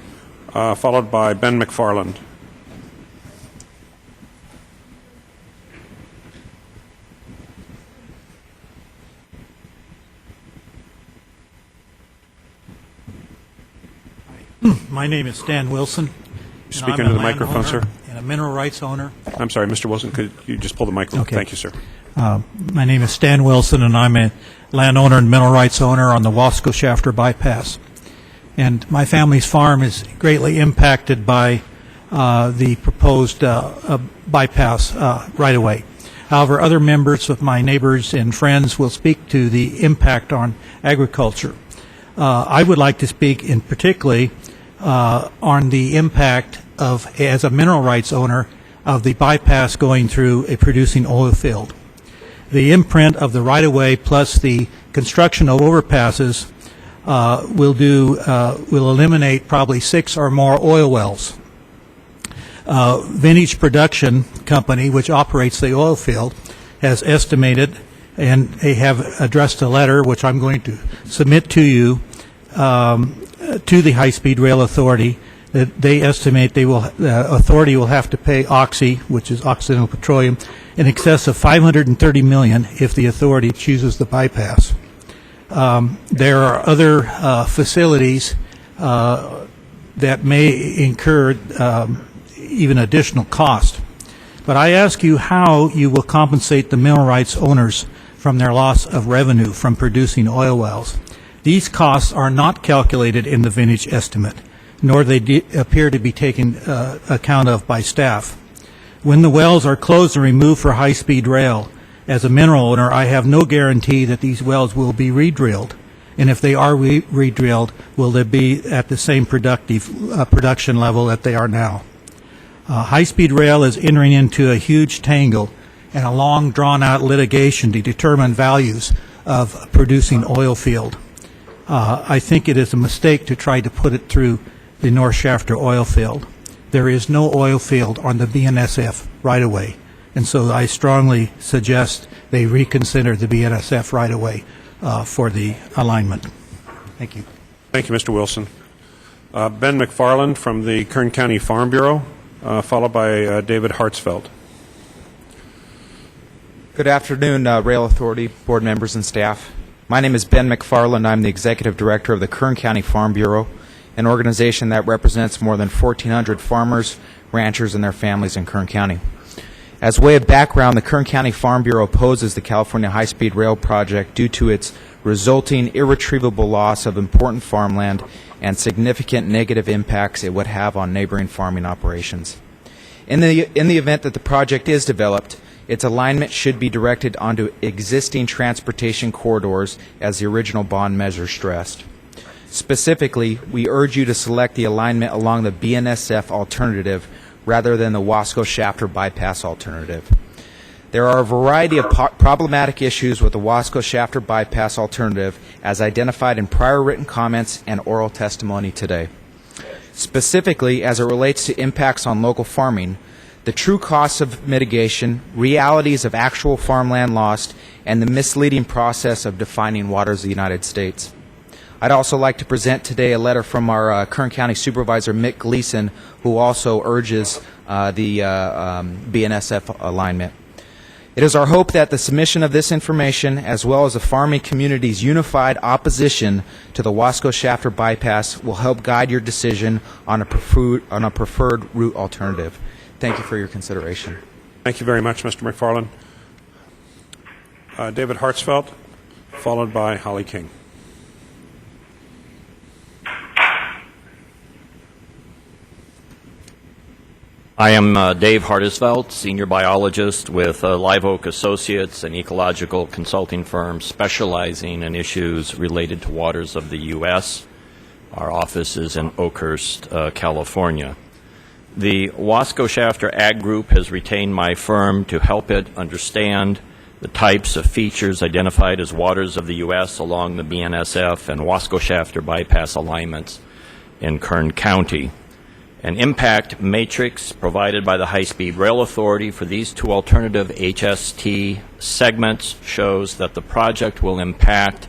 followed by Ben McFarland. My name is Stan Wilson. Speak into the microphone, sir. And a mineral rights owner. I'm sorry, Mr. Wilson, could you just pull the microphone? Okay. Thank you, sir. My name is Stan Wilson, and I'm a landowner and mineral rights owner on the Wasco-Shafter bypass. And my family's farm is greatly impacted by the proposed bypass right away. However, other members of my neighbors and friends will speak to the impact on agriculture. I would like to speak in particularly on the impact of, as a mineral rights owner, of the bypass going through a producing oil field. The imprint of the right-of-way plus the construction of overpasses will eliminate probably 6 or more oil wells. Vintage Production Company, which operates the oil field, has estimated, and they have addressed a letter which I'm going to submit to you, to the High Speed Rail Authority, that they estimate the authority will have to pay Oxy, which is Occidental Petroleum, in excess of $530 million if the authority chooses the bypass. There are other facilities that may incur even additional cost. But I ask you how you will compensate the mineral rights owners from their loss of revenue from producing oil wells. These costs are not calculated in the vintage estimate, nor they appear to be taken account of by staff. When the wells are closed and removed for high-speed rail, as a mineral owner, I have no guarantee that these wells will be re-drilled. And if they are re-drilled, will they be at the same production level that they are now? High-speed rail is entering into a huge tangle and a long, drawn-out litigation to determine values of a producing oil field. I think it is a mistake to try to put it through the North Shafter oil field. There is no oil field on the BNSF right-of-way, and so I strongly suggest they reconsider the BNSF right-of-way for the alignment. Thank you. Thank you, Mr. Wilson. Ben McFarland from the Kern County Farm Bureau, followed by David Hartsfeld. Good afternoon, Rail Authority, board members, and staff. My name is Ben McFarland. I'm the Executive Director of the Kern County Farm Bureau, an organization that represents more than 1,400 farmers, ranchers, and their families in Kern County. As way of background, the Kern County Farm Bureau opposes the California High-Speed Rail project due to its resulting irretrievable loss of important farmland and significant negative impacts it would have on neighboring farming operations. In the event that the project is developed, its alignment should be directed onto existing transportation corridors, as the original bond measure stressed. Specifically, we urge you to select the alignment along the BNSF alternative rather than the Wasco-Shafter bypass alternative. There are a variety of problematic issues with the Wasco-Shafter bypass alternative, as identified in prior written comments and oral testimony today. Specifically, as it relates to impacts on local farming, the true costs of mitigation, realities of actual farmland lost, and the misleading process of defining waters of the United States. I'd also like to present today a letter from our Kern County Supervisor, Mick Gleason, who also urges the BNSF alignment. It is our hope that the submission of this information, as well as the farming community's unified opposition to the Wasco-Shafter bypass, will help guide your decision on a preferred route alternative. Thank you for your consideration. Thank you very much, Mr. McFarland. David Hartsfeld, followed by Holly King. I am Dave Hartisfeld, senior biologist with Live Oak Associates, an ecological consulting firm specializing in issues related to waters of the U.S. Our office is in Oakhurst, California. The Wasco-Shafter Ag Group has retained my firm to help it understand the types of features identified as waters of the U.S. along the BNSF and Wasco-Shafter bypass alignments in Kern County. An impact matrix provided by the High-Speed Rail Authority for these two alternative HST segments shows that the project will impact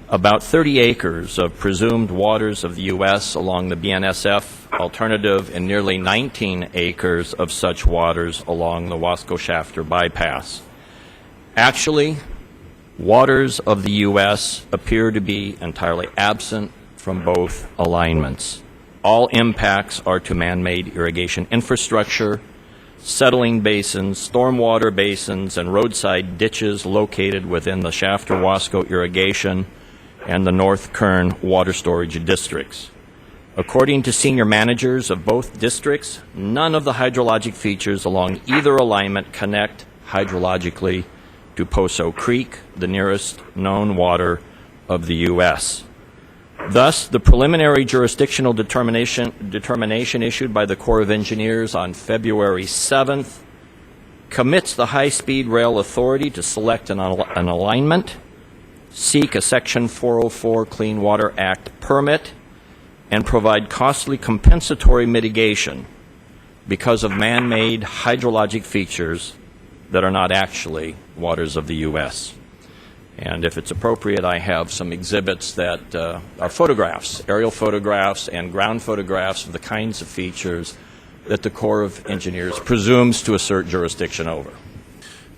about 30 acres of presumed waters of the U.S. along the BNSF alternative and nearly 19 acres of such waters along the Wasco-Shafter bypass. Actually, waters of the U.S. appear to be entirely absent from both alignments. All impacts are to man-made irrigation infrastructure, settling basins, stormwater basins, and roadside ditches located within the Shafter-Wasco irrigation and the North Kern water storage districts. According to senior managers of both districts, none of the hydrologic features along either alignment connect hydrologically to Poso Creek, the nearest known water of the U.S. Thus, the preliminary jurisdictional determination issued by the Corps of Engineers on February 7th commits the High-Speed Rail Authority to select an alignment, seek a Section 404 Clean Water Act permit, and provide costly compensatory mitigation because of man-made hydrologic features that are not actually waters of the U.S. And if it's appropriate, I have some exhibits that are photographs, aerial photographs and ground photographs of the kinds of features that the Corps of Engineers presumes to assert jurisdiction over.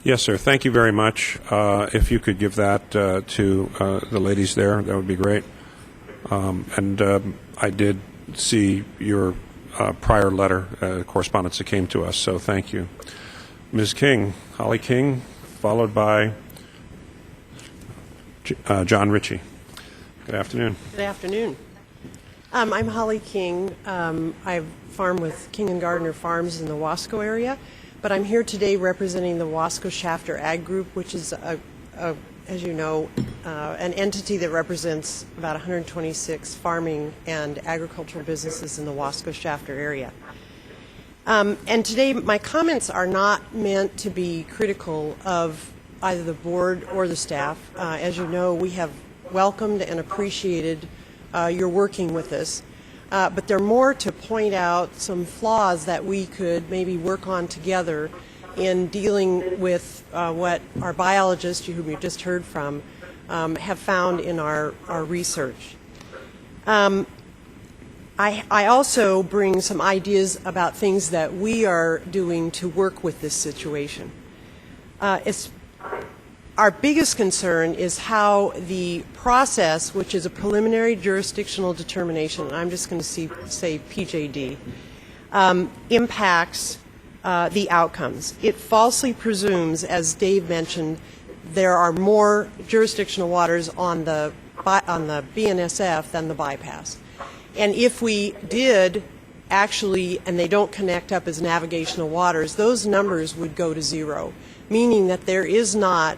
Yes, sir. Thank you very much. If you could give that to the ladies there, that would be great. I did see your prior letter, correspondence that came to us, so thank you. Ms. King, Holly King, followed by John Ritchie. Good afternoon. Good afternoon. I'm Holly King. I farm with King and Gardner Farms in the Wasco area, but I'm here today representing the Wasco-Shafter Ag Group, which is, as you know, an entity that represents about 126 farming and agricultural businesses in the Wasco-Shafter area. And today my comments are not meant to be critical of either the board or the staff. As you know, we have welcomed and appreciated your working with us, but they're more to point out some flaws that we could maybe work on together in dealing with what our biologists, whom you just heard from, have found in our research. I also bring some ideas about things that we are doing to work with this situation. Our biggest concern is how the process, which is a preliminary jurisdictional determination, I'm just going to say PJD, impacts the outcomes. It falsely presumes, as Dave mentioned, there are more jurisdictional waters on the BNSF than the bypass. And if we did actually, and they don't connect up as navigational waters, those numbers would go to zero, meaning that there is not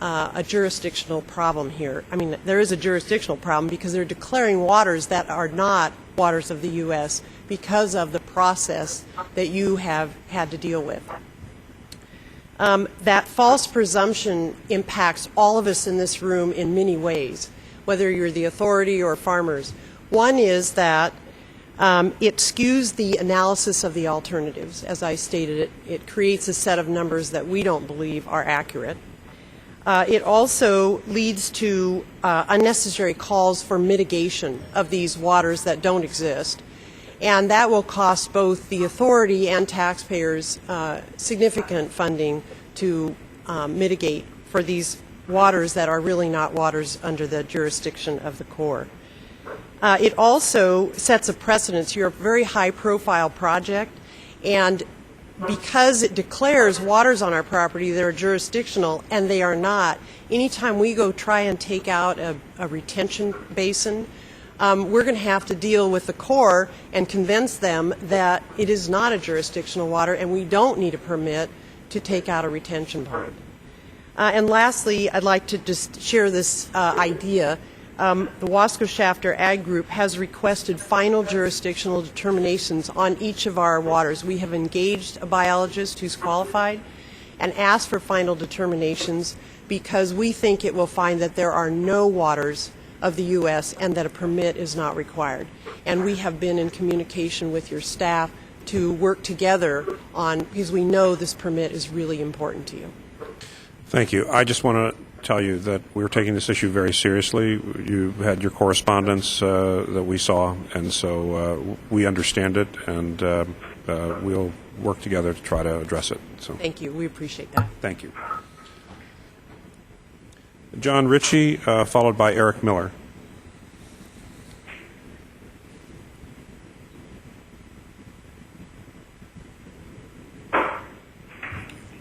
a jurisdictional problem here. I mean, there is a jurisdictional problem because they're declaring waters that are not waters of the U.S. because of the process that you have had to deal with. That false presumption impacts all of us in this room in many ways, whether you're the authority or farmers. One is that it skews the analysis of the alternatives. As I stated, it creates a set of numbers that we don't believe are accurate. It also leads to unnecessary calls for mitigation of these waters that don't exist. And that will cost both the authority and taxpayers significant funding to mitigate for these waters that are really not waters under the jurisdiction of the Corps. It also sets a precedent. You're a very high-profile project, and because it declares waters on our property that are jurisdictional, and they are not, anytime we go try and take out a retention basin, we're going to have to deal with the Corps and convince them that it is not a jurisdictional water and we don't need a permit to take out a retention pond. And lastly, I'd like to just share this idea. The Wasco Shafter Ag Group has requested final jurisdictional determinations on each of our waters. We have engaged a biologist who's qualified and asked for final determinations because we think it will find that there are no waters of the U.S. and that a permit is not required. And we have been in communication with your staff to work together on, because we know this permit is really important to you. Thank you. I just want to tell you that we're taking this issue very seriously. You had your correspondence that we saw, and so we understand it, and we'll work together to try to address it. So, thank you. We appreciate that. Thank you. John Ritchie, followed by Eric Miller.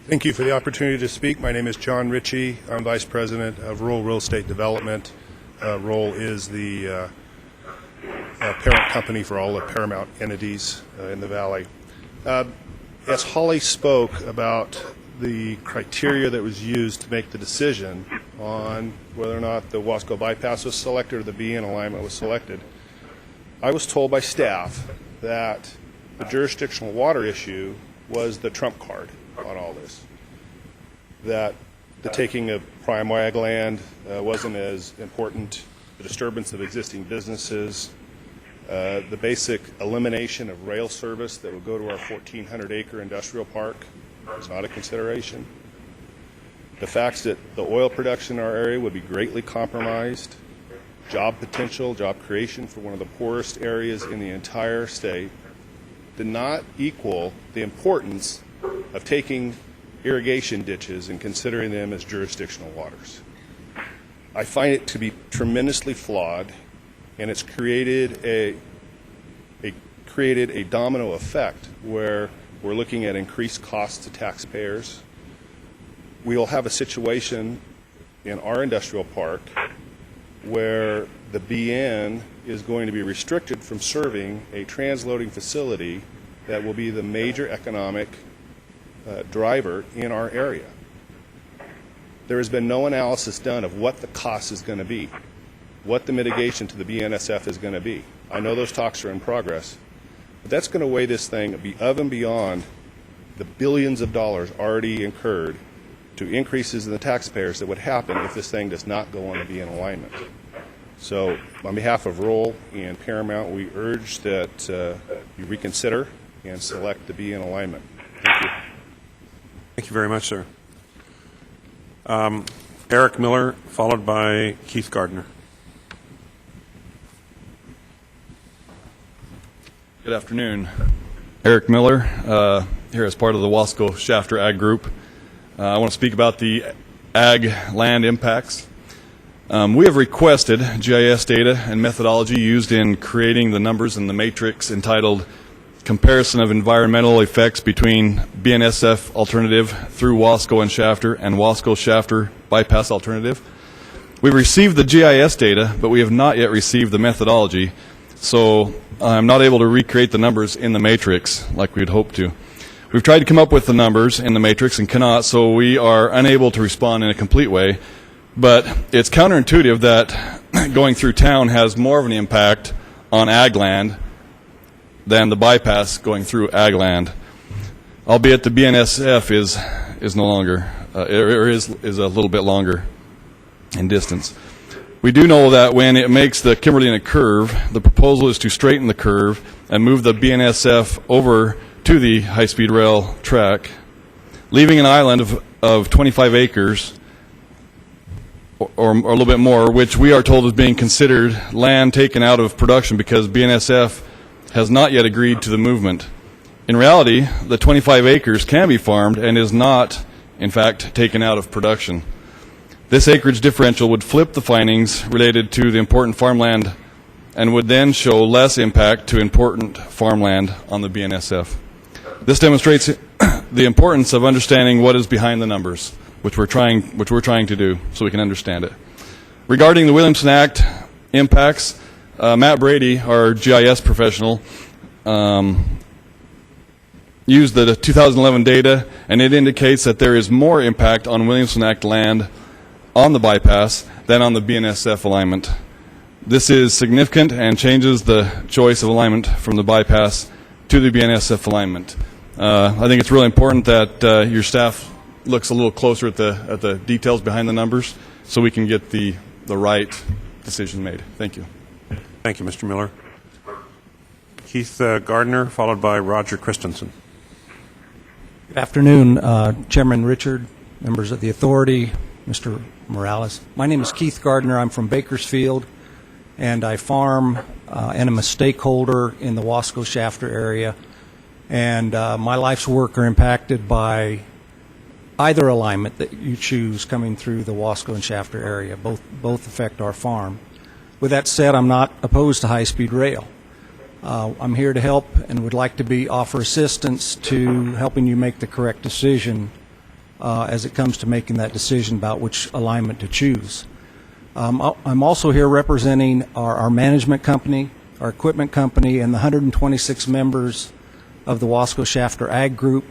Thank you for the opportunity to speak. My name is John Ritchie. I'm Vice President of Rural Real Estate Development. ROLL is the parent company for all the Paramount entities in the Valley. As Holly spoke about the criteria that was used to make the decision on whether or not the Wasco bypass was selected or the BN alignment was selected, I was told by staff that the jurisdictional water issue was the trump card on all this. That the taking of prime ag land wasn't as important, the disturbance of existing businesses, the basic elimination of rail service that would go to our 1,400-acre industrial park was not a consideration. The fact that the oil production in our area would be greatly compromised, job potential, job creation for one of the poorest areas in the entire state, did not equal the importance of taking irrigation ditches and considering them as jurisdictional waters. I find it to be tremendously flawed, and it's created a domino effect where we're looking at increased costs to taxpayers. We will have a situation in our industrial park where the BN is going to be restricted from serving a transloading facility that will be the major economic driver in our area. There has been no analysis done of what the cost is going to be, what the mitigation to the BNSF is going to be. I know those talks are in progress, but that's going to weigh this thing above and beyond the billions of dollars already incurred to increases in the taxpayers that would happen if this thing does not go on the BN alignment. So on behalf of ROLL and Paramount, we urge that you reconsider and select the BN alignment. Thank you. Thank you very much, sir. Eric Miller, followed by Keith Gardner. Good afternoon. Eric Miller, here as part of the Wasco Shafter Ag Group. I want to speak about the ag land impacts. We have requested GIS data and methodology used in creating the numbers in the matrix entitled Comparison of Environmental Effects Between BNSF Alternative through Wasco and Shafter and Wasco Shafter Bypass Alternative. We've received the GIS data, but we have not yet received the methodology, so I'm not able to recreate the numbers in the matrix like we'd hoped to. We've tried to come up with the numbers in the matrix and cannot, so we are unable to respond in a complete way. But it's counterintuitive that going through town has more of an impact on ag land than the bypass going through ag land, albeit the BNSF is no longer, or is a little bit longer in distance. We do know that when it makes the Kimberlina curve, the proposal is to straighten the curve and move the BNSF over to the high-speed rail track, leaving an island of 25 acres or a little bit more, which we are told is being considered land taken out of production because BNSF has not yet agreed to the movement. In reality, the 25 acres can be farmed and is not, in fact, taken out of production. This acreage differential would flip the findings related to the important farmland and would then show less impact to important farmland on the BNSF. This demonstrates the importance of understanding what is behind the numbers, which we're trying to do so we can understand it. Regarding the Williamson Act impacts, Matt Brady, our GIS professional, used the 2011 data, and it indicates that there is more impact on Williamson Act land on the bypass than on the BNSF alignment. This is significant and changes the choice of alignment from the bypass to the BNSF alignment. I think it's really important that your staff looks a little closer at the details behind the numbers so we can get the right decision made. Thank you. Thank you, Mr. Miller. Keith Gardner, followed by Roger Christensen. Good afternoon, Chairman Richard, members of the authority, Mr. Morales. My name is Keith Gardner. I'm from Bakersfield, and I farm and am a stakeholder in the Wasco-Shafter area. And my life's work are impacted by either alignment that you choose coming through the Wasco and Shafter area. Both affect our farm. With that said, I'm not opposed to high-speed rail. I'm here to help and would like to offer assistance to helping you make the correct decision as it comes to making that decision about which alignment to choose. I'm also here representing our management company, our equipment company, and the 126 members of the Wasco-Shafter Ag Group.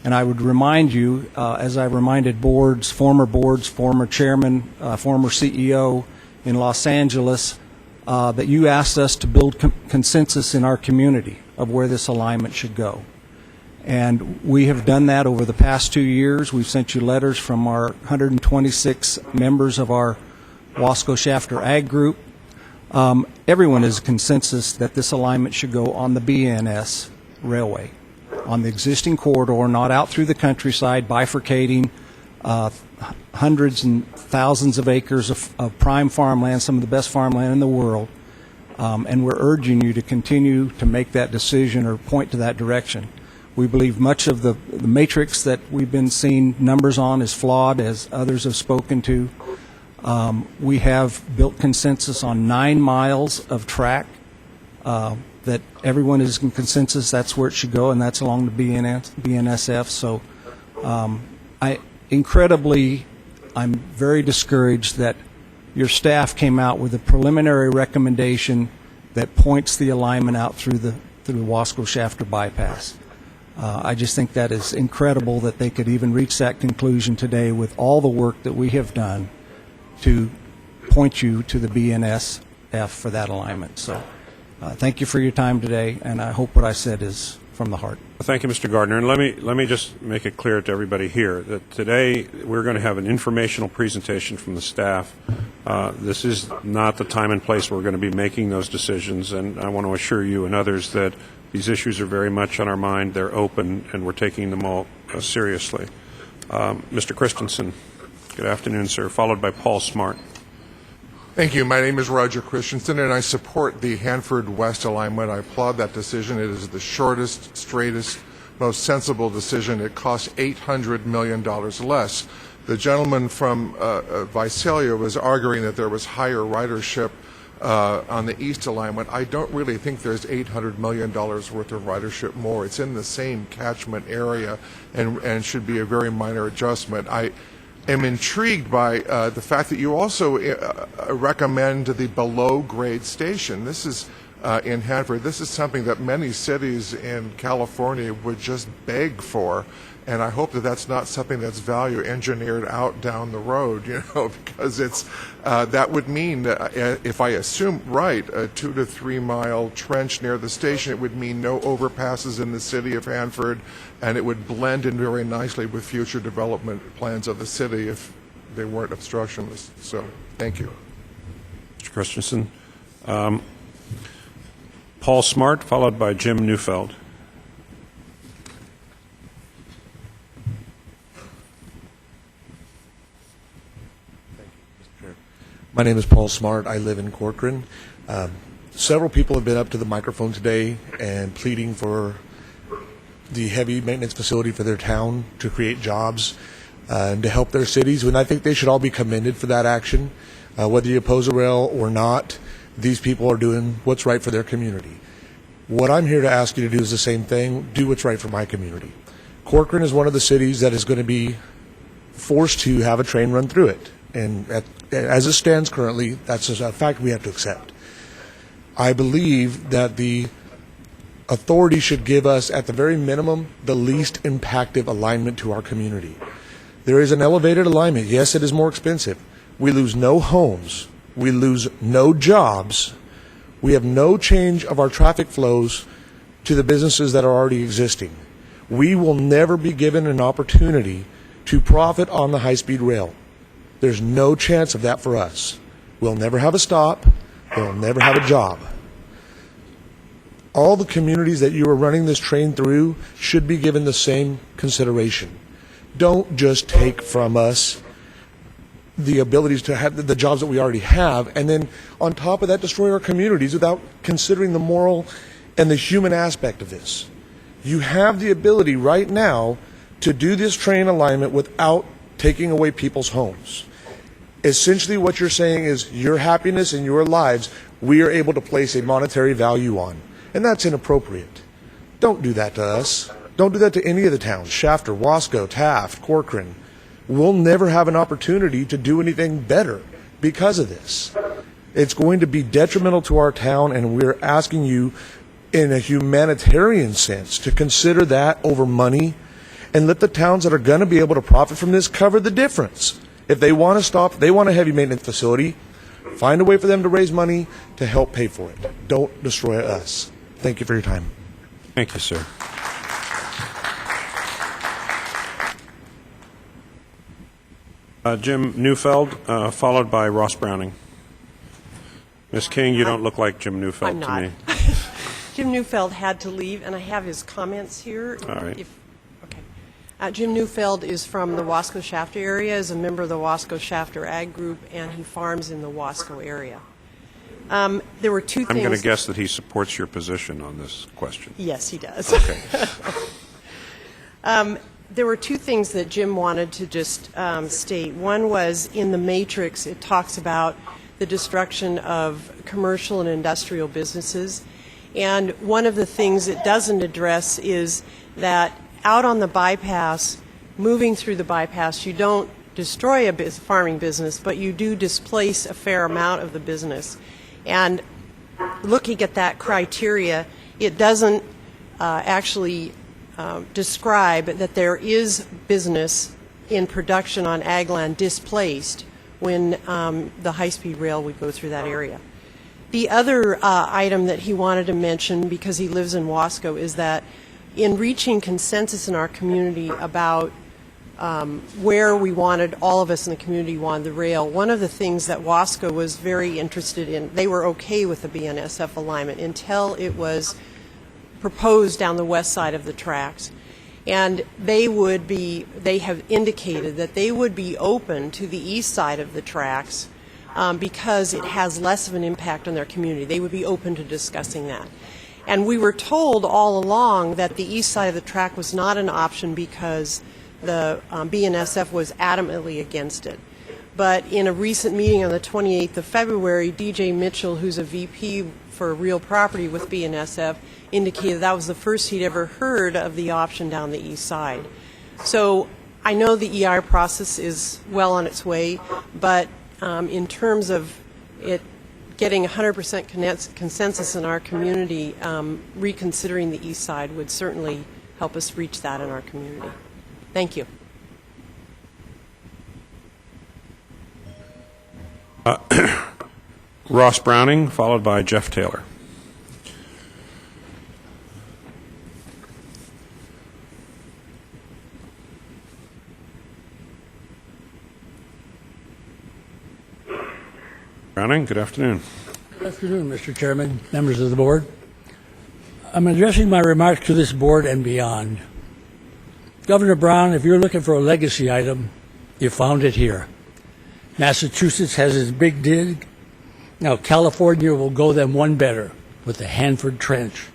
And I would remind you, as I reminded former chairman, former CEO in Los Angeles, that you asked us to build consensus in our community of where this alignment should go. And we have done that over the past 2 years. We've sent you letters from our 126 members of our Wasco-Shafter Ag Group. Everyone is consensus that this alignment should go on the BNS Railway, on the existing corridor, not out through the countryside, bifurcating hundreds and thousands of acres of prime farmland, some of the best farmland in the world. And we're urging you to continue to make that decision or point to that direction. We believe much of the matrix that we've been seeing numbers on is flawed, as others have spoken to. We have built consensus on 9 miles of track that everyone is in consensus that's where it should go, and that's along the BNSF. So I'm very discouraged that your staff came out with a preliminary recommendation that points the alignment out through the Wasco-Shafter bypass. I just think that is incredible that they could even reach that conclusion today with all the work that we have done to point you to the BNSF for that alignment. So thank you for your time today, and I hope what I said is from the heart. Thank you, Mr. Gardner. And let me just make it clear to everybody here that today we're going to have an informational presentation from the staff. This is not the time and place where we're going to be making those decisions, and I want to assure you and others that these issues are very much on our mind. They're open, and we're taking them all seriously. Mr. Christensen, good afternoon, sir, followed by Paul Smart. Thank you. My name is Roger Christensen, and I support the Hanford West alignment. I applaud that decision. It is the shortest, straightest, most sensible decision. It costs $800 million less. The gentleman from Visalia was arguing that there was higher ridership on the east alignment. I don't really think there's $800 million worth of ridership more. It's in the same catchment area and should be a very minor adjustment. I am intrigued by the fact that you also recommend the below-grade station. This is in Hanford. This is something that many cities in California would just beg for, and I hope that that's not something that's value engineered out down the road, because it's that would mean that if I assume right, a 2 to 3 mile trench near the station, it would mean no overpasses in the city of Hanford, and it would blend in very nicely with future development plans of the city if they weren't obstructionist. So, thank you. Mr. Christensen. Paul Smart, followed by Jim Neufeld. Thank you, Mr. Chair. My name is Paul Smart. I live in Corcoran. Several people have been up to the microphone today and pleading for the heavy maintenance facility for their town to create jobs and to help their cities. And I think they should all be commended for that action. Whether you oppose a rail or not, these people are doing what's right for their community. What I'm here to ask you to do is the same thing. Do what's right for my community. Corcoran is one of the cities that is going to be forced to have a train run through it. And as it stands currently, that's a fact we have to accept. I believe that the authority should give us, at the very minimum, the least impactful alignment to our community. There is an elevated alignment. Yes, it is more expensive. We lose no homes. We lose no jobs. We have no change of our traffic flows to the businesses that are already existing. We will never be given an opportunity to profit on the high-speed rail. There's no chance of that for us. We'll never have a stop. We'll never have a job. All the communities that you are running this train through should be given the same consideration. Don't just take from us the abilities to have the jobs that we already have, and then on top of that destroy our communities without considering the moral and the human aspect of this. You have the ability right now to do this train alignment without taking away people's homes. Essentially what you're saying is your happiness and your lives we are able to place a monetary value on, and that's inappropriate. Don't do that to us. Don't do that to any of the towns, Shafter, Wasco, Taft, Corcoran. We'll never have an opportunity to do anything better because of this. It's going to be detrimental to our town, and we're asking you in a humanitarian sense to consider that over money and let the towns that are going to be able to profit from this cover the difference. If they want to stop, if they want a heavy maintenance facility, find a way for them to raise money to help pay for it. Don't destroy us. Thank you for your time. Thank you, sir. Jim Neufeld, followed by Ross Browning. Ms. King, you don't look like Jim Neufeld I'm to not. me. Jim Neufeld had to leave, and I have his comments here. All right. Jim Neufeld is from the Wasco Shafter area, is a member of the Wasco Shafter Ag Group, and he farms in the Wasco area. There were two things. I'm going to guess that he supports your position on this question. Yes, he does. Okay. There were two things that Jim wanted to just state. One was in the matrix, it talks about the destruction of commercial and industrial businesses. And one of the things it doesn't address is that out on the bypass, moving through the bypass, you don't destroy a farming business, but you do displace a fair amount of the business. And looking at that criteria, it doesn't actually describe that there is business in production on ag land displaced when the high-speed rail would go through that area. The other item that he wanted to mention, because he lives in Wasco, is that in reaching consensus in our community about where we wanted, all of us in the community wanted the rail, one of the things that Wasco was very interested in, they were okay with the BNSF alignment until it was proposed down the west side of the tracks. And they have indicated that they would be open to the east side of the tracks because it has less of an impact on their community. They would be open to discussing that. And we were told all along that the east side of the track was not an option because the BNSF was adamantly against it. But in a recent meeting on the 28th of February, DJ Mitchell, who's a VP for real property with BNSF, indicated that was the first he'd ever heard of the option down the east side. So I know the EIR process is well on its way, but in terms of it getting 100% consensus in our community, reconsidering the east side would certainly help us reach that in our community. Thank you. Ross Browning, followed by Jeff Taylor. Browning, good afternoon. Good afternoon, Mr. Chairman, members of the board. I'm addressing my remarks to this board and beyond. Governor Brown, if you're looking for a legacy item, you found it here. Massachusetts has its big dig. Now California will go them one better with the Hanford Trench.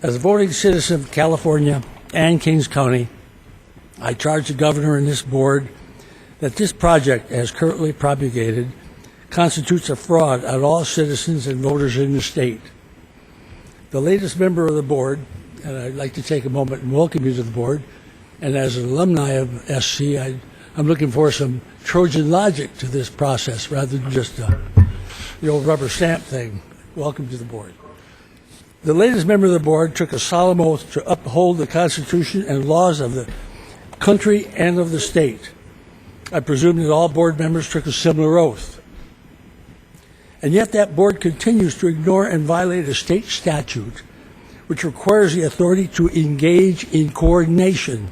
As a voting citizen of California and Kings County, I charge the governor and this board that this project, as currently propagated, constitutes a fraud on all citizens and voters in the state. The latest member of the board, and I'd like to take a moment and welcome you to the board, and as an alumni of SC, I'm looking for some Trojan logic to this process rather than just the old rubber stamp thing. Welcome to the board. The latest member of the board took a solemn oath to uphold the Constitution and laws of the country and of the state. I presume that all board members took a similar oath. And yet that board continues to ignore and violate a state statute which requires the authority to engage in coordination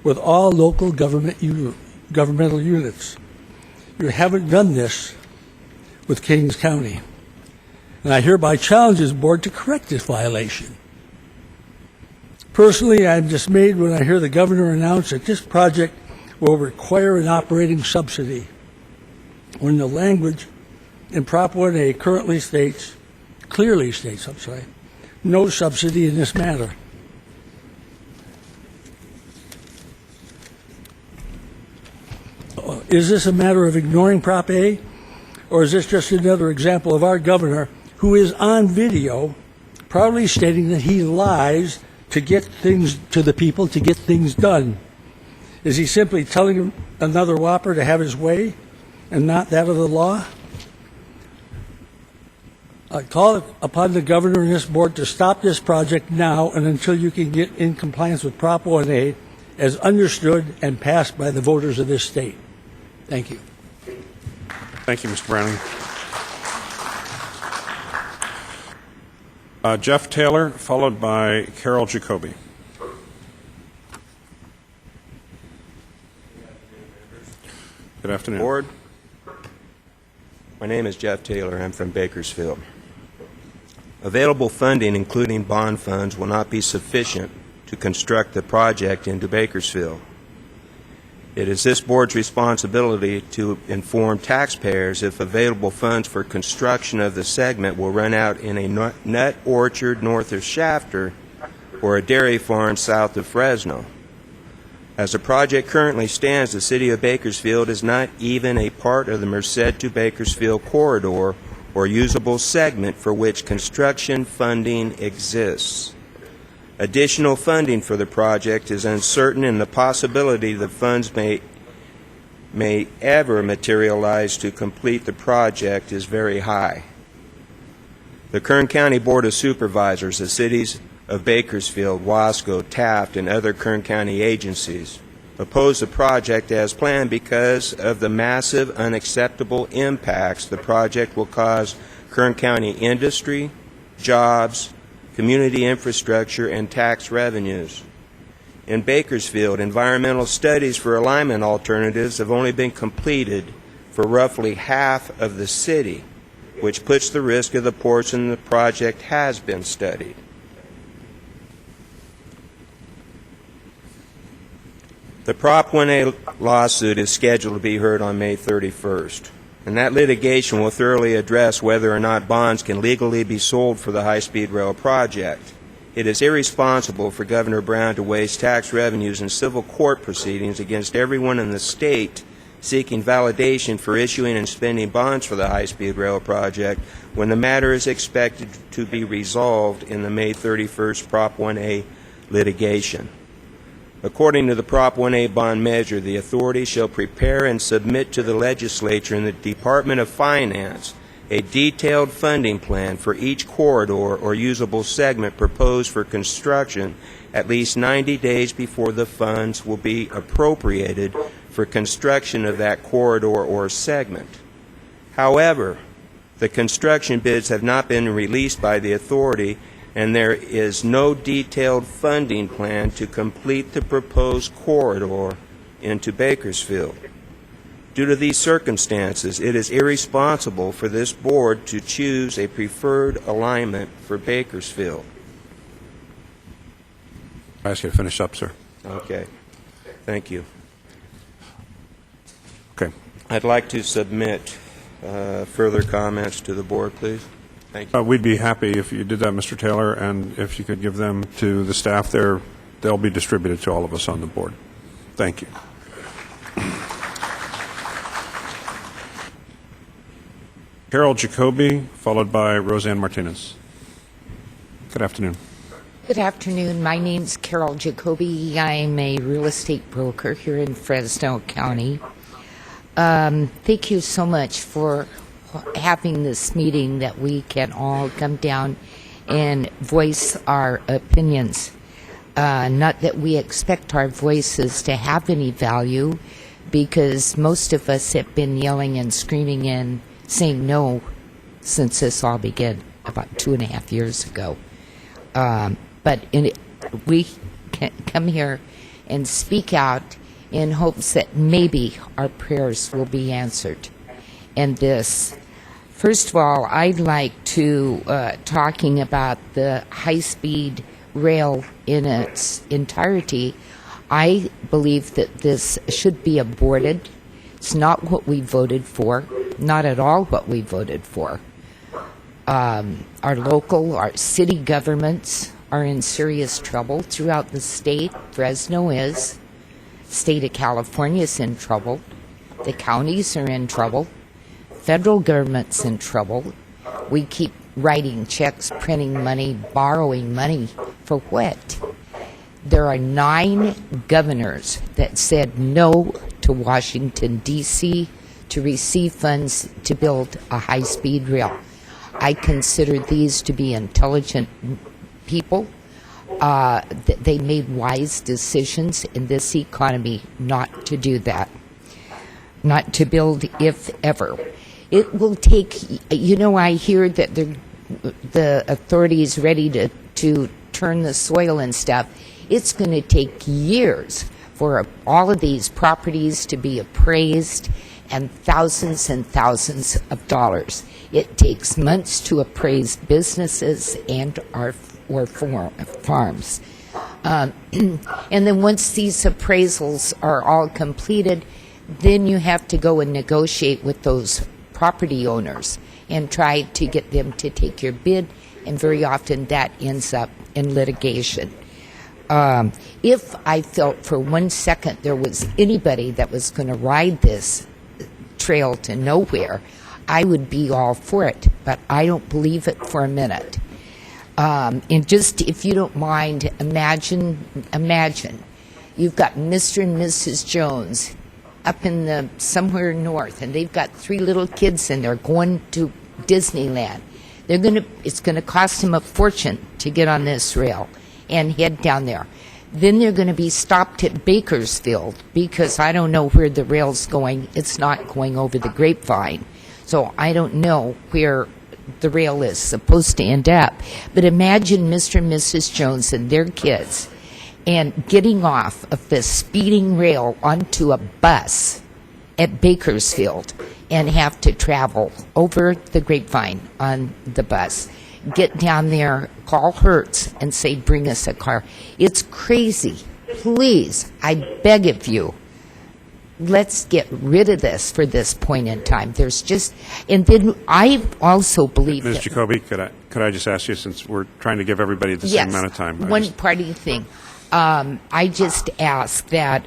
with all local governmental units. You haven't done this with Kings County. And I hereby challenge this board to correct this violation. Personally, I'm dismayed when I hear the governor announce that this project will require an operating subsidy, when the language in Prop 1A clearly states, no subsidy in this matter. Is this a matter of ignoring Prop A, or is this just another example of our governor who is on video proudly stating that he lies to get things to the people, to get things done? Is he simply telling another whopper to have his way and not that of the law? I call upon the governor and this board to stop this project now and until you can get in compliance with Prop 1A as understood and passed by the voters of this state. Thank you. Thank you, Mr. Browning. Jeff Taylor, followed by Carol Jacoby. Good afternoon. Board. My name is Jeff Taylor. I'm from Bakersfield. Available funding, including bond funds, will not be sufficient to construct the project into Bakersfield. It is this board's responsibility to inform taxpayers if available funds for construction of the segment will run out in a nut orchard north of Shafter or a dairy farm south of Fresno. As the project currently stands, the city of Bakersfield is not even a part of the Merced to Bakersfield corridor or usable segment for which construction funding exists. Additional funding for the project is uncertain, and the possibility the funds may ever materialize to complete the project is very high. The Kern County Board of Supervisors, the cities of Bakersfield, Wasco, Taft, and other Kern County agencies oppose the project as planned because of the massive, unacceptable impacts the project will cause Kern County industry, jobs, community infrastructure, and tax revenues. In Bakersfield, environmental studies for alignment alternatives have only been completed for roughly half of the city, which puts the risk of the portion the project has been studied. The Prop 1A lawsuit is scheduled to be heard on May 31st, and that litigation will thoroughly address whether or not bonds can legally be sold for the high-speed rail project. It is irresponsible for Governor Brown to waste tax revenues in civil court proceedings against everyone in the state seeking validation for issuing and spending bonds for the high-speed rail project when the matter is expected to be resolved in the May 31st Prop 1A litigation. According to the Prop 1A bond measure, the authority shall prepare and submit to the legislature and the Department of Finance a detailed funding plan for each corridor or usable segment proposed for construction at least 90 days before the funds will be appropriated for construction of that corridor or segment. However, the construction bids have not been released by the authority, and there is no detailed funding plan to complete the proposed corridor into Bakersfield. Due to these circumstances, it is irresponsible for this board to choose a preferred alignment for Bakersfield. I ask you to finish up, sir. Okay. Thank you. Okay. I'd like to submit further comments to the board, please. Thank you. We'd be happy if you did that, Mr. Taylor, and if you could give them to the staff there, they'll be distributed to all of us on the board. Thank you. Carol Jacoby, followed by Roseanne Martinez. Good afternoon. Good afternoon. My name's Carol Jacoby. I'm a real estate broker here in Fresno County. Thank you so much for having this meeting that we can all come down and voice our opinions. Not that we expect our voices to have any value, because most of us have been yelling and screaming and saying no since this all began about 2.5 years ago. But we can come here and speak out in hopes that maybe our prayers will be answered. And this, first of all, I'd like to talking about the high-speed rail in its entirety. I believe that this should be aborted. It's not what we voted for, not at all what we voted for. Our local, our city governments are in serious trouble throughout the state. Fresno is. State of California is in trouble. The counties are in trouble. Federal government's in trouble. We keep writing checks, printing money, borrowing money. For what? There are 9 governors that said no to Washington, D.C. to receive funds to build a high-speed rail. I consider these to be intelligent people. They made wise decisions in this economy not to do that, not to build, if ever. It will take, I hear that the authorities ready to turn the soil and stuff. It's going to take years for all of these properties to be appraised, and thousands of dollars. It takes months to appraise businesses and or farms. And then once these appraisals are all completed, then you have to go and negotiate with those property owners and try to get them to take your bid, and very often that ends up in litigation. If I felt for 1 second there was anybody that was going to ride this trail to nowhere, I would be all for it, but I don't believe it for a minute. And just, if you don't mind, imagine you've got Mr. and Mrs. Jones up in somewhere north, and they've got 3 little kids, and they're going to Disneyland. It's going to cost them a fortune to get on this rail and head down there. Then they're going to be stopped at Bakersfield, because I don't know where the rail's going. It's not going over the Grapevine. So I don't know where the rail is supposed to end up. But imagine Mr. and Mrs. Jones and their kids and getting off of the speeding rail onto a bus at Bakersfield and have to travel over the Grapevine on the bus. Get down there, call Hertz, and say, bring us a car. It's crazy. Please, I beg of you, let's get rid of this for this point in time. There's just, and then I also believe Ms. that, Jacoby, could I just ask you, since we're trying to give everybody the same amount of time? One party thing. I just ask that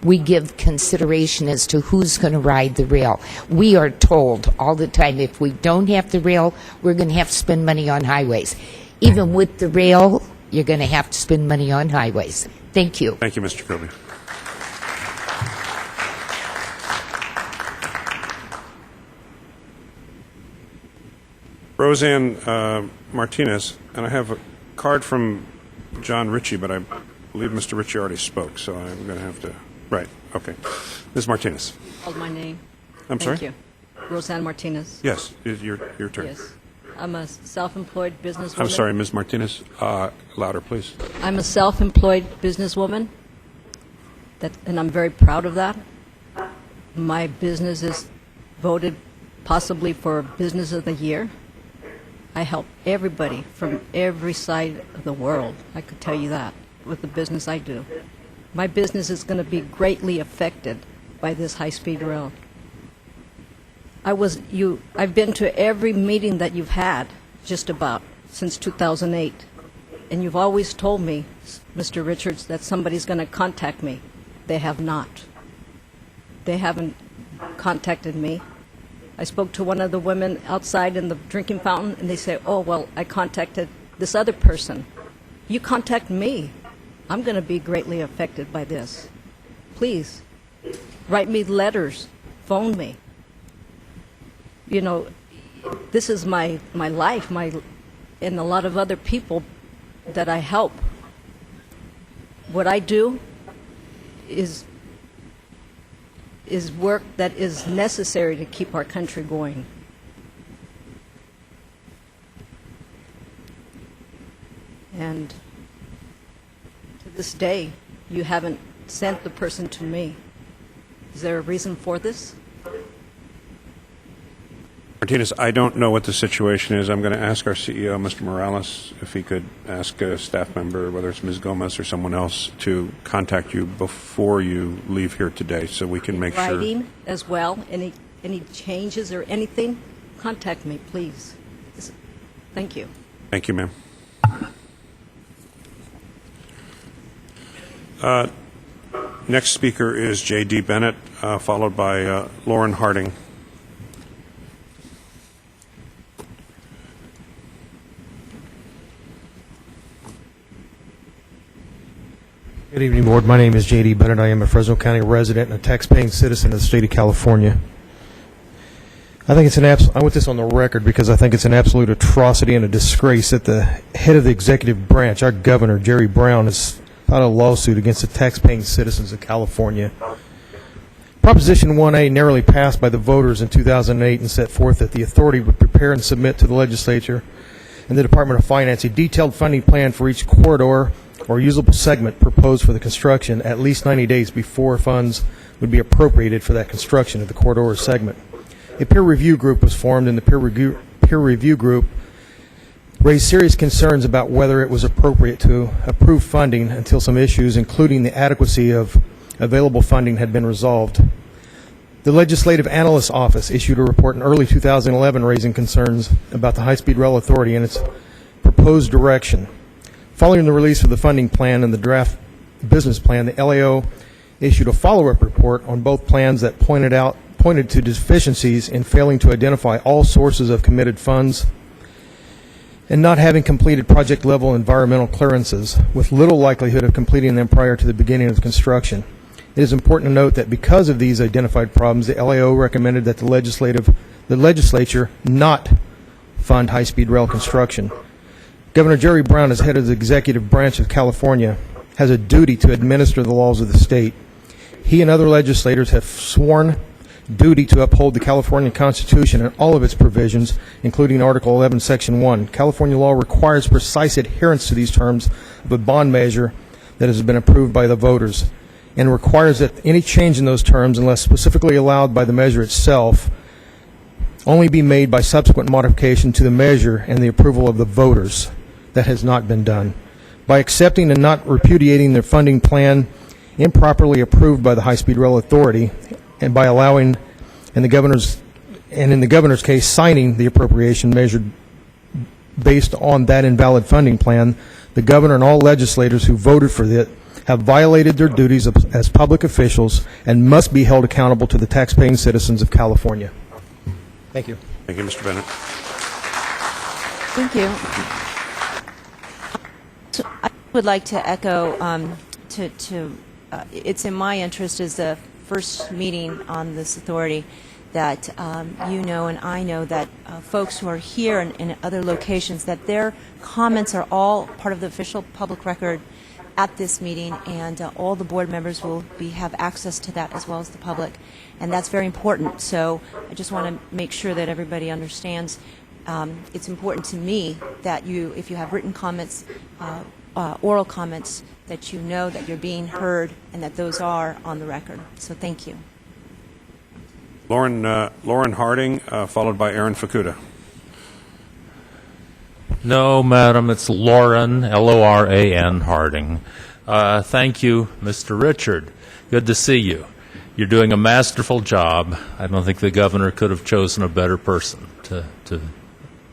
we give consideration as to who's going to ride the rail. We are told all the time, if we don't have the rail, we're going to have to spend money on highways. Even with the rail, you're going to have to spend money on highways. Thank you. Thank you, Mr. Jacoby. Roseanne Martinez, and I have a card from John Ritchie, but I believe Mr. Ritchie already spoke, so I'm going to have to... Right, okay. Ms. Martinez. Called my name. I'm sorry? Thank you. Roseanne Martinez. Yes, your turn. Yes. I'm a self-employed businesswoman. I'm sorry, Ms. Martinez. Louder, please. I'm a self-employed businesswoman, and I'm very proud of that. My business is voted possibly for Business of the Year. I help everybody from every side of the world, I could tell you that, with the business I do. My business is going to be greatly affected by this high-speed rail. I've been to every meeting that you've had, just about, since 2008. And you've always told me, Mr. Richards, that somebody's going to contact me. They have not. They haven't contacted me. I spoke to one of the women outside in the drinking fountain, and they say, oh, well, I contacted this other person. You contact me. I'm going to be greatly affected by this. Please, write me letters. Phone me. You know, this is my life, and a lot of other people that I help. What I do is work that is necessary to keep our country going. And to this day, you haven't sent the person to me. Is there a reason for this? Martinez, I don't know what the situation is. I'm going to ask our CEO, Mr. Morales, if he could ask a staff member, whether it's Ms. Gomez or someone else, to contact you before you leave here today so we can make sure. Writing as well, any changes or anything, contact me, please. Thank you. Thank you, ma'am. Next speaker is J.D. Bennett, followed by Lauren Harding. Good evening, Board. My name is J.D. Bennett. I am a Fresno County resident and a tax-paying citizen of the state of California. I think it's I want this on the record because I think it's an absolute atrocity and a disgrace that the head of the executive branch, our governor, Jerry Brown, has filed a lawsuit against the tax-paying citizens of California. Proposition 1A narrowly passed by the voters in 2008 and set forth that the authority would prepare and submit to the legislature and the Department of Finance a detailed funding plan for each corridor or usable segment proposed for the construction at least 90 days before funds would be appropriated for that construction of the corridor or segment. A peer review group was formed, and the peer review group raised serious concerns about whether it was appropriate to approve funding until some issues, including the adequacy of available funding, had been resolved. The Legislative Analyst's Office issued a report in early 2011 raising concerns about the High-Speed Rail Authority and its proposed direction. Following the release of the funding plan and the draft business plan, the LAO issued a follow-up report on both plans that pointed to deficiencies in failing to identify all sources of committed funds and not having completed project-level environmental clearances, with little likelihood of completing them prior to the beginning of construction. It is important to note that because of these identified problems, the LAO recommended that the legislature not fund high-speed rail construction. Governor Jerry Brown, as head of the executive branch of California, has a duty to administer the laws of the state. He and other legislators have sworn duty to uphold the California Constitution and all of its provisions, including Article 11, Section 1. California law requires precise adherence to these terms of a bond measure that has been approved by the voters, and requires that any change in those terms, unless specifically allowed by the measure itself, only be made by subsequent modification to the measure and the approval of the voters. That has not been done. By accepting and not repudiating their funding plan improperly approved by the High-Speed Rail Authority, and by allowing, in the governor's case, signing the appropriation measure based on that invalid funding plan, the governor and all legislators who voted for it have violated their duties as public officials and must be held accountable to the taxpaying citizens of California. Thank you. Thank you, Mr. Bennett. Thank you. I would like to echo it's in my interest as the first meeting on this authority that you know and I know that folks who are here and in other locations, that their comments are all part of the official public record at this meeting, and all the board members will have access to that as well as the public, and that's very important. So I just want to make sure that everybody understands it's important to me that if you have written comments, oral comments, that you know that you're being heard and that those are on the record. So thank you. Lauren Harding, followed by Aaron Fukuda. No, madam, it's Lauren, L-O-R-A-N, Harding. Thank you, Mr. Richard. Good to see you. You're doing a masterful job. I don't think the governor could have chosen a better person to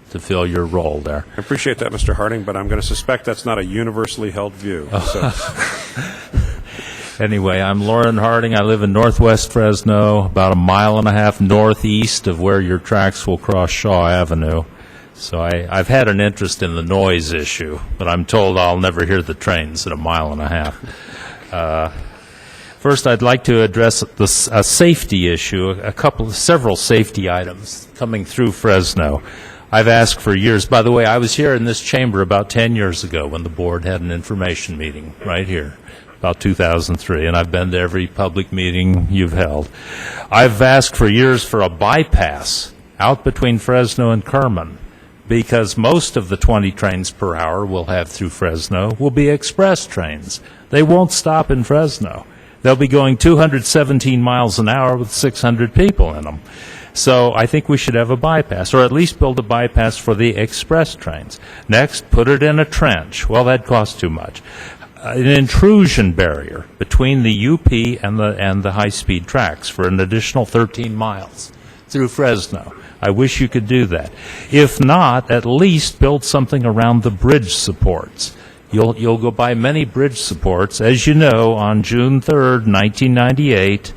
fill your role there. I appreciate that, Mr. Harding, but I'm going to suspect that's not a universally held view. So. Anyway, I'm Lauren Harding. I live in northwest Fresno, about a mile and a half northeast of where your tracks will cross Shaw Avenue. So I've had an interest in the noise issue, but I'm told I'll never hear the trains at a mile and a half. First, I'd like to address a safety issue, several safety items coming through Fresno. I've asked for years. By the way, I was here in this chamber about 10 years ago when the board had an information meeting right here, about 2003, and I've been to every public meeting you've held. I've asked for years for a bypass out between Fresno and Kerman, because most of the 20 trains per hour we'll have through Fresno will be express trains. They won't stop in Fresno. They'll be going 217 miles an hour with 600 people in them. So I think we should have a bypass, or at least build a bypass for the express trains. Next, put it in a trench. Well, that costs too much. An intrusion barrier between the UP and the high-speed tracks for an additional 13 miles through Fresno. I wish you could do that. If not, at least build something around the bridge supports. You'll go by many bridge supports. As you know, on June 3rd, 1998,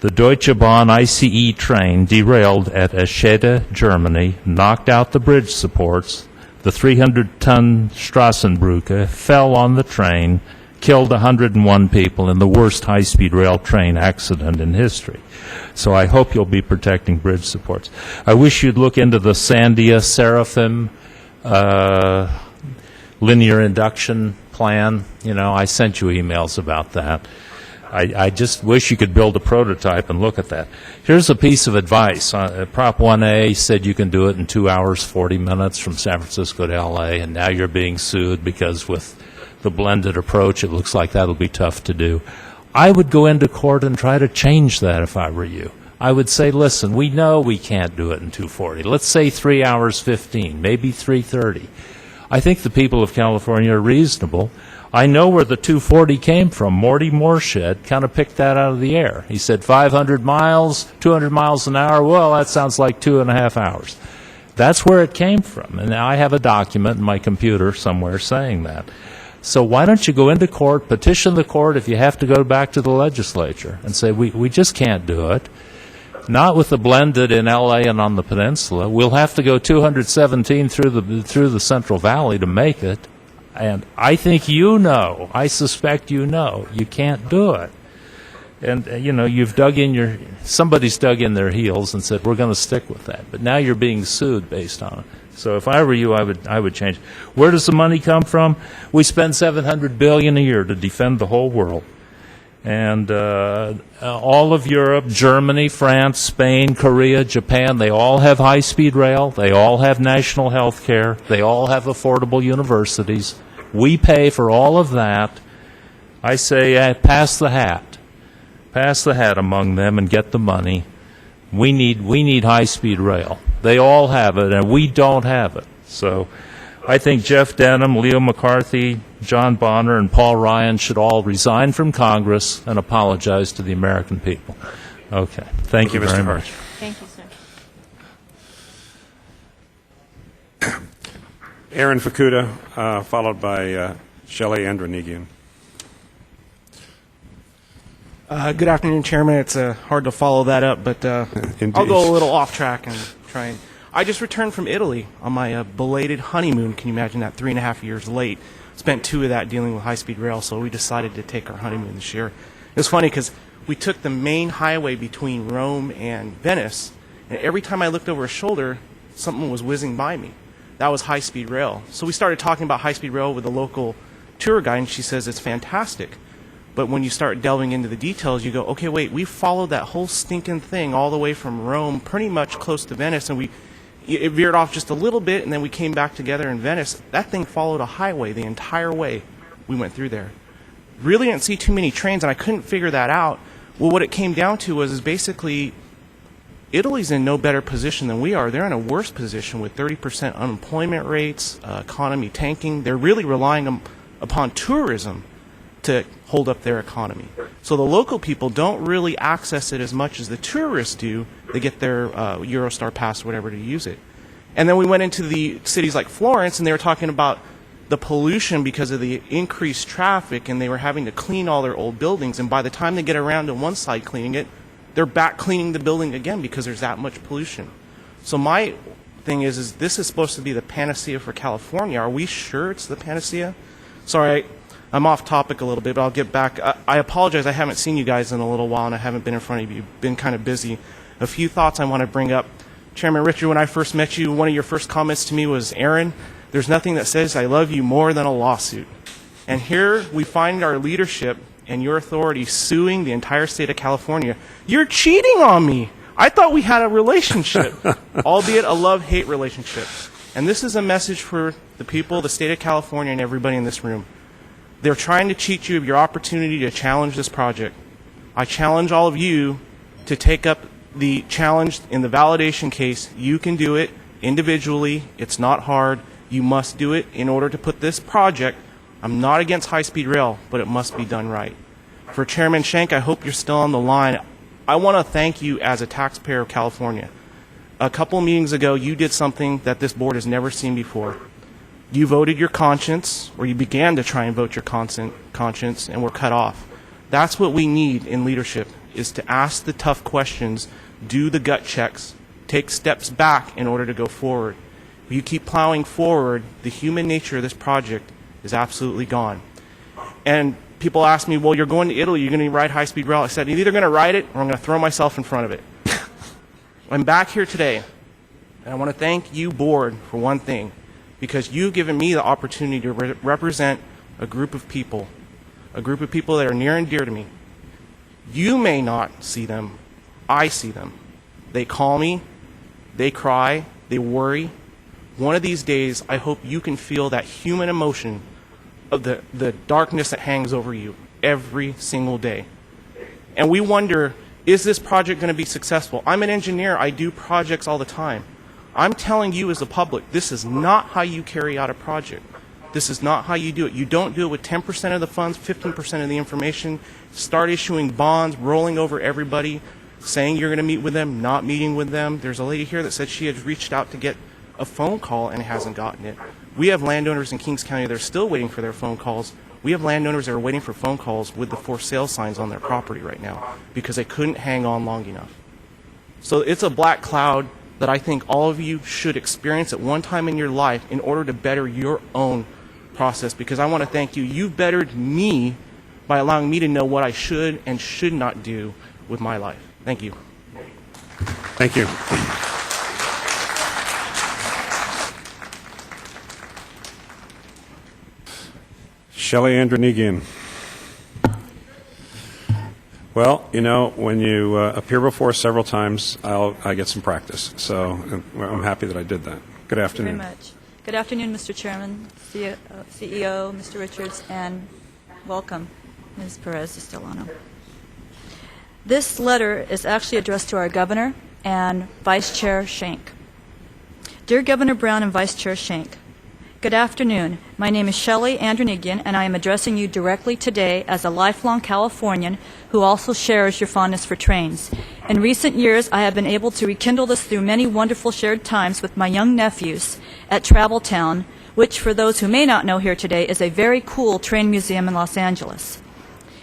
the Deutsche Bahn ICE train derailed at Eschede, Germany, knocked out the bridge supports. The 300-ton Strassenbrücke fell on the train, killed 101 people in the worst high-speed rail train accident in history. So I hope you'll be protecting bridge supports. I wish you'd look into the Sandia Seraphim linear induction plan. You know, I sent you emails about that. I just wish you could build a prototype and look at that. Here's a piece of advice. Prop 1A said you can do it in 2 hours, 40 minutes from San Francisco to L.A., and now you're being sued because with the blended approach, it looks like that'll be tough to do. I would go into court and try to change that if I were you. I would say, listen, we know we can't do it in 2:40. Let's say 3 hours 15, maybe 3:30. I think the people of California are reasonable. I know where the 240 came from. Morty Moorshed kind of picked that out of the air. He said 500 miles, 200 miles an hour. Well, that sounds like 2.5 hours. That's where it came from. And I have a document in my computer somewhere saying that. So why don't you go into court, petition the court if you have to go back to the legislature and say, we just can't do it. Not with the blended in L.A. and on the peninsula. We'll have to go 217 through the Central Valley to make it. And I think I suspect you can't do it. And, somebody's dug in their heels and said, we're going to stick with that. But now you're being sued based on it. So if I were you, I would change. Where does the money come from? We spend $700 billion a year to defend the whole world. And all of Europe, Germany, France, Spain, Korea, Japan, they all have high-speed rail. They all have national health care. They all have affordable universities. We pay for all of that. I say pass the hat. Pass the hat among them and get the money. We need high-speed rail. They all have it, and we don't have it. So I think Jeff Denham, Leo McCarthy, John Bonner, and Paul Ryan should all resign from Congress and apologize to the American people. Okay. Thank you very much. Thank you, sir. Aaron Fukuda, followed by Shelley Andranigian. Good afternoon, Chairman. It's hard to follow that up, but I'll go a little off track and try and... I just returned from Italy on my belated honeymoon. Can you imagine that? 3.5 years late. Spent 2 of that dealing with high-speed rail, so we decided to take our honeymoon this year. It was funny because we took the main highway between Rome and Venice, and every time I looked over a shoulder, something was whizzing by me. That was high-speed rail. So we started talking about high-speed rail with a local tour guide, and she says it's fantastic. But when you start delving into the details, you go, okay, wait, we followed that whole stinking thing all the way from Rome, pretty much close to Venice, and it veered off just a little bit, and then we came back together in Venice. That thing followed a highway the entire way we went through there. Really didn't see too many trains, and I couldn't figure that out. Well, what it came down to was basically Italy's in no better position than we are. They're in a worse position with 30% unemployment rates, economy tanking. They're really relying upon tourism to hold up their economy. So the local people don't really access it as much as the tourists do. They get their Eurostar pass or whatever to use it. And then we went into the cities like Florence, and they were talking about the pollution because of the increased traffic, and they were having to clean all their old buildings. And by the time they get around to one side cleaning it, they're back cleaning the building again because there's that much pollution. So my thing is this is supposed to be the panacea for California. Are we sure it's the panacea? Sorry, I'm off topic a little bit, but I'll get back. I apologize. I haven't seen you guys in a little while, and I haven't been in front of you. Been kind of busy. A few thoughts I want to bring up. Chairman Richard, when I first met you, one of your first comments to me was, Aaron, there's nothing that says I love you more than a lawsuit. And here we find our leadership and your authority suing the entire state of California. You're cheating on me. I thought we had a relationship, albeit a love-hate relationship. And this is a message for the people of the state of California and everybody in this room. They're trying to cheat you of your opportunity to challenge this project. I challenge all of you to take up the challenge in the validation case. You can do it individually. It's not hard. You must do it in order to put this project. I'm not against high-speed rail, but it must be done right. For Chairman Schenck, I hope you're still on the line. I want to thank you as a taxpayer of California. A couple meetings ago, you did something that this board has never seen before. You voted your conscience, or you began to try and vote your conscience, and were cut off. That's what we need in leadership, is to ask the tough questions, do the gut checks, take steps back in order to go forward. If you keep plowing forward, the human nature of this project is absolutely gone. And people ask me, well, you're going to Italy, you're going to ride high-speed rail. I said, I'm either going to ride it or I'm going to throw myself in front of it. I'm back here today, and I want to thank you, board, for one thing, because you've given me the opportunity to represent a group of people that are near and dear to me. You may not see them. I see them. They call me. They cry. They worry. One of these days, I hope you can feel that human emotion of the darkness that hangs over you every single day. And we wonder, is this project going to be successful? I'm an engineer. I do projects all the time. I'm telling you as the public, this is not how you carry out a project. This is not how you do it. You don't do it with 10% of the funds, 15% of the information, start issuing bonds, rolling over everybody, saying you're going to meet with them, not meeting with them. There's a lady here that said she had reached out to get a phone call and hasn't gotten it. We have landowners in Kings County that are still waiting for their phone calls. We have landowners that are waiting for phone calls with the for sale signs on their property right now because they couldn't hang on long enough. So it's a black cloud that I think all of you should experience at one time in your life in order to better your own process, because I want to thank you. You've bettered me by allowing me to know what I should and should not do with my life. Thank you. Thank you. Shelley Andronigian. Well, you know, when you appear before us several times, I get some practice. So I'm happy that I did that. Good afternoon. Thank you very much. Good afternoon, Mr. Chairman, CEO, Mr. Richards, and welcome, Ms. Perez de Stellano. This letter is actually addressed to our Governor and Vice Chair Schenck. Dear Governor Brown and Vice Chair Schenck, good afternoon. My name is Shelley Andronigian, and I am addressing you directly today as a lifelong Californian who also shares your fondness for trains. In recent years, I have been able to rekindle this through many wonderful shared times with my young nephews at Travel Town, which, for those who may not know here today, is a very cool train museum in Los Angeles.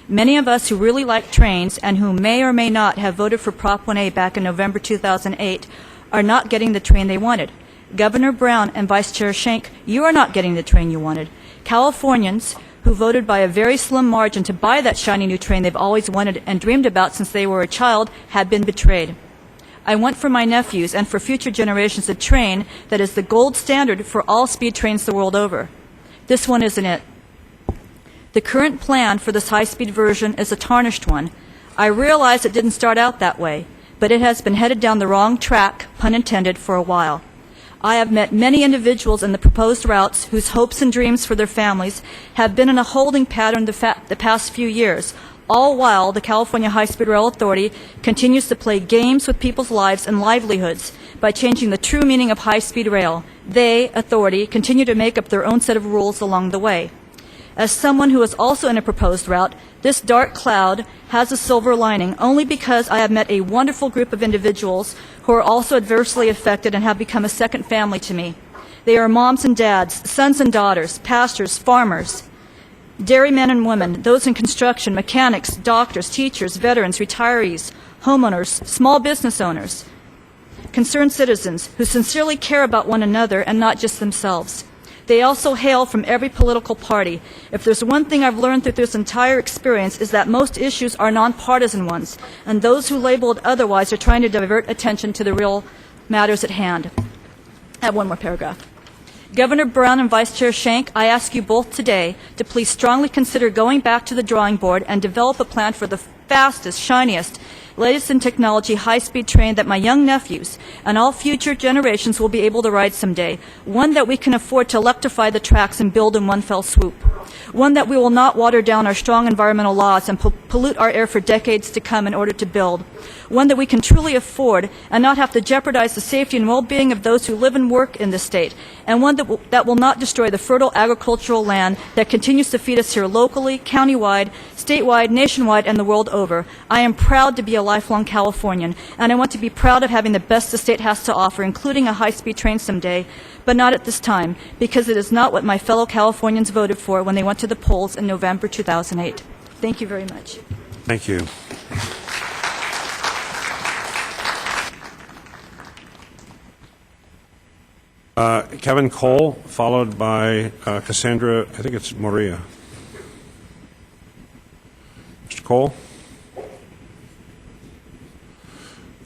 Many of us who really like trains and who may or may not have voted for Prop 1A back in November 2008 are not getting the train they wanted. Governor Brown and Vice Chair Schenck, you are not getting the train you wanted. Californians who voted by a very slim margin to buy that shiny new train they've always wanted and dreamed about since they were a child have been betrayed. I want for my nephews and for future generations a train that is the gold standard for all speed trains the world over. This one isn't it. The current plan for this high-speed version is a tarnished one. I realize it didn't start out that way, but it has been headed down the wrong track, pun intended, for a while. I have met many individuals in the proposed routes whose hopes and dreams for their families have been in a holding pattern the past few years, all while the California High-Speed Rail Authority continues to play games with people's lives and livelihoods by changing the true meaning of high-speed rail. They, authority, continue to make up their own set of rules along the way. As someone who is also in a proposed route, this dark cloud has a silver lining only because I have met a wonderful group of individuals who are also adversely affected and have become a second family to me. They are moms and dads, sons and daughters, pastors, farmers, dairymen and women, those in construction, mechanics, doctors, teachers, veterans, retirees, homeowners, small business owners, concerned citizens who sincerely care about one another and not just themselves. They also hail from every political party. If there's one thing I've learned through this entire experience is that most issues are nonpartisan ones, and those who label it otherwise are trying to divert attention to the real matters at hand. I have one more paragraph. Governor Brown and Vice Chair Schenck, I ask you both today to please strongly consider going back to the drawing board and develop a plan for the fastest, shiniest, latest in technology, high-speed train that my young nephews and all future generations will be able to ride someday, one that we can afford to electrify the tracks and build in one fell swoop, one that we will not water down our strong environmental laws and pollute our air for decades to come in order to build, one that we can truly afford and not have to jeopardize the safety and well-being of those who live and work in this state, and one that will not destroy the fertile agricultural land that continues to feed us here locally, countywide, statewide, nationwide, and the world over. I am proud to be a lifelong Californian, and I want to be proud of having the best the state has to offer, including a high-speed train someday, but not at this time, because it is not what my fellow Californians voted for when they went to the polls in November 2008. Thank you very much. Thank you. Kevin Cole, followed by Cassandra, I think it's Maria. Mr. Cole?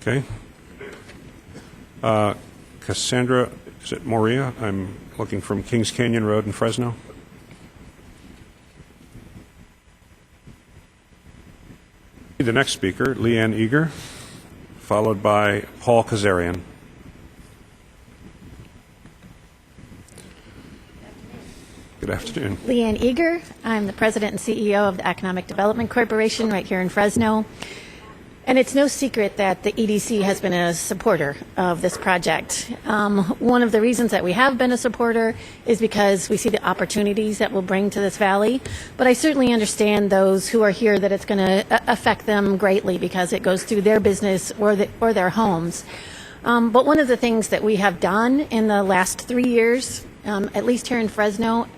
Okay. Cassandra, is it Maria? I'm looking from Kings Canyon Road in Fresno. The next speaker, Leanne Eager, followed by Paul CAHSRA. Good afternoon. Leanne Eager. I'm the president and CEO of the Economic Development Corporation right here in Fresno. And it's no secret that the EDC has been a supporter of this project. One of the reasons that we have been a supporter is because we see the opportunities that will bring to this valley. But I certainly understand those who are here that it's going to affect them greatly because it goes through their business or their homes. But one of the things that we have done in the last 3 years, at least here in Fresno,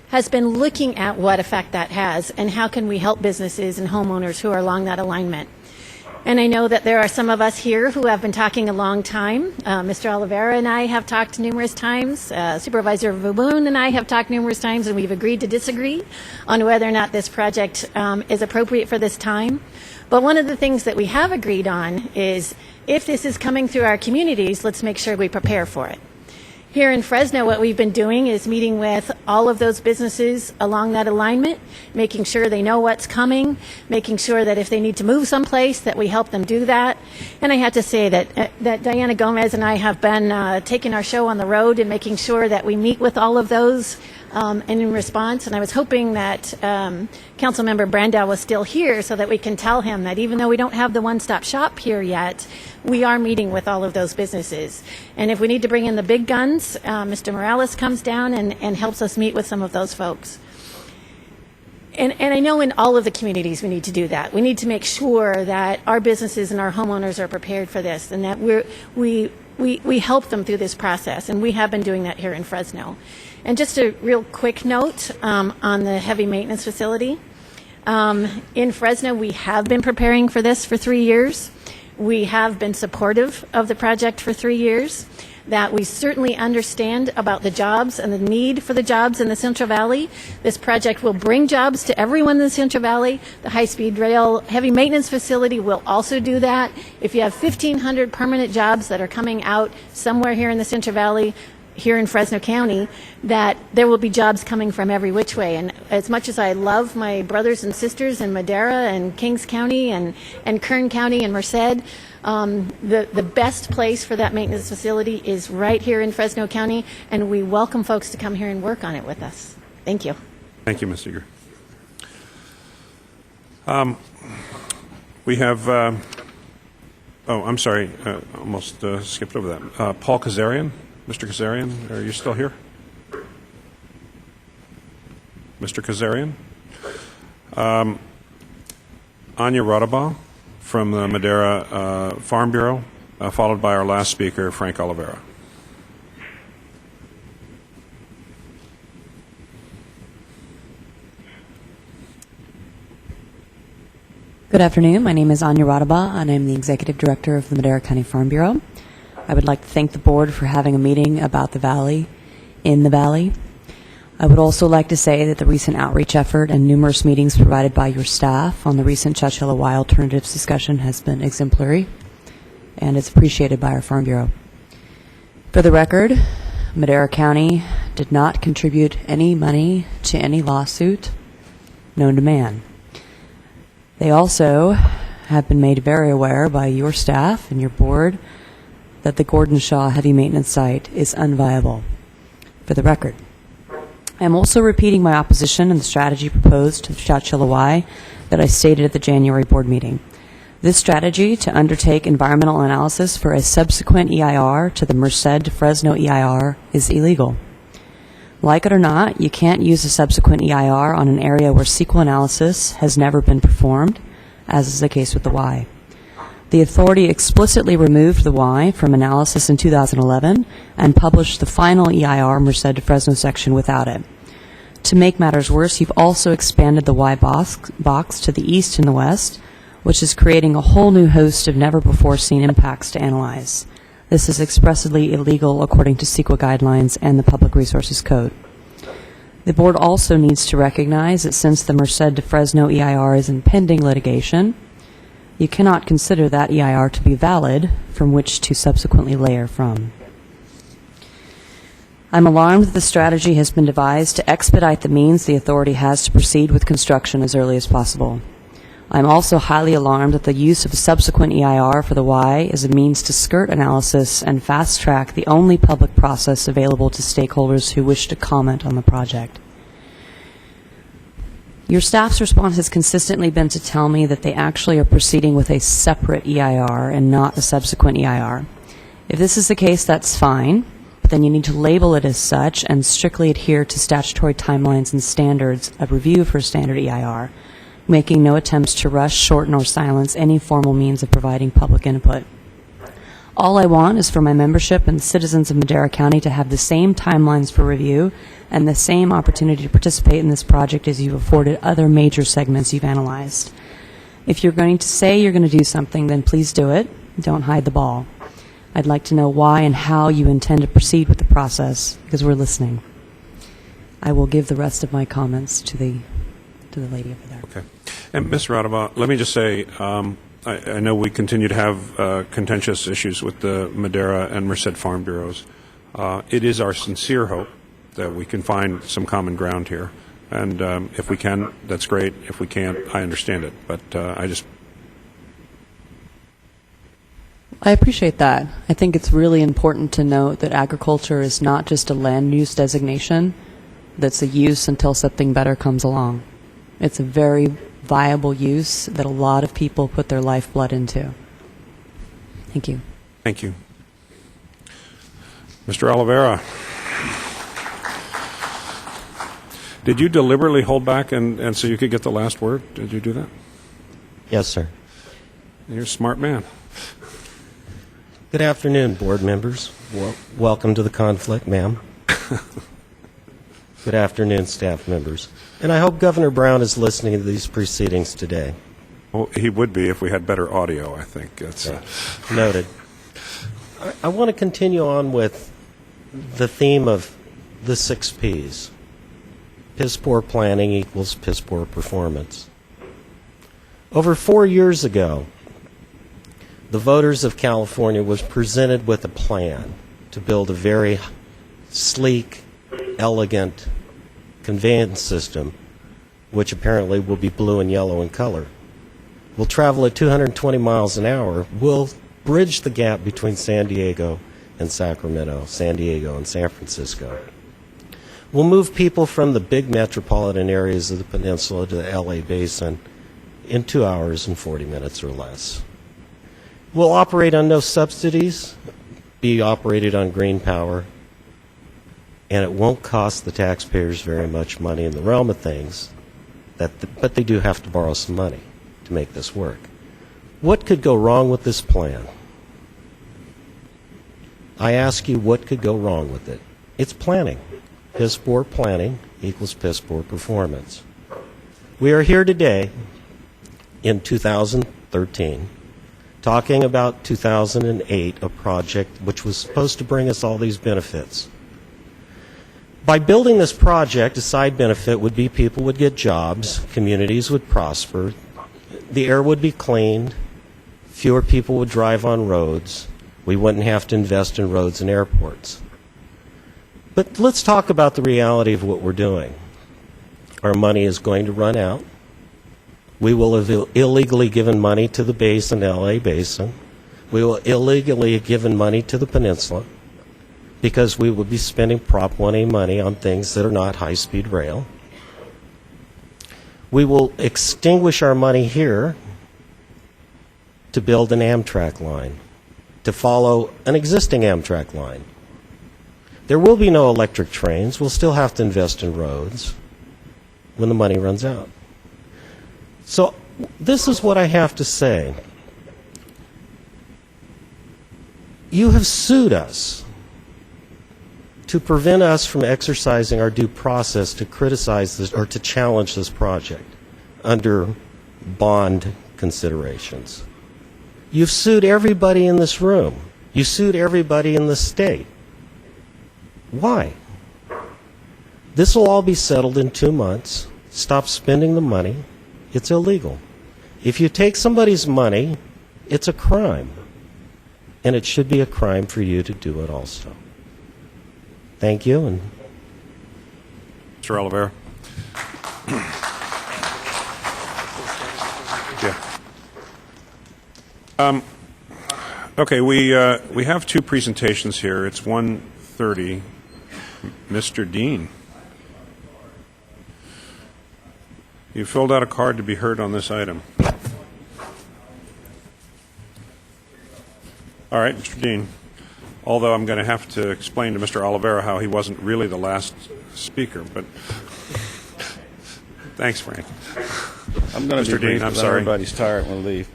has been looking at what effect that has and how can we help businesses and homeowners who are along that alignment. And I know that there are some of us here who have been talking a long time. Mr. Oliveira and I have talked numerous times. Supervisor Vaboon and I have talked numerous times, and we've agreed to disagree on whether or not this project is appropriate for this time. But one of the things that we have agreed on is if this is coming through our communities, let's make sure we prepare for it. Here in Fresno, what we've been doing is meeting with all of those businesses along that alignment, making sure they know what's coming, making sure that if they need to move someplace, that we help them do that. And I have to say that Diana Gomez and I have been taking our show on the road and making sure that we meet with all of those and in response. And I was hoping that Councilmember Brandow was still here so that we can tell him that even though we don't have the one-stop shop here yet, we are meeting with all of those businesses. And if we need to bring in the big guns, Mr. Morales comes down and helps us meet with some of those folks. And I know in all of the communities we need to do that. We need to make sure that our businesses and our homeowners are prepared for this and that we help them through this process. And we have been doing that here in Fresno. And just a real quick note on the heavy maintenance facility. In Fresno, we have been preparing for this for 3 years. We have been supportive of the project for 3 years, that we certainly understand about the jobs and the need for the jobs in the Central Valley. This project will bring jobs to everyone in the Central Valley. The high-speed rail heavy maintenance facility will also do that. If you have 1,500 permanent jobs that are coming out somewhere here in the Central Valley, here in Fresno County, that there will be jobs coming from every which way. And as much as I love my brothers and sisters in Madera and Kings County and Kern County and Merced, the best place for that maintenance facility is right here in Fresno County, and we welcome folks to come here and work on it with us. Thank you. Thank you, Ms. Eager. We have, I'm sorry, almost skipped over that. Paul CAHSRA. Mr. CAHSRA, are you still here? Mr. Kazarian. Anya Radaba from the Madera Farm Bureau, followed by our last speaker, Frank Oliveira. Good afternoon. My name is Anya Radaba, and I'm the Executive Director of the Madera County Farm Bureau. I would like to thank the board for having a meeting about the Valley in the Valley. I would also like to say that the recent outreach effort and numerous meetings provided by your staff on the recent Chowchilla Y alternatives discussion has been exemplary, and it's appreciated by our Farm Bureau. For the record, Madera County did not contribute any money to any lawsuit known to man. They also have been made very aware by your staff and your board that the Gordon Shaw heavy maintenance site is unviable. For the record, I am also repeating my opposition and the strategy proposed to Chowchilla Y that I stated at the January board meeting. This strategy to undertake environmental analysis for a subsequent EIR to the Merced Fresno EIR is illegal. Like it or not, you can't use a subsequent EIR on an area where CEQA analysis has never been performed, as is the case with the Y. The authority explicitly removed the Y from analysis in 2011 and published the final EIR Merced to Fresno section without it. To make matters worse, you've also expanded the Y box to the east and the west, which is creating a whole new host of never-before-seen impacts to analyze. This is expressly illegal according to CEQA guidelines and the Public Resources Code. The board also needs to recognize that since the Merced to Fresno EIR is in pending litigation, you cannot consider that EIR to be valid from which to subsequently layer from. I'm alarmed that the strategy has been devised to expedite the means the authority has to proceed with construction as early as possible. I'm also highly alarmed that the use of a subsequent EIR for the Y is a means to skirt analysis and fast-track the only public process available to stakeholders who wish to comment on the project. Your staff's response has consistently been to tell me that they actually are proceeding with a separate EIR and not a subsequent EIR. If this is the case, that's fine, but then you need to label it as such and strictly adhere to statutory timelines and standards of review for standard EIR, making no attempts to rush, shorten, or silence any formal means of providing public input. All I want is for my membership and citizens of Madera County to have the same timelines for review and the same opportunity to participate in this project as you've afforded other major segments you've analyzed. If you're going to say you're going to do something, then please do it. Don't hide the ball. I'd like to know why and how you intend to proceed with the process, because we're listening. I will give the rest of my comments to the lady over there. Okay. And Ms. Radaba, let me just say, I know we continue to have contentious issues with the Madera and Merced Farm Bureaus. It is our sincere hope that we can find some common ground here. And if we can, that's great. If we can't, I understand it. But I appreciate that. I think it's really important to note that agriculture is not just a land use designation that's a use until something better comes along. It's a very viable use that a lot of people put their lifeblood into. Thank you. Thank you. Mr. Oliveira, did you deliberately hold back and so you could get the last word? Did you do that? Yes, sir. You're a smart man. Good afternoon, board members. Welcome to the conflict, ma'am. Good afternoon, staff members. And I hope Governor Brown is listening to these proceedings today. Well, he would be if we had better audio, I think. That's noted. I want to continue on with the theme of the 6 Ps. Piss poor planning equals piss poor performance. Over 4 years ago, the voters of California was presented with a plan to build a very sleek, elegant conveyance system, which apparently will be blue and yellow in color. Will travel at 220 miles an hour, will bridge the gap between San Diego and Sacramento, San Diego and San Francisco. We'll move people from the big metropolitan areas of the peninsula to the LA basin in 2 hours and 40 minutes or less. We'll operate on no subsidies, be operated on green power, and it won't cost the taxpayers very much money in the realm of things, but they do have to borrow some money to make this work. What could go wrong with this plan? I ask you, what could go wrong with it? It's planning. Piss poor planning equals piss poor performance. We are here today in 2013 talking about 2008, a project which was supposed to bring us all these benefits. By building this project, a side benefit would be people would get jobs, communities would prosper, the air would be cleaned, fewer people would drive on roads, we wouldn't have to invest in roads and airports. But let's talk about the reality of what we're doing. Our money is going to run out. We will have illegally given money to the basin, LA Basin. We will illegally have given money to the peninsula because we will be spending Prop 1A money on things that are not high-speed rail. We will extinguish our money here to build an Amtrak line, to follow an existing Amtrak line. There will be no electric trains. We'll still have to invest in roads when the money runs out. So this is what I have to say. You have sued us to prevent us from exercising our due process to criticize this or to challenge this project under bond considerations. You've sued everybody in this room. You sued everybody in the state. Why? This will all be settled in 2 months. Stop spending the money. It's illegal. If you take somebody's money, it's a crime. And it should be a crime for you to do it also. Thank you. And Mr. Oliveira. Yeah. Okay, we have two presentations here. It's 1:30. Mr. Dean. You filled out a card to be heard on this item. All right, Mr. Dean. Although I'm going to have to explain to Mr. Oliveira how he wasn't really the last speaker, but thanks, Frank. I'm going to Mr. be brief Dean, I'm because sorry. everybody's tired and will leave.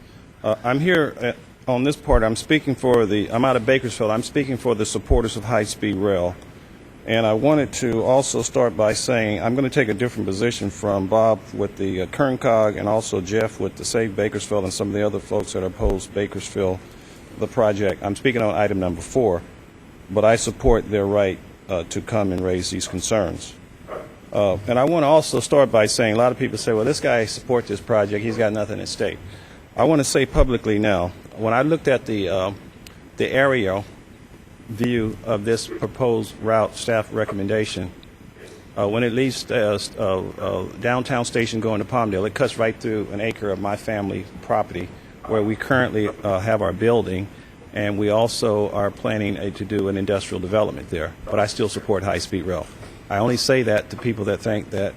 I'm here on this part. I'm out of Bakersfield. I'm speaking for the supporters of high-speed rail. And I wanted to also start by saying I'm going to take a different position from Bob with the KernCog and also Jeff with the Save Bakersfield and some of the other folks that oppose Bakersfield, the project. I'm speaking on item number 4, but I support their right to come and raise these concerns. And I want to also start by saying a lot of people say, well, this guy supports this project. He's got nothing at stake. I want to say publicly now, when I looked at the aerial view of this proposed route staff recommendation, when it leaves downtown station going to Palmdale, it cuts right through an acre of my family property where we currently have our building, and we also are planning to do an industrial development there. But I still support high-speed rail. I only say that to people that think that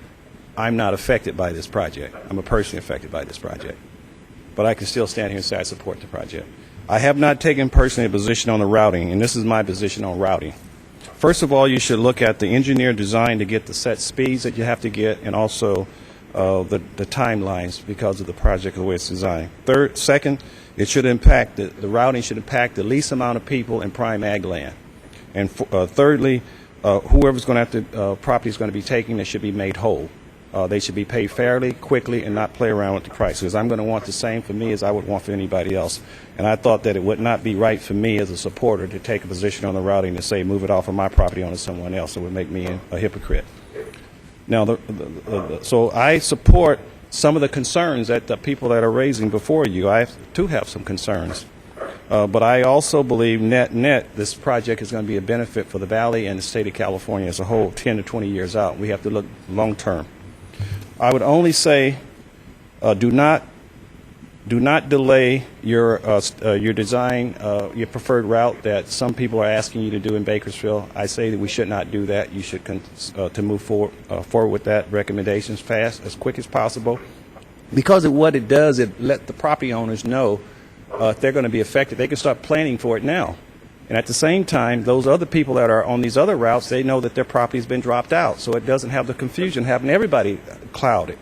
I'm not affected by this project. I'm personally affected by this project. But I can still stand here and say I support the project. I have not taken personally a position on the routing, and this is my position on routing. First of all, you should look at the engineer design to get the set speeds that you have to get, and also the timelines because of the project, the way it's designed. Second, it should impact, the routing should impact the least amount of people in prime ag land. And thirdly, whoever's going to have to, property is going to be taking, it should be made whole. They should be paid fairly, quickly, and not play around with the price, because I'm going to want the same for me as I would want for anybody else. And I thought that it would not be right for me as a supporter to take a position on the routing to say move it off of my property onto someone else. It would make me a hypocrite. Now, so I support some of the concerns that the people that are raising before you. I too have some concerns. But I also believe net, this project is going to be a benefit for the Valley and the state of California as a whole 10 to 20 years out. We have to look long term. I would only say do not delay your design, your preferred route that some people are asking you to do in Bakersfield. I say that we should not do that. You should to move forward with that recommendations fast, as quick as possible, because what it does, it let the property owners know if they're going to be affected. They can start planning for it now. And at the same time, those other people that are on these other routes, they know that their property's been dropped out. So it doesn't have the confusion having everybody clouded.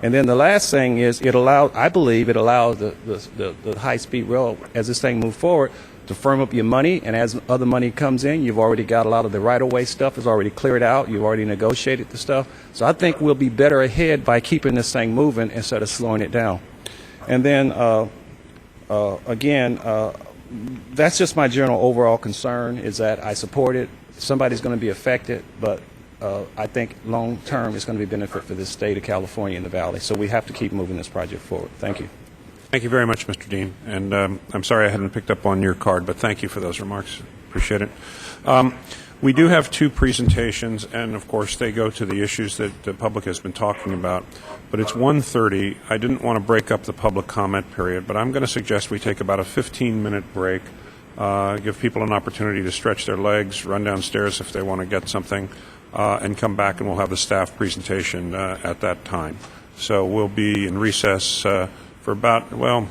And then the last thing is I believe it allows the high-speed rail, as this thing moves forward, to firm up your money. And as other money comes in, you've already got a lot of the right-of-way stuff is already cleared out. You've already negotiated the stuff. So I think we'll be better ahead by keeping this thing moving instead of slowing it down. And then, again, that's just my general overall concern, is that I support it. Somebody's going to be affected, but I think long term it's going to be a benefit for the state of California and the Valley. So we have to keep moving this project forward. Thank you. Thank you very much, Mr. Dean. And I'm sorry I hadn't picked up on your card, but thank you for those remarks. Appreciate it. We do have two presentations, and of course they go to the issues that the public has been talking about. But it's 1:30. I didn't want to break up the public comment period, but I'm going to suggest we take about a 15-minute break, give people an opportunity to stretch their legs, run downstairs if they want to get something, and come back, and we'll have the staff presentation at that time. So we'll be in recess for about, well,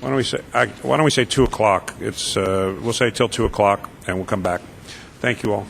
why don't we say 2 o'clock? We'll say till 2 o'clock, and we'll come back. Thank you all.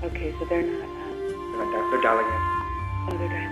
Okay, so they're not. They're delegates. Oh, they're delegates.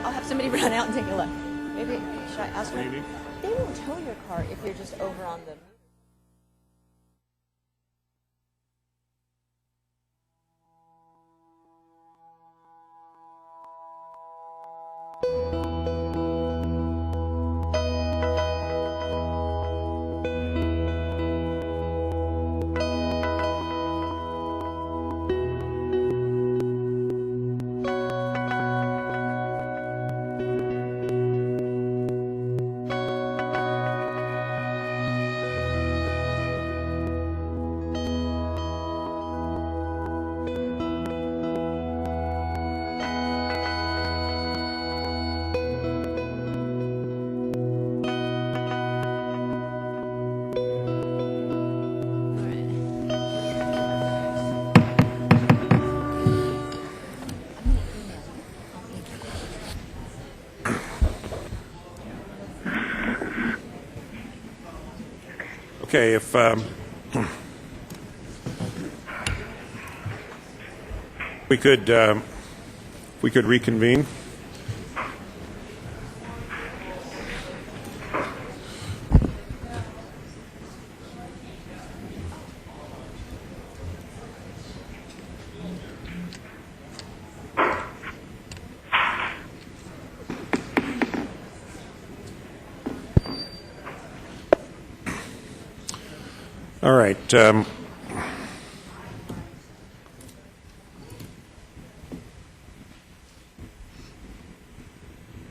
I'll have somebody run out and take a look. Maybe, should I ask them? They won't tow your car if you're just over on the... Okay, if we could reconvene. All right.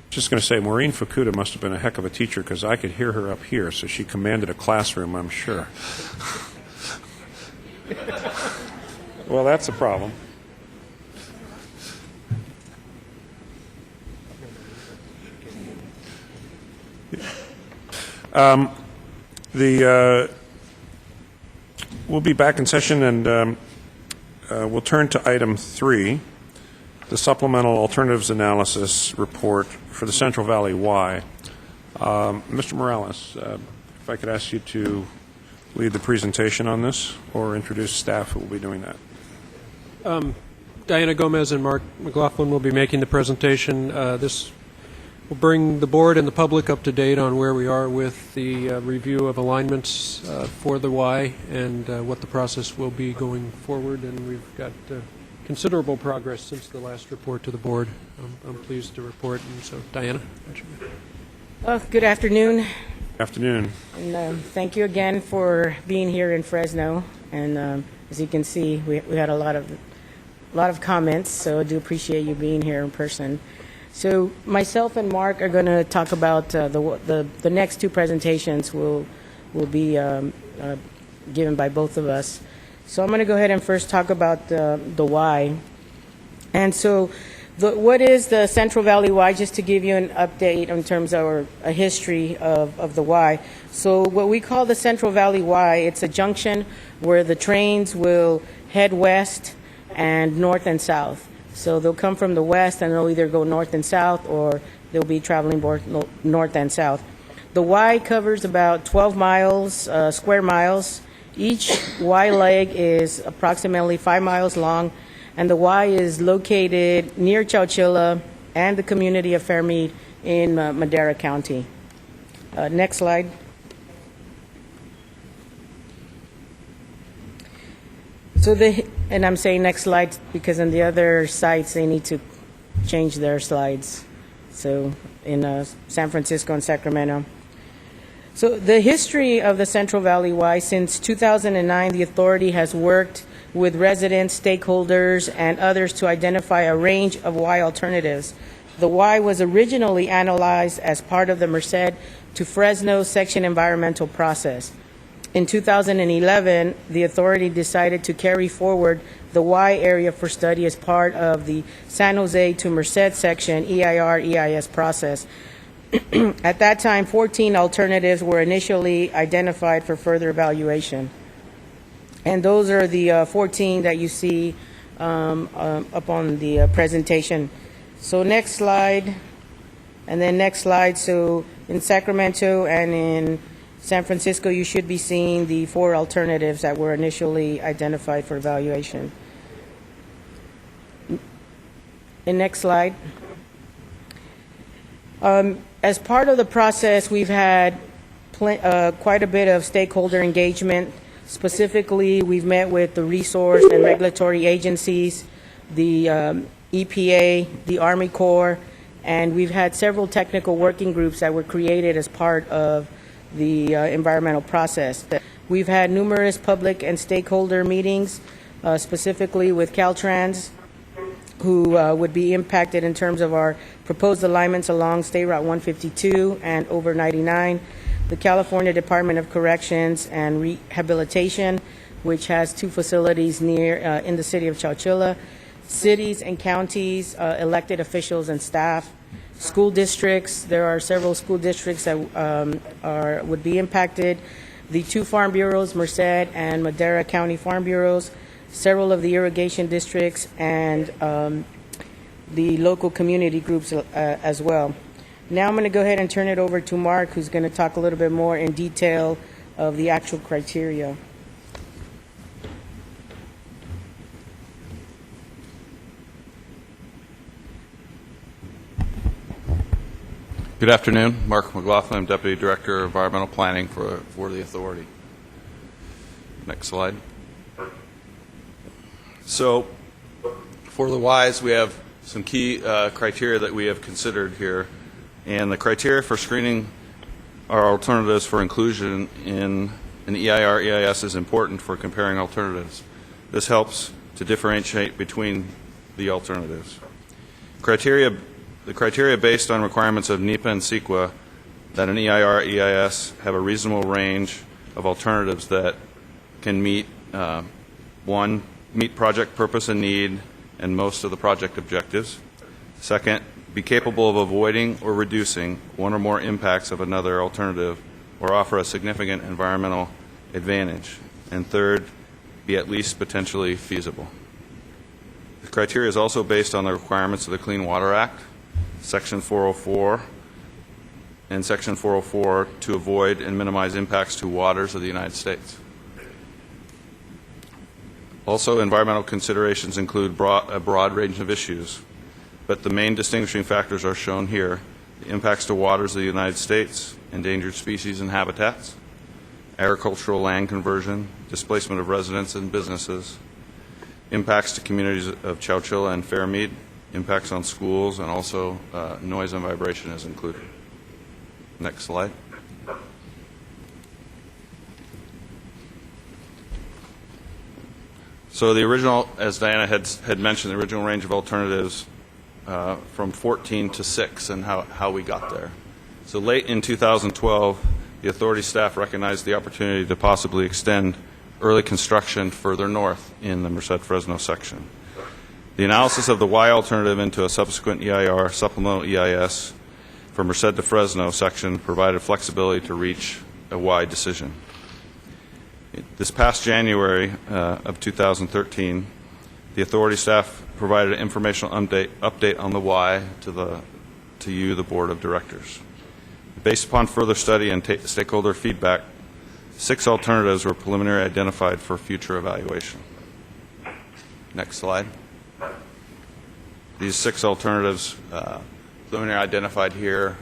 Just going to say, Maureen Fukuda must have been a heck of a teacher because I could hear her up here, so she commanded a classroom, I'm sure. Well, that's a problem. We'll be back in session, and we'll turn to item 3, the Supplemental Alternatives Analysis Report for the Central Valley Y. Mr. Morales, if I could ask you to lead the presentation on this, or introduce staff who will be doing that. Diana Gomez and Mark McLaughlin will be making the presentation. This will bring the board and the public up to date on where we are with the review of alignments for the Y and what the process will be going forward. And we've got considerable progress since the last report to the board. I'm pleased to report. And so, Diana. Well, good afternoon. Afternoon. And thank you again for being here in Fresno. And as you can see, we had a lot of comments, so I do appreciate you being here in person. So myself and Mark are going to talk about the next two presentations will be given by both of us. So I'm going to go ahead and first talk about the Y. And so what is the Central Valley Y, just to give you an update in terms of a history of the Y. So what we call the Central Valley Y, it's a junction where the trains will head west and north and south. So they'll come from the west and they'll either go north and south, or they'll be traveling both north and south. The Y covers about 12 miles, square miles. Each Y leg is approximately 5 miles long, and the Y is located near Chowchilla and the community of Fairmead in Madera County. Next slide. So and I'm saying next slide because on the other sites they need to change their slides. So in San Francisco and Sacramento. So the history of the Central Valley Y, since 2009, the authority has worked with residents, stakeholders, and others to identify a range of Y alternatives. The Y was originally analyzed as part of the Merced to Fresno section environmental process. In 2011, the authority decided to carry forward the Y area for study as part of the San Jose to Merced section EIR-EIS process. At that time, 14 alternatives were initially identified for further evaluation. And those are the 14 that you see up on the presentation. So next slide, and then next slide. So in Sacramento and in San Francisco, you should be seeing the 4 alternatives that were initially identified for evaluation. And next slide. As part of the process, we've had quite a bit of stakeholder engagement. Specifically, we've met with the resource and regulatory agencies, the EPA, the Army Corps, and we've had several technical working groups that were created as part of the environmental process. We've had numerous public and stakeholder meetings, specifically with Caltrans, who would be impacted in terms of our proposed alignments along State Route 152 and over 99, the California Department of Corrections and Rehabilitation, which has 2 facilities near in the city of Chowchilla, cities and counties, elected officials and staff, school districts. There are several school districts that would be impacted, the 2 farm bureaus, Merced and Madera County Farm Bureaus, several of the irrigation districts, and the local community groups as well. Now I'm going to go ahead and turn it over to Mark, who's going to talk a little bit more in detail of the actual criteria. Good afternoon. Mark McLaughlin. I'm Deputy Director of Environmental Planning for the Authority. Next slide. So for the Ys, we have some key criteria that we have considered here. And the criteria for screening our alternatives for inclusion in an EIR-EIS is important for comparing alternatives. This helps to differentiate between the alternatives. The criteria based on requirements of NEPA and CEQA that an EIR-EIS have a reasonable range of alternatives that can meet, 1, meet project purpose and need and most of the project objectives. 2nd, be capable of avoiding or reducing one or more impacts of another alternative or offer a significant environmental advantage. And 3rd, be at least potentially feasible. The criteria is also based on the requirements of the Clean Water Act, Section 404, and Section 404 to avoid and minimize impacts to waters of the United States. Also, environmental considerations include a broad range of issues, but the main distinguishing factors are shown here: the impacts to waters of the United States, endangered species and habitats, agricultural land conversion, displacement of residents and businesses, impacts to communities of Chowchilla and Fairmead, impacts on schools, and also noise and vibration is included. Next slide. So the original, as Diana had mentioned, the original range of alternatives from 14 to 6 and how we got there. So late in 2012, the authority staff recognized the opportunity to possibly extend early construction further north in the Merced-Fresno section. The analysis of the Y alternative into a subsequent EIR supplemental EIS for Merced to Fresno section provided flexibility to reach a Y decision. This past January of 2013, the authority staff provided an informational update on the Y to you, the Board of Directors. Based upon further study and stakeholder feedback, 6 alternatives were preliminarily identified for future evaluation. Next slide. These 6 alternatives preliminarily identified here.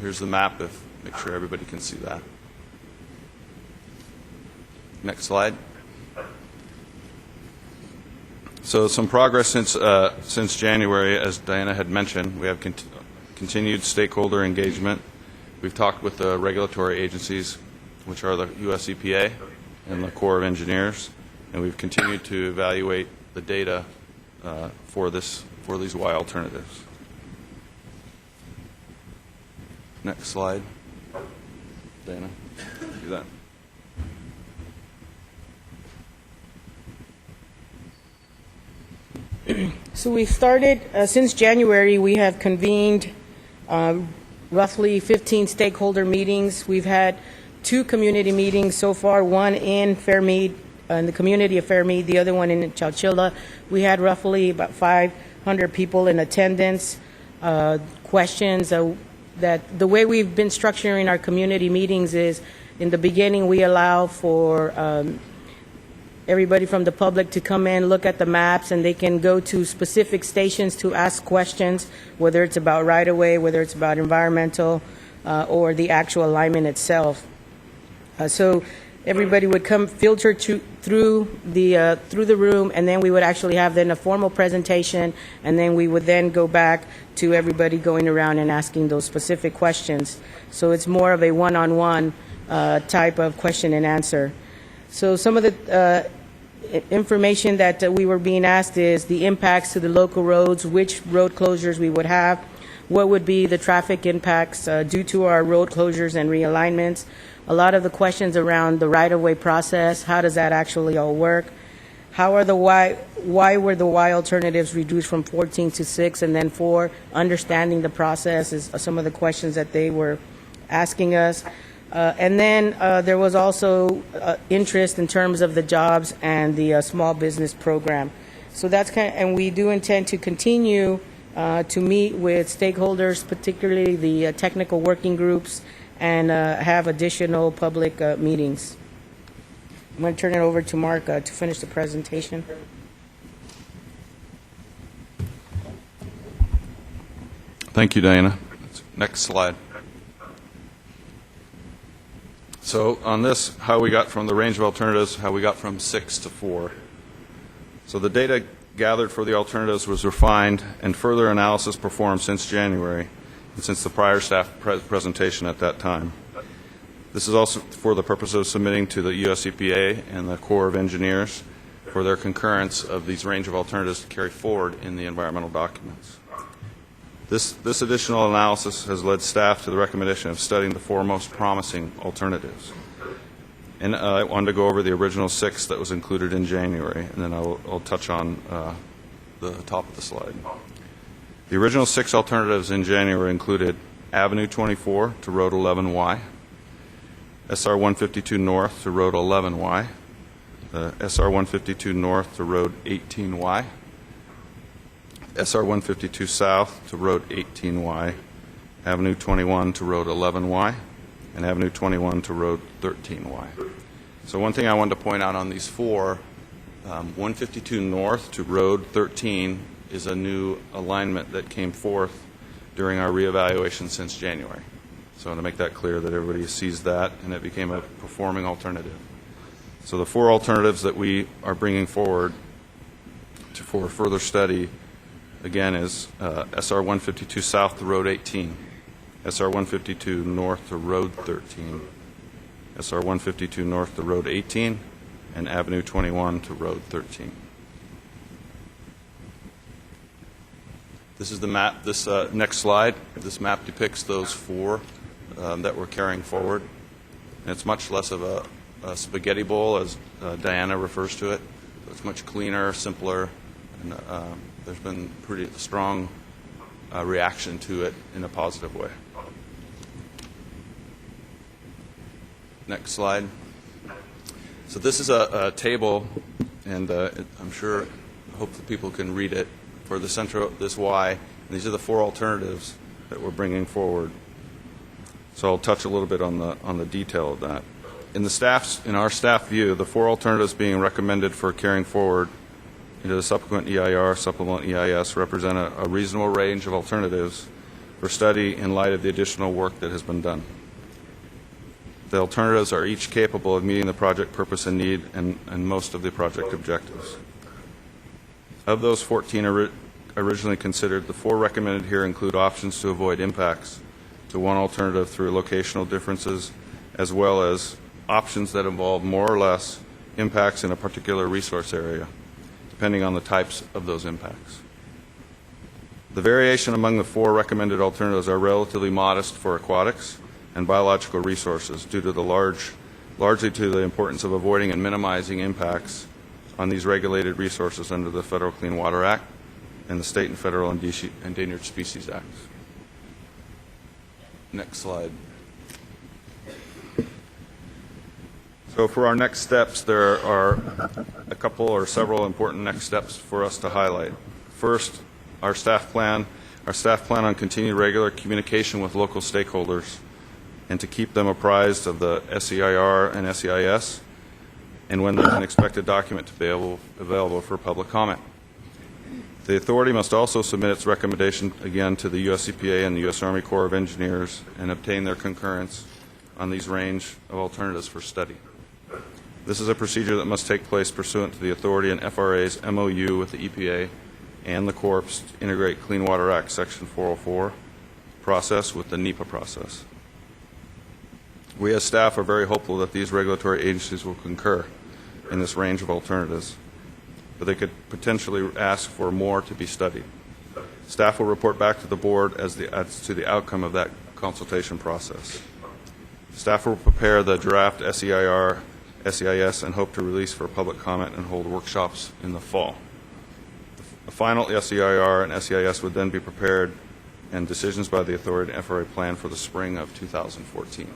Here's the map, make sure everybody can see that. Next slide. So some progress since January, as Diana had mentioned. We have continued stakeholder engagement. We've talked with the regulatory agencies, which are the U.S. EPA and the Corps of Engineers, and we've continued to evaluate the data for these Y alternatives. Next slide. Dana, do that. So we started, since January, we have convened roughly 15 stakeholder meetings. We've had 2 community meetings so far, one in Fairmead, in the community of Fairmead, the other one in Chowchilla. We had roughly about 500 people in attendance. Questions that the way we've been structuring our community meetings is, in the beginning, we allow for everybody from the public to come in, look at the maps, and they can go to specific stations to ask questions, whether it's about right-of-way, whether it's about environmental, or the actual alignment itself. So everybody would come filter through the room, and then we would actually have then a formal presentation, and then we would then go back to everybody going around and asking those specific questions. So it's more of a one-on-one type of question and answer. So some of the information that we were being asked is the impacts to the local roads, which road closures we would have, what would be the traffic impacts due to our road closures and realignments. A lot of the questions around the right-of-way process, how does that actually all work? How are why were the Y alternatives reduced from 14 to 6 and then 4? Understanding the process is some of the questions that they were asking us. And then there was also interest in terms of the jobs and the small business program. So that's and we do intend to continue to meet with stakeholders, particularly the technical working groups, and have additional public meetings. I'm going to turn it over to Mark to finish the presentation. Thank you, Diana. Next slide. So on this, how we got from the range of alternatives, how we got from 6 to 4. So the data gathered for the alternatives was refined and further analysis performed since January and since the prior staff presentation at that time. This is also for the purpose of submitting to the US EPA and the Corps of Engineers for their concurrence of these range of alternatives to carry forward in the environmental documents. This additional analysis has led staff to the recommendation of studying the 4 most promising alternatives. And I wanted to go over the original 6 that was included in January, and then I'll touch on the top of the slide. The original 6 alternatives in January included Avenue 24 to Road 11Y, SR 152 North to Road 11Y, SR 152 North to Road 18Y, SR 152 South to Road 18Y, Avenue 21 to Road 11Y, and Avenue 21 to Road 13Y. So one thing I wanted to point out on these 4, 152 North to Road 13 is a new alignment that came forth during our reevaluation since January. So I want to make that clear that everybody sees that, and it became a performing alternative. So the 4 alternatives that we are bringing forward for further study again is SR 152 South to Road 18, SR 152 North to Road 13, SR 152 North to Road 18, and Avenue 21 to Road 13. This is the map. This next slide, this map depicts those 4 that we're carrying forward. And it's much less of a spaghetti bowl, as Diana refers to it. It's much cleaner, simpler, and there's been pretty strong reaction to it in a positive way. Next slide. So this is a table, and I'm sure, hope that people can read it, for the center, this Y. And these are the 4 alternatives that we're bringing forward. So I'll touch a little bit on the detail of that. In our staff view, the 4 alternatives being recommended for carrying forward into the subsequent EIR, supplemental EIS, represent a reasonable range of alternatives for study in light of the additional work that has been done. The alternatives are each capable of meeting the project purpose and need and most of the project objectives. Of those 14 originally considered, the 4 recommended here include options to avoid impacts to one alternative through locational differences, as well as options that involve more or less impacts in a particular resource area, depending on the types of those impacts. The variation among the 4 recommended alternatives are relatively modest for aquatics and biological resources due to largely to the importance of avoiding and minimizing impacts on these regulated resources under the Federal Clean Water Act and the State and Federal Endangered Species Acts. Next slide. So for our next steps, there are a couple or several important next steps for us to highlight. First, our staff plan on continued regular communication with local stakeholders and to keep them apprised of the SEIR and SEIS and when they can expect a document to be available for public comment. The authority must also submit its recommendation again to the U.S. EPA and the U.S. Army Corps of Engineers and obtain their concurrence on these range of alternatives for study. This is a procedure that must take place pursuant to the authority and FRA's MOU with the EPA and the Corps to integrate Clean Water Act Section 404 process with the NEPA process. We as staff are very hopeful that these regulatory agencies will concur in this range of alternatives, but they could potentially ask for more to be studied. Staff will report back to the board as to the outcome of that consultation process. Staff will prepare the draft SEIR, SEIS, and hope to release for public comment and hold workshops in the fall. The final SEIR and SEIS would then be prepared and decisions by the authority and FRA planned for the spring of 2014.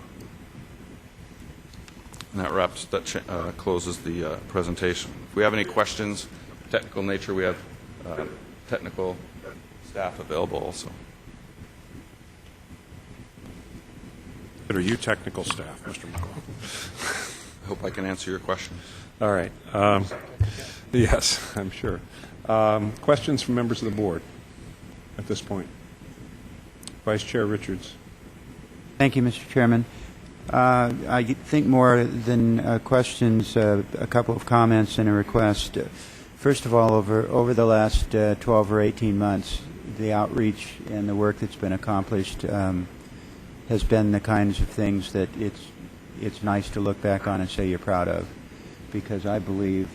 And that closes the presentation. If we have any questions, technical nature, we have technical staff available also. But are you technical staff, Mr. McLaughlin? I hope I can answer your questions. All right. Yes, I'm sure. Questions from members of the board at this point? Vice Chair Richards. Thank you, Mr. Chairman. I think more than questions, a couple of comments and a request. First of all, over the last 12 or 18 months, the outreach and the work that's been accomplished has been the kinds of things that it's nice to look back on and say you're proud of, because I believe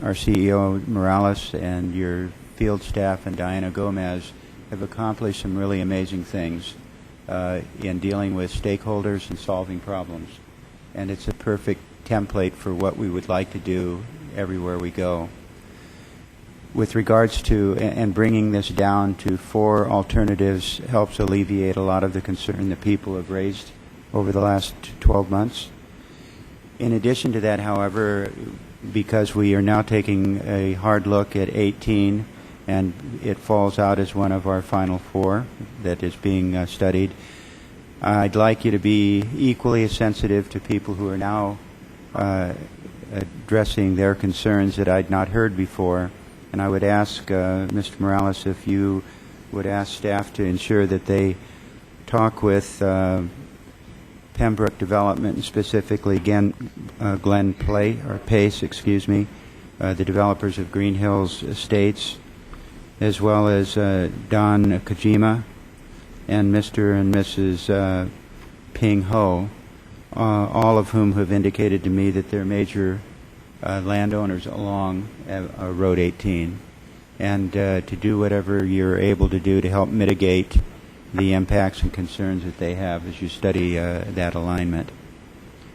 our CEO Morales and your field staff and Diana Gomez have accomplished some really amazing things in dealing with stakeholders and solving problems. And it's a perfect template for what we would like to do everywhere we go. With regards to, and bringing this down to 4 alternatives helps alleviate a lot of the concern that people have raised over the last 12 months. In addition to that, however, because we are now taking a hard look at 18 and it falls out as one of our final 4 that is being studied, I'd like you to be equally as sensitive to people who are now addressing their concerns that I'd not heard before. And I would ask Mr. Morales if you would ask staff to ensure that they talk with Pembroke Development, and specifically Glen Pace, the developers of Green Hills Estates, as well as Don Kojima and Mr. and Mrs. Ping Ho, all of whom have indicated to me that they're major landowners along Road 18, and to do whatever you're able to do to help mitigate the impacts and concerns that they have as you study that alignment.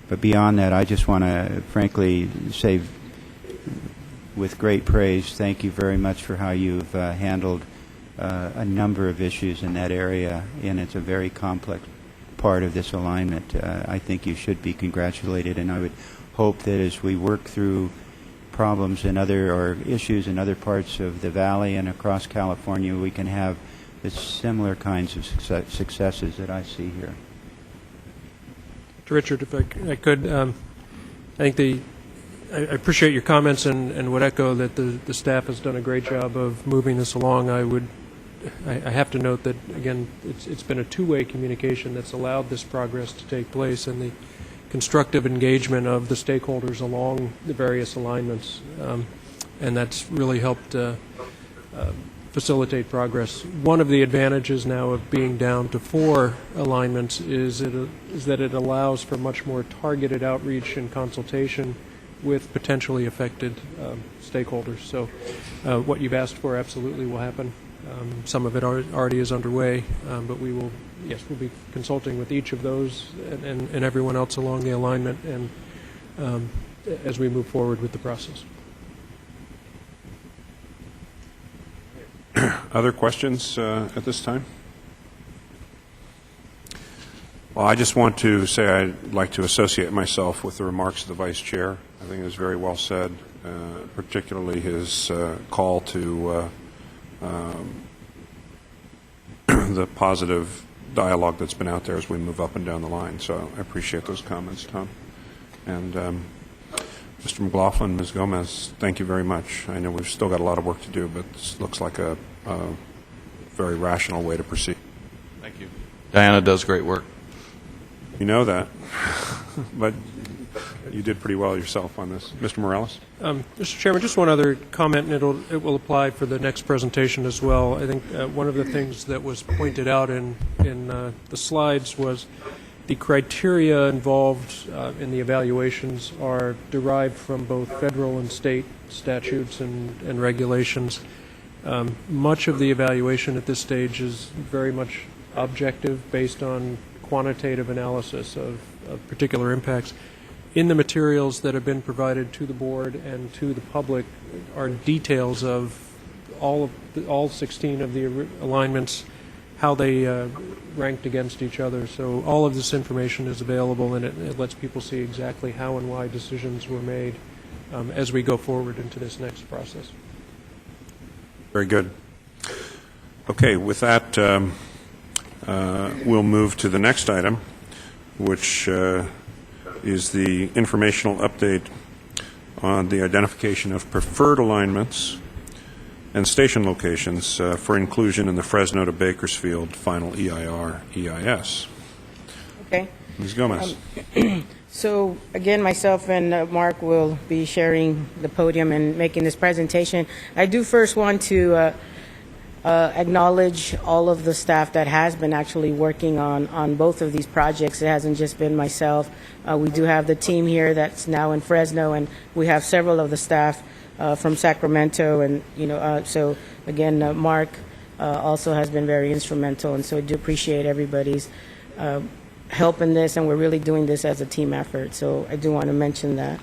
But beyond that, I just want to frankly say with great praise, thank you very much for how you've handled a number of issues in that area, and it's a very complex part of this alignment. I think you should be congratulated, and I would hope that as we work through problems in or issues in other parts of the valley and across California, we can have the similar kinds of successes that I see here. Richard, if I could, I think I appreciate your comments and would echo that the staff has done a great job of moving this along. I have to note that, again, it's been a two-way communication that's allowed this progress to take place, and the constructive engagement of the stakeholders along the various alignments, and that's really helped facilitate progress. One of the advantages now of being down to 4 alignments is that it allows for much more targeted outreach and consultation with potentially affected stakeholders. So what you've asked for absolutely will happen. Some of it already is underway, but we will, yes, we'll be consulting with each of those and everyone else along the alignment and as we move forward with the process. Other questions at this time? Well, I just want to say I'd like to associate myself with the remarks of the Vice Chair. I think it was very well said, particularly his call to the positive dialogue that's been out there as we move up and down the line. So I appreciate those comments, Tom. And Mr. McLaughlin, Ms. Gomez, thank you very much. I know we've still got a lot of work to do, but this looks like a very rational way to proceed. Thank you. Diana does great work. You know that, but you did pretty well yourself on this. Mr. Morales? Mr. Chairman, just one other comment, and it will apply for the next presentation as well. I think one of the things that was pointed out in the slides was the criteria involved in the evaluations are derived from both federal and state statutes and regulations. Much of the evaluation at this stage is very much objective, based on quantitative analysis of particular impacts. In the materials that have been provided to the board and to the public are details of all 16 of the alignments, how they ranked against each other. So all of this information is available, and it lets people see exactly how and why decisions were made as we go forward into this next process. Very good. Okay, with that, we'll move to the next item, which is the informational update on the identification of preferred alignments and station locations for inclusion in the Fresno to Bakersfield final EIR-EIS. Okay. Ms. Gomez. So again, myself and Mark will be sharing the podium and making this presentation. I do first want to acknowledge all of the staff that has been actually working on both of these projects. It hasn't just been myself. We do have the team here that's now in Fresno, and we have several of the staff from Sacramento, and so again, Mark also has been very instrumental, and so I do appreciate everybody's help in this, and we're really doing this as a team effort. So I do want to mention that.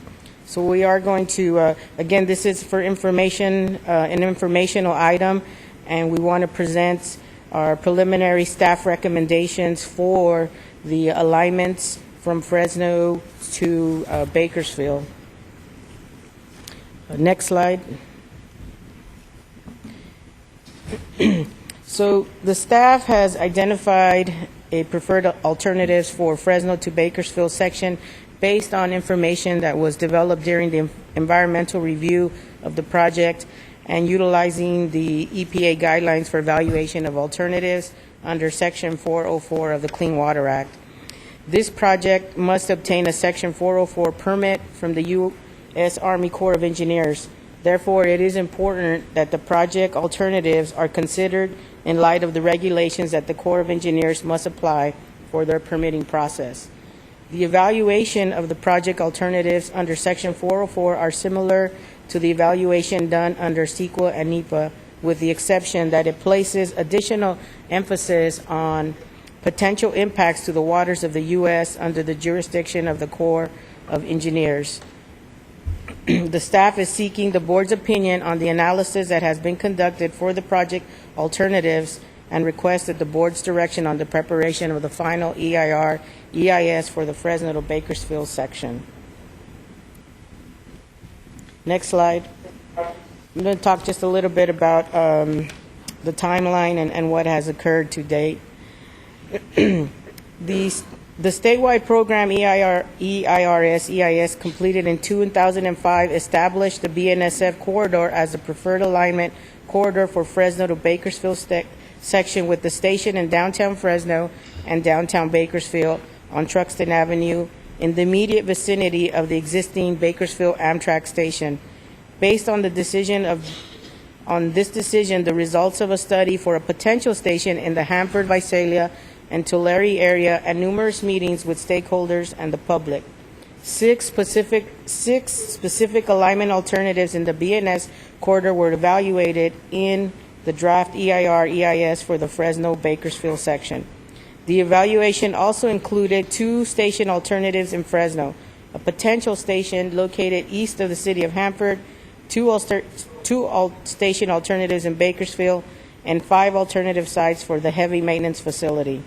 So we are going to again, this is for information, an informational item, and we want to present our preliminary staff recommendations for the alignments from Fresno to Bakersfield. Next slide. So the staff has identified a preferred alternatives for Fresno to Bakersfield section based on information that was developed during the environmental review of the project and utilizing the EPA guidelines for evaluation of alternatives under Section 404 of the Clean Water Act. This project must obtain a Section 404 permit from the U.S. Army Corps of Engineers. Therefore, it is important that the project alternatives are considered in light of the regulations that the Corps of Engineers must apply for their permitting process. The evaluation of the project alternatives under Section 404 are similar to the evaluation done under CEQA and NEPA, with the exception that it places additional emphasis on potential impacts to the waters of the U.S. under the jurisdiction of the Corps of Engineers. The staff is seeking the board's opinion on the analysis that has been conducted for the project alternatives and requests that the board's direction on the preparation of the final EIR-EIS for the Fresno to Bakersfield section. Next slide. I'm going to talk just a little bit about the timeline and what has occurred to date. The statewide program EIRS-EIS completed in 2005 established the BNSF corridor as the preferred alignment corridor for Fresno to Bakersfield section, with the station in downtown Fresno and downtown Bakersfield on Truxtun Avenue in the immediate vicinity of the existing Bakersfield Amtrak station. Based on the decision of on this decision the results of a study for a potential station in the Hanford, Visalia, and Tulare area, and numerous meetings with stakeholders and the public. Six specific alignment alternatives in the BNS corridor were evaluated in the draft EIR-EIS for the Fresno-Bakersfield section. The evaluation also included 2 station alternatives in Fresno, a potential station located east of the city of Hanford, 2 station alternatives in Bakersfield, and 5 alternative sites for the heavy maintenance facility.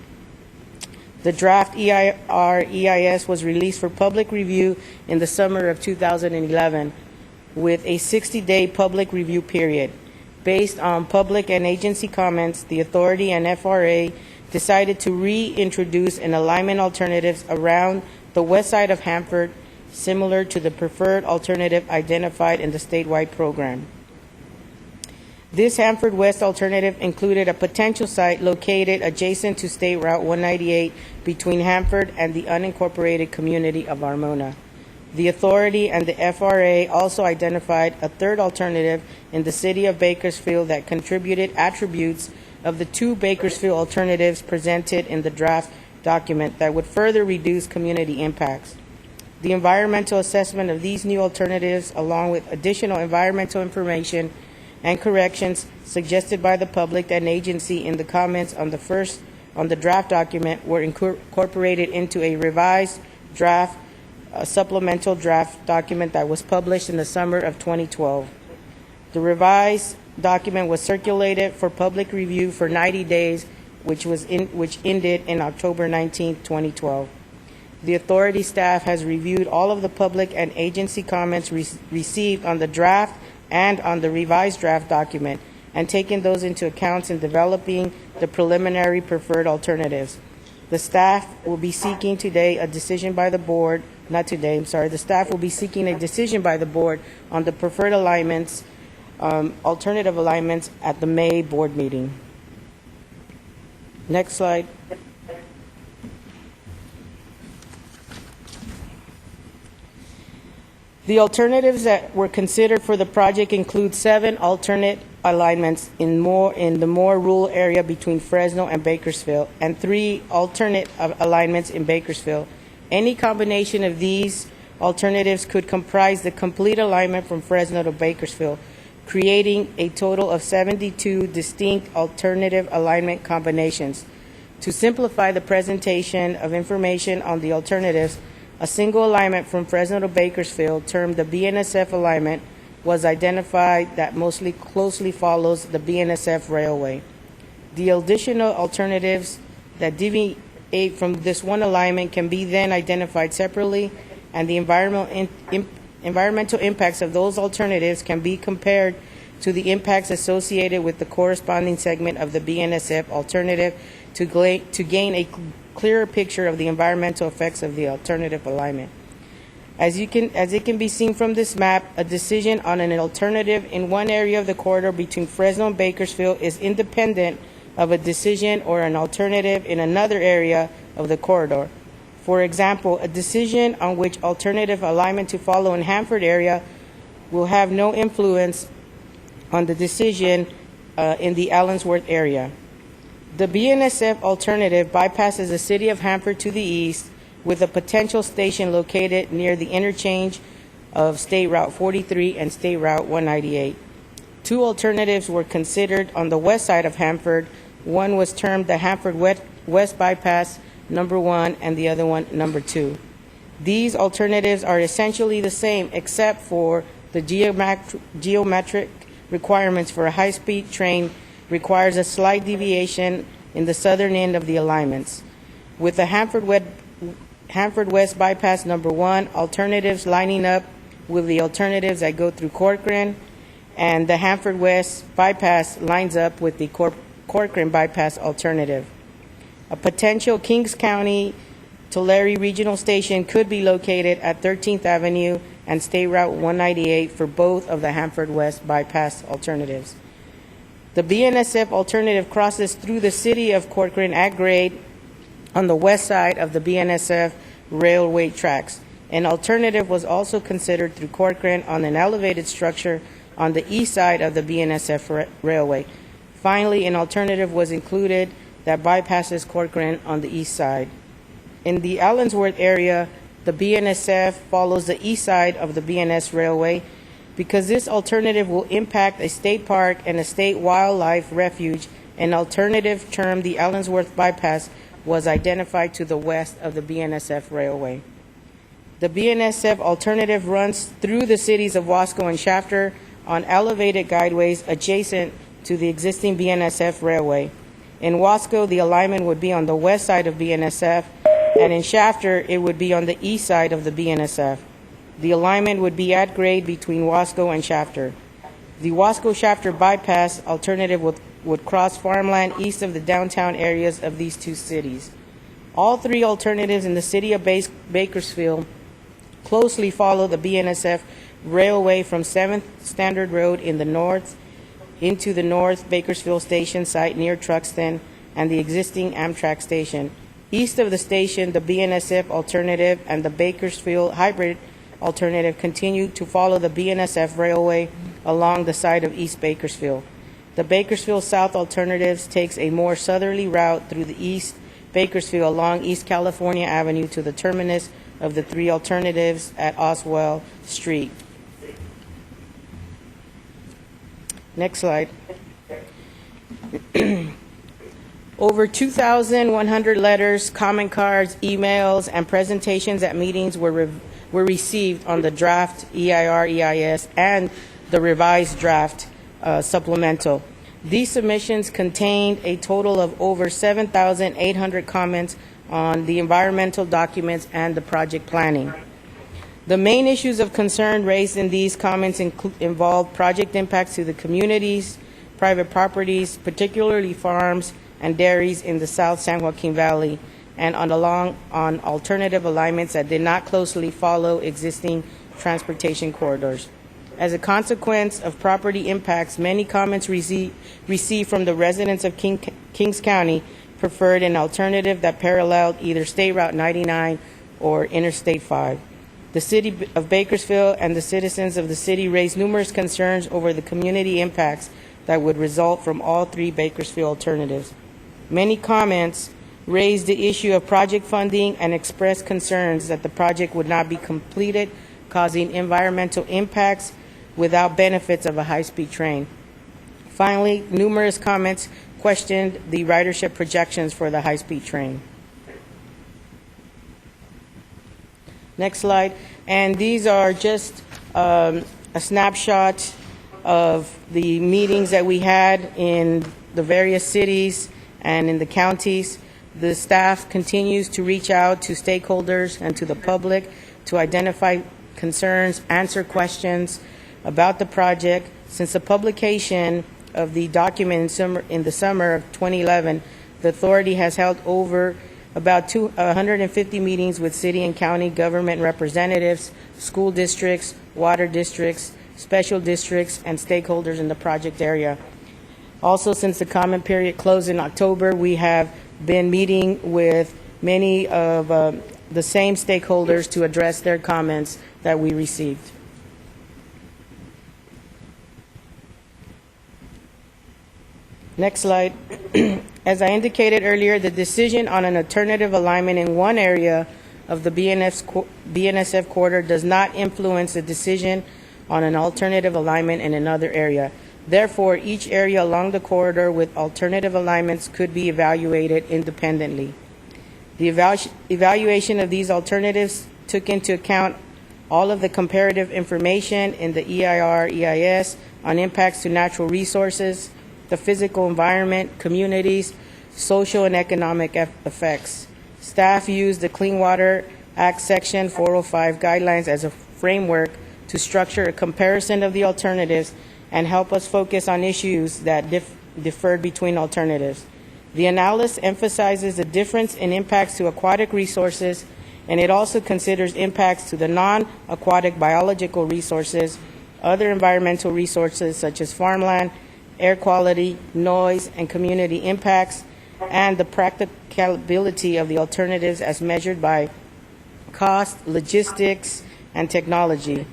The draft EIR-EIS was released for public review in the summer of 2011 with a 60-day public review period. Based on public and agency comments, the authority and FRA decided to reintroduce an alignment alternatives around the west side of Hanford, similar to the preferred alternative identified in the statewide program. This Hanford West alternative included a potential site located adjacent to State Route 198 between Hanford and the unincorporated community of Armona. The authority and the FRA also identified a third alternative in the city of Bakersfield that contributed attributes of the 2 Bakersfield alternatives presented in the draft document that would further reduce community impacts. The environmental assessment of these new alternatives, along with additional environmental information and corrections suggested by the public and agency in the comments on the draft document, were incorporated into a revised draft, supplemental draft document that was published in the summer of 2012. The revised document was circulated for public review for 90 days, which ended in October 19, 2012. The authority staff has reviewed all of the public and agency comments received on the draft and on the revised draft document, and taken those into account in developing the preliminary preferred alternatives. The staff will be seeking today a decision by the board, the staff will be seeking a decision by the board on the preferred alignments, alternative alignments at the May board meeting. Next slide. The alternatives that were considered for the project include 7 alternate alignments in the more rural area between Fresno and Bakersfield, and 3 alternate alignments in Bakersfield. Any combination of these alternatives could comprise the complete alignment from Fresno to Bakersfield, creating a total of 72 distinct alternative alignment combinations. To simplify the presentation of information on the alternatives, a single alignment from Fresno to Bakersfield, termed the BNSF alignment, was identified that mostly closely follows the BNSF railway. The additional alternatives that deviate from this one alignment can be then identified separately, and the environmental impacts of those alternatives can be compared to the impacts associated with the corresponding segment of the BNSF alternative to gain a clearer picture of the environmental effects of the alternative alignment. As it can be seen from this map, a decision on an alternative in one area of the corridor between Fresno and Bakersfield is independent of a decision or an alternative in another area of the corridor. For example, a decision on which alternative alignment to follow in Hanford area will have no influence on the decision in the Allensworth area. The BNSF alternative bypasses the city of Hanford to the east, with a potential station located near the interchange of State Route 43 and State Route 198. 2 alternatives were considered on the west side of Hanford. One was termed the Hanford West Bypass number 1, and the other one number 2. These alternatives are essentially the same, except for the geometric requirements for a high-speed train requires a slight deviation in the southern end of the alignments. With the Hanford West Bypass number 1, alternatives lining up with the alternatives that go through Corcoran, and the Hanford West Bypass lines up with the Corcoran Bypass alternative. A potential Kings County Tulare Regional Station could be located at 13th Avenue and State Route 198 for both of the Hanford West Bypass alternatives. The BNSF alternative crosses through the city of Corcoran at grade on the west side of the BNSF railway tracks. An alternative was also considered through Corcoran on an elevated structure on the east side of the BNSF railway. Finally, an alternative was included that bypasses Corcoran on the east side. In the Allensworth area, the BNSF follows the east side of the BNS railway. Because this alternative will impact a state park and a state wildlife refuge, an alternative termed the Allensworth bypass was identified to the west of the BNSF railway. The BNSF alternative runs through the cities of Wasco and Shafter on elevated guideways adjacent to the existing BNSF railway. In Wasco, the alignment would be on the west side of BNSF, and in Shafter, it would be on the east side of the BNSF. The alignment would be at grade between Wasco and Shafter. The Wasco-Shafter bypass alternative would cross farmland east of the downtown areas of these two cities. All three alternatives in the city of Bakersfield closely follow the BNSF railway from 7th Standard Road in the north into the North Bakersfield Station site near Truxton and the existing Amtrak station. East of the station, the BNSF alternative and the Bakersfield hybrid alternative continue to follow the BNSF railway along the side of East Bakersfield. The Bakersfield South alternatives takes a more southerly route through the East Bakersfield along East California Avenue to the terminus of the three alternatives at Oswell Street. Next slide. Over 2,100 letters, comment cards, emails, and presentations at meetings were received on the draft EIR-EIS and the revised draft supplemental. These submissions contained a total of over 7,800 comments on the environmental documents and the project planning. The main issues of concern raised in these comments involve project impacts to the communities, private properties, particularly farms and dairies in the South San Joaquin Valley, and on alternative alignments that did not closely follow existing transportation corridors. As a consequence of property impacts, many comments received from the residents of Kings County preferred an alternative that paralleled either State Route 99 or Interstate 5. The city of Bakersfield and the citizens of the city raised numerous concerns over the community impacts that would result from all three Bakersfield alternatives. Many comments raised the issue of project funding and expressed concerns that the project would not be completed, causing environmental impacts without benefits of a high-speed train. Finally, numerous comments questioned the ridership projections for the high-speed train. Next slide. And these are just a snapshot of the meetings that we had in the various cities and in the counties. The staff continues to reach out to stakeholders and to the public to identify concerns, answer questions about the project. Since the publication of the document in the summer of 2011, the authority has held over about 150 meetings with city and county government representatives, school districts, water districts, special districts, and stakeholders in the project area. Also, since the comment period closed in October, we have been meeting with many of the same stakeholders to address their comments that we received. Next slide. As I indicated earlier, the decision on an alternative alignment in one area of the BNSF corridor does not influence the decision on an alternative alignment in another area. Therefore, each area along the corridor with alternative alignments could be evaluated independently. The evaluation of these alternatives took into account all of the comparative information in the EIR-EIS on impacts to natural resources, the physical environment, communities, social and economic effects. Staff used the Clean Water Act Section 405 guidelines as a framework to structure a comparison of the alternatives and help us focus on issues that differed between alternatives. The analysis emphasizes the difference in impacts to aquatic resources, and it also considers impacts to the non-aquatic biological resources, other environmental resources such as farmland, air quality, noise, and community impacts, and the practicability of the alternatives as measured by cost, logistics, and technology.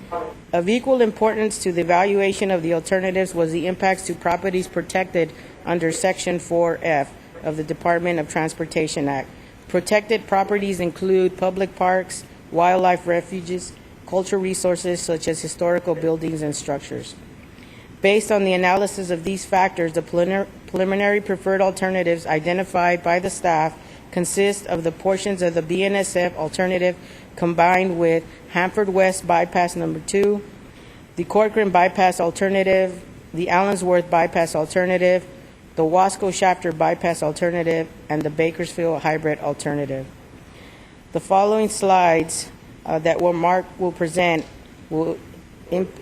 Of equal importance to the evaluation of the alternatives was the impacts to properties protected under Section 4F of the Department of Transportation Act. Protected properties include public parks, wildlife refuges, cultural resources such as historical buildings and structures. Based on the analysis of these factors, the preliminary preferred alternatives identified by the staff consist of the portions of the BNSF alternative combined with Hanford West Bypass Number 2, the Corcoran Bypass alternative, the Allensworth Bypass alternative, the Wasco Shafter Bypass alternative, and the Bakersfield Hybrid alternative. The following slides that Mark will present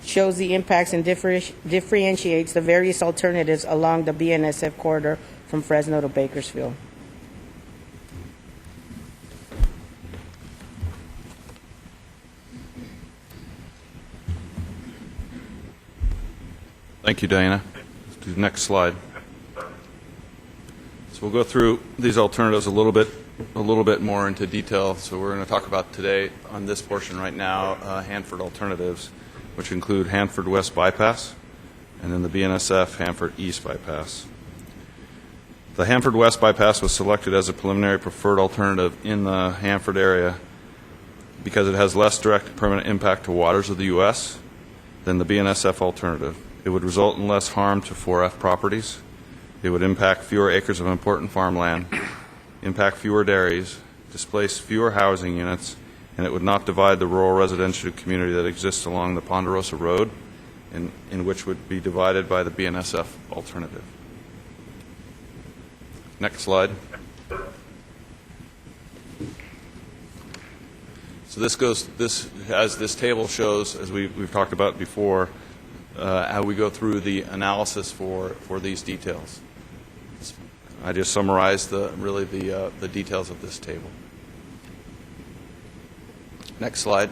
shows the impacts and differentiates the various alternatives along the BNSF corridor from Fresno to Bakersfield. Thank you, Diana. Let's do the next slide. So we'll go through these alternatives a little bit more into detail. So we're going to talk about today on this portion right now, Hanford alternatives, which include Hanford West Bypass and then the BNSF Hanford East Bypass. The Hanford West Bypass was selected as a preliminary preferred alternative in the Hanford area because it has less direct permanent impact to waters of the U.S. than the BNSF alternative. It would result in less harm to 4F properties. It would impact fewer acres of important farmland, impact fewer dairies, displace fewer housing units, and it would not divide the rural residential community that exists along the Ponderosa Road, in which would be divided by the BNSF alternative. Next slide. So this table shows, as we've talked about before, how we go through the analysis for these details. I just summarized the details of this table. Next slide.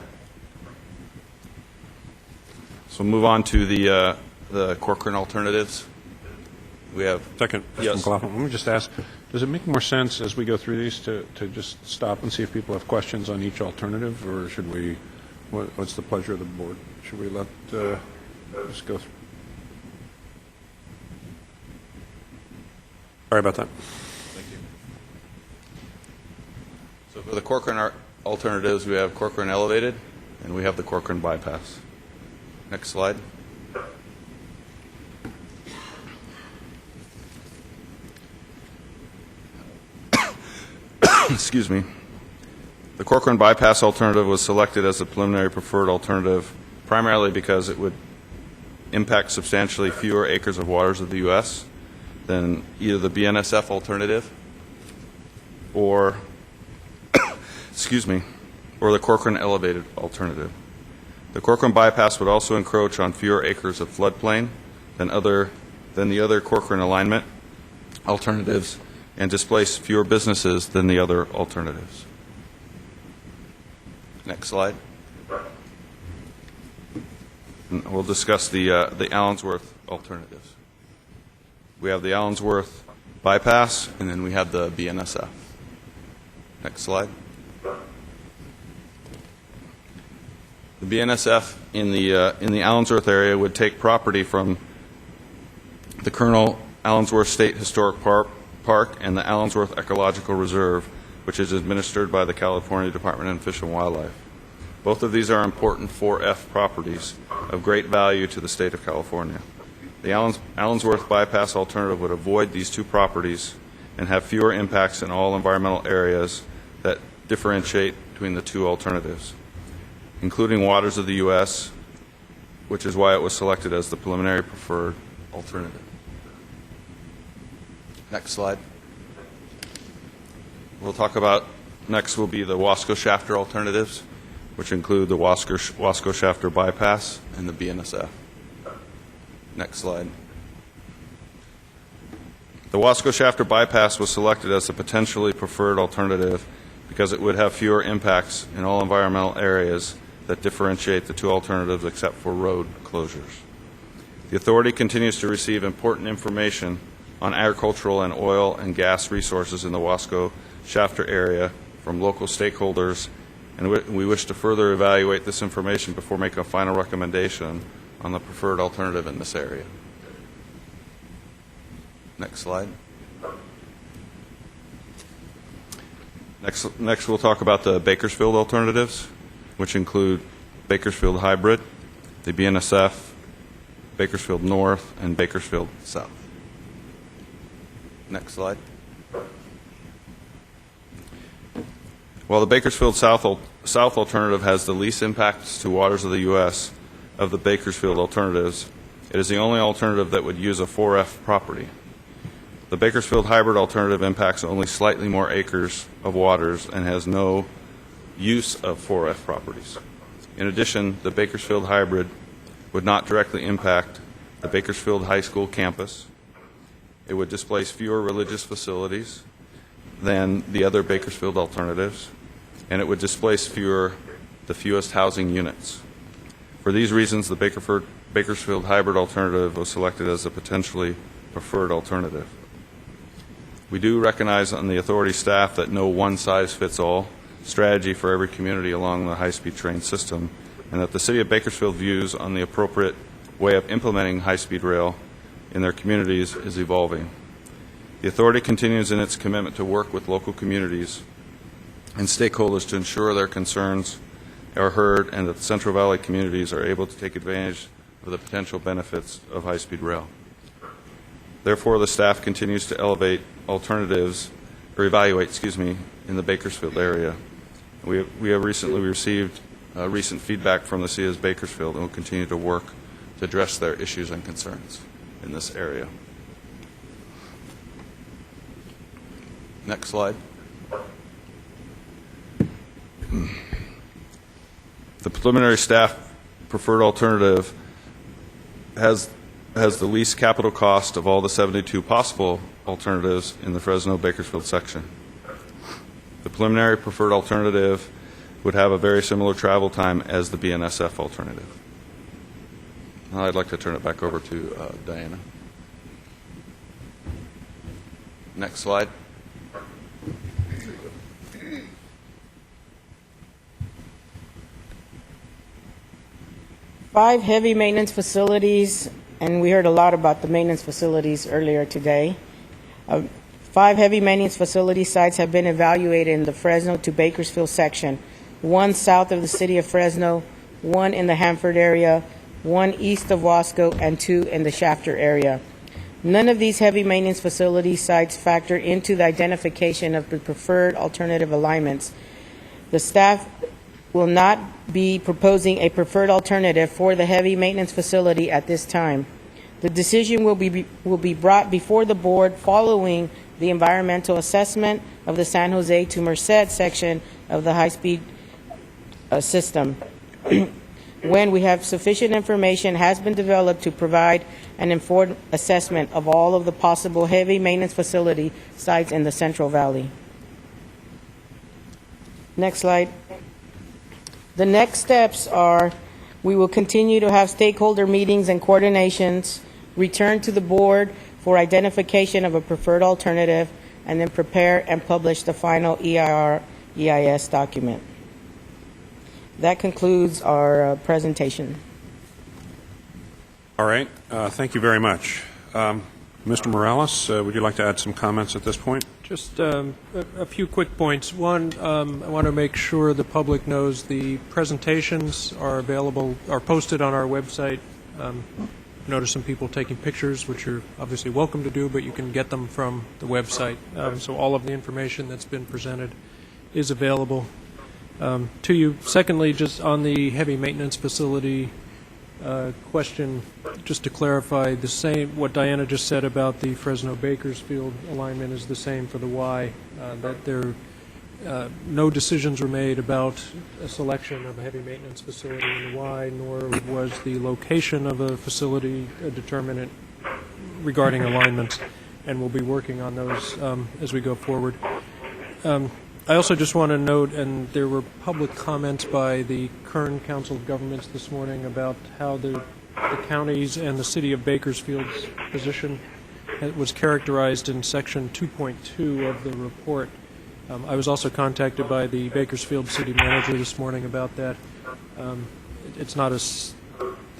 So we'll move on to the Corcoran alternatives. We have second. Yes. McLaughlin. Let me just ask: does it make more sense as we go through these to just stop and see if people have questions on each alternative, or should we? What's the pleasure of the board? Should we let just go through? Sorry about that. Thank you. So for the Corcoran alternatives, we have Corcoran Elevated, and we have the Corcoran Bypass. Next slide. Excuse me. The Corcoran Bypass alternative was selected as the preliminary preferred alternative primarily because it would impact substantially fewer acres of waters of the U.S. than either the BNSF alternative or or the Corcoran Elevated alternative. The Corcoran Bypass would also encroach on fewer acres of floodplain than the other Corcoran alignment alternatives and displace fewer businesses than the other alternatives. Next slide. And we'll discuss the Allensworth alternatives. We have the Allensworth Bypass, and then we have the BNSF. Next slide. The BNSF in the Allensworth area would take property from the Colonel Allensworth State Historic Park and the Allensworth Ecological Reserve, which is administered by the California Department of Fish and Wildlife. Both of these are important 4F properties of great value to the state of California. The Allensworth Bypass alternative would avoid these two properties and have fewer impacts in all environmental areas that differentiate between the two alternatives, including waters of the U.S., which is why it was selected as the preliminary preferred alternative. Next slide. We'll talk about, next will be the Wasco Shafter alternatives, which include the Wasco Shafter Bypass and the BNSF. Next slide. The Wasco Shafter Bypass was selected as the potentially preferred alternative because it would have fewer impacts in all environmental areas that differentiate the two alternatives except for road closures. The authority continues to receive important information on agricultural and oil and gas resources in the Wasco Shafter area from local stakeholders and we wish to further evaluate this information before making a final recommendation on the preferred alternative in this area. Next slide. Next we'll talk about the Bakersfield alternatives, which include Bakersfield Hybrid, the BNSF, Bakersfield North, and Bakersfield South. Next slide. While the Bakersfield South alternative has the least impacts to waters of the U.S. of the Bakersfield alternatives, it is the only alternative that would use a 4F property. The Bakersfield Hybrid alternative impacts only slightly more acres of waters and has no use of 4F properties. In addition, the Bakersfield Hybrid would not directly impact the Bakersfield High School campus. It would displace fewer religious facilities than the other Bakersfield alternatives, and it would displace the fewest housing units. For these reasons, the Bakersfield Hybrid alternative was selected as a potentially preferred alternative. We do recognize on the authority staff that no one-size-fits-all strategy for every community along the high-speed train system, and that the City of Bakersfield views on the appropriate way of implementing high-speed rail in their communities is evolving. The authority continues in its commitment to work with local communities and stakeholders to ensure their concerns are heard and that the Central Valley communities are able to take advantage of the potential benefits of high-speed rail. Therefore, the staff continues to evaluate in the Bakersfield area. We have recently received recent feedback from the City of Bakersfield and will continue to work to address their issues and concerns in this area. Next slide. The preliminary staff preferred alternative has the least capital cost of all the 72 possible alternatives in the Fresno-Bakersfield section. The preliminary preferred alternative would have a very similar travel time as the BNSF alternative. Now I'd like to turn it back over to Diana. Next slide. Five heavy maintenance facilities, and we heard a lot about the maintenance facilities earlier today. 5 heavy maintenance facility sites have been evaluated in the Fresno to Bakersfield section, 1 south of the city of Fresno, 1 in the Hanford area, 1 east of Wasco, and 2 in the Shafter area. None of these heavy maintenance facility sites factor into the identification of the preferred alternative alignments. The staff will not be proposing a preferred alternative for the heavy maintenance facility at this time. The decision will be brought before the board following the environmental assessment of the San Jose to Merced section of the high-speed system. When we have sufficient information has been developed to provide an informed assessment of all of the possible heavy maintenance facility sites in the Central Valley. Next slide. The next steps are we will continue to have stakeholder meetings and coordinations, return to the board for identification of a preferred alternative, and then prepare and publish the final EIR-EIS document. That concludes our presentation. All right. Thank you very much. Mr. Morales, would you like to add some comments at this point? Just a few quick points. One, I want to make sure the public knows the presentations are posted on our website. Notice some people taking pictures, which you're obviously welcome to do, but you can get them from the website. So all of the information that's been presented is available to you. Secondly, just on the heavy maintenance facility question, just to clarify, the same what Diana just said about the Fresno-Bakersfield alignment is the same for the Y, that there no decisions were made about a selection of a heavy maintenance facility in the Y, nor was the location of a facility a determinant regarding alignments, and we'll be working on those as we go forward. I also just want to note, and there were public comments by the Kern Council of Governments this morning about how the counties and the city of Bakersfield's position was characterized in section 2.2 of the report. I was also contacted by the Bakersfield city manager this morning about that. It's not as,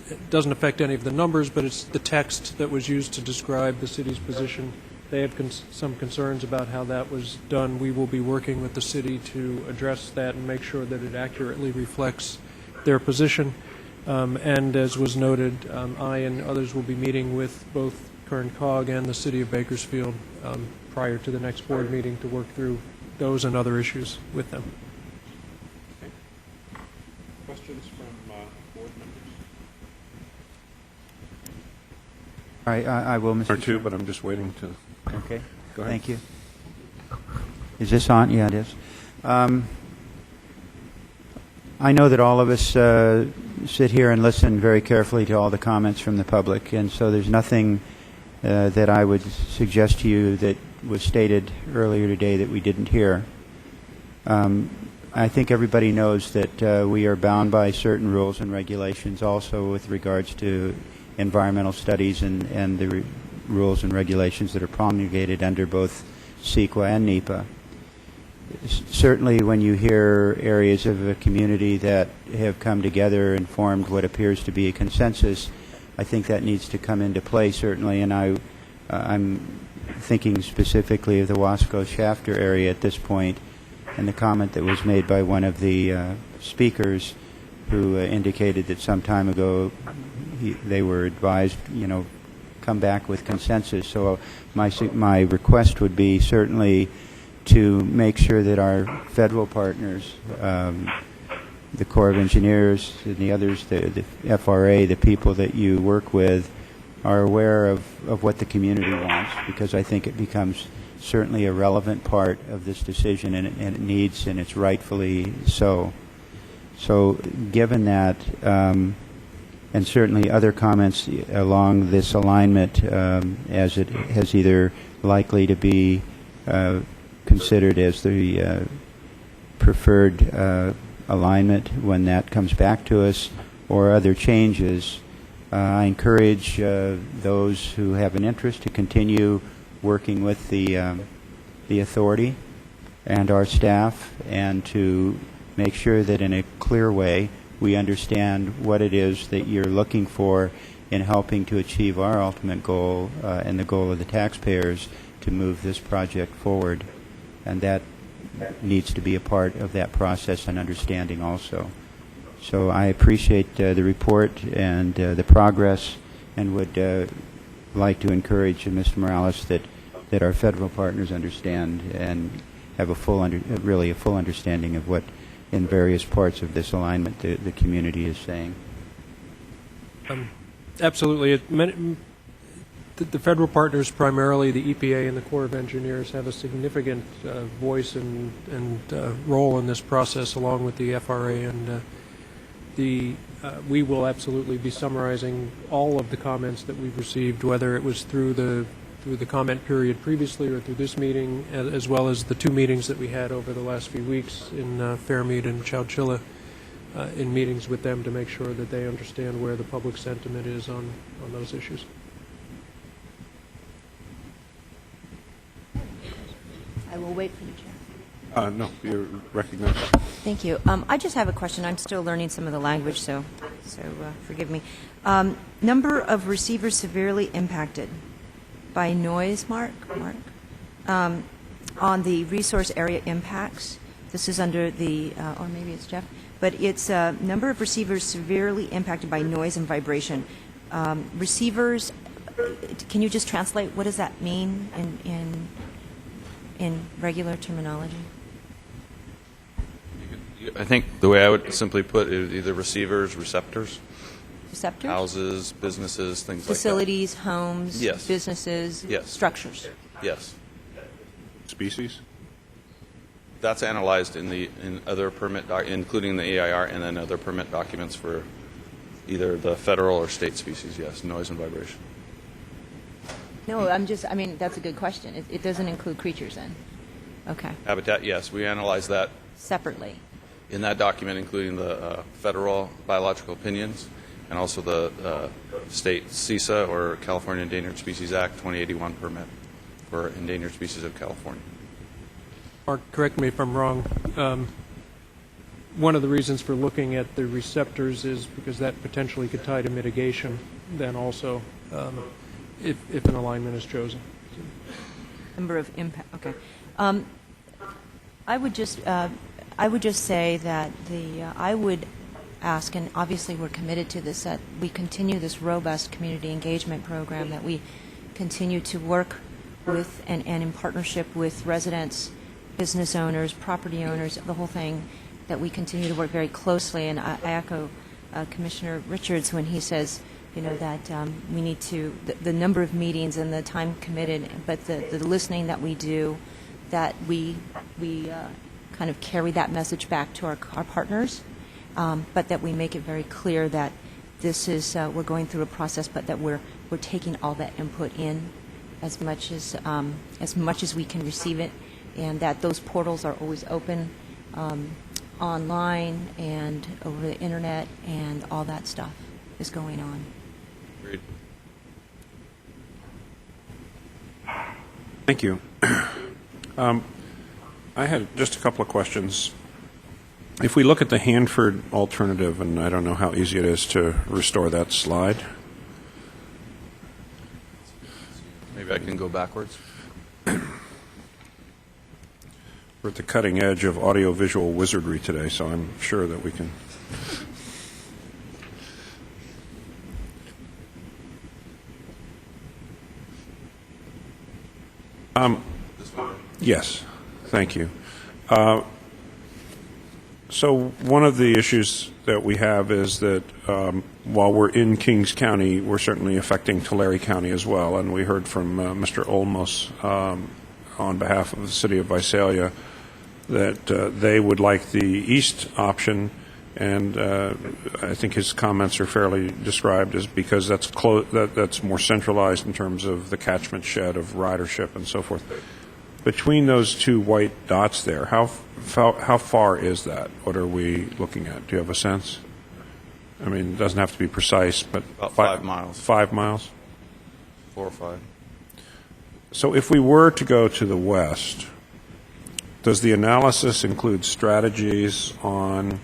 it doesn't affect any of the numbers, but it's the text that was used to describe the city's position. They have some concerns about how that was done. We will be working with the city to address that and make sure that it accurately reflects their position. And as was noted, I and others will be meeting with both Kern COG and the city of Bakersfield prior to the next board meeting to work through those and other issues with them. Okay. Questions from board members? All right, I will, Mr. Or two, but I'm just waiting to. Okay. Go ahead. Thank you. Is this on? Yeah, it is. I know that all of us sit here and listen very carefully to all the comments from the public, and so there's nothing that I would suggest to you that was stated earlier today that we didn't hear. I think everybody knows that we are bound by certain rules and regulations also with regards to environmental studies and the rules and regulations that are promulgated under both CEQA and NEPA. Certainly when you hear areas of a community that have come together and formed what appears to be a consensus, I think that needs to come into play, certainly, and I'm thinking specifically of the Wasco Shafter area at this point, and the comment that was made by one of the speakers who indicated that some time ago they were advised, come back with consensus. So my request would be certainly to make sure that our federal partners, the Corps of Engineers and the others, the FRA, the people that you work with, are aware of what the community wants, because I think it becomes certainly a relevant part of this decision, and it needs, and it's rightfully so. So given that, and certainly other comments along this alignment, as it has either likely to be considered as the preferred alignment when that comes back to us, or other changes, I encourage those who have an interest to continue working with the authority and our staff, and to make sure that in a clear way we understand what it is that you're looking for in helping to achieve our ultimate goal and the goal of the taxpayers to move this project forward. And that needs to be a part of that process and understanding also. So I appreciate the report and the progress, and would like to encourage Mr. Morales that our federal partners understand and have a full understanding of what in various parts of this alignment the community is saying. Absolutely. The federal partners, primarily the EPA and the Corps of Engineers, have a significant voice and role in this process, along with the FRA, and we will absolutely be summarizing all of the comments that we've received, whether it was through the comment period previously or through this meeting, as well as the two meetings that we had over the last few weeks in Fairmead and Chowchilla, in meetings with them to make sure that they understand where the public sentiment is on those issues. I will wait for you, Chair. No, you're recognized. Thank you. I just have a question. I'm still learning some of the language, so forgive me. Number of receivers severely impacted by noise, Mark, on the resource area impacts. This is under the, or maybe it's Jeff, but it's number of receivers severely impacted by noise and vibration. Receivers, can you just translate? What does that mean in regular terminology? I think the way I would simply put it is either receivers, receptors. Receptors? Houses, businesses, things Facilities, homes, Yes. businesses, Yes. structures. Yes. Species? That's analyzed in other permit, including the AIR, and then other permit documents for either the federal or state species, yes, noise and vibration. No, I mean, that's a good question. It doesn't include creatures then? Okay. Habitat, yes, we analyze that Separately. in that document, including the federal biological opinions and also the state CISA, or California Endangered Species Act 2081 permit for endangered species of California. Mark, correct me if I'm wrong. One of the reasons for looking at the receptors is because that potentially could tie to mitigation then also, if an alignment is chosen. Number of impact. Okay. I would just say that I would ask, and obviously we're committed to this, that we continue this robust community engagement program, that we continue to work with and in partnership with residents, business owners, property owners, the whole thing, that we continue to work very closely. And I echo Commissioner Richards when he says, that we need to, the number of meetings and the time committed, but the listening that we do, that we kind of carry that message back to our partners, but that we make it very clear that this is, we're going through a process, but that we're taking all that input in as much as we can receive it, and that those portals are always open online and over the internet, and all that stuff is going on. Agreed. Thank you. I had just a couple of questions. If we look at the Hanford alternative, and I don't know how easy it is to restore that slide. Maybe I can go backwards. We're at the cutting edge of audiovisual wizardry today, so I'm sure that we can. Yes, thank you. So one of the issues that we have is that while we're in Kings County, we're certainly affecting Tulare County as well. And we heard from Mr. Olmos on behalf of the city of Visalia that they would like the east option, and I think his comments are fairly described as because that's more centralized in terms of the catchment shed of ridership and so forth. Between those two white dots there, how far is that? What are we looking at? Do you have a sense? I mean, it doesn't have to be precise, but about 5 miles. 5 miles? 4 or 5. So if we were to go to the west, does the analysis include strategies on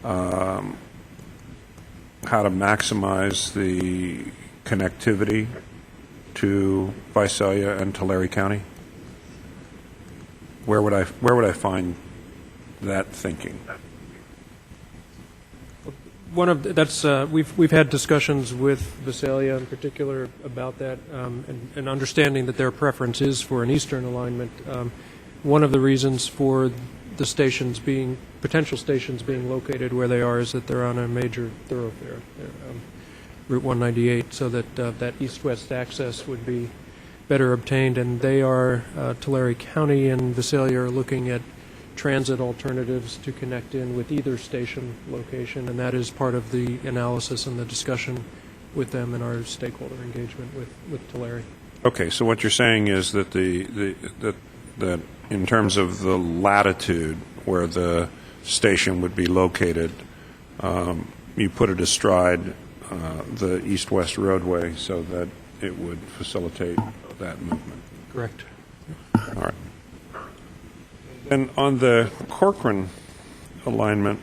how to maximize the connectivity to Visalia and Tulare County? Where would I find that thinking? We've had discussions with Visalia in particular about that, and understanding that their preference is for an eastern alignment. One of the reasons for the potential stations being located where they are is that they're on a major thoroughfare, Route 198, so that that east-west access would be better obtained. And they are, Tulare County and Visalia are looking at transit alternatives to connect in with either station location, and that is part of the analysis and the discussion with them and our stakeholder engagement with Tulare. Okay, so what you're saying is that that in terms of the latitude where the station would be located, you put it astride the east-west roadway so that it would facilitate that movement. Correct. All right. And on the Corcoran alignment,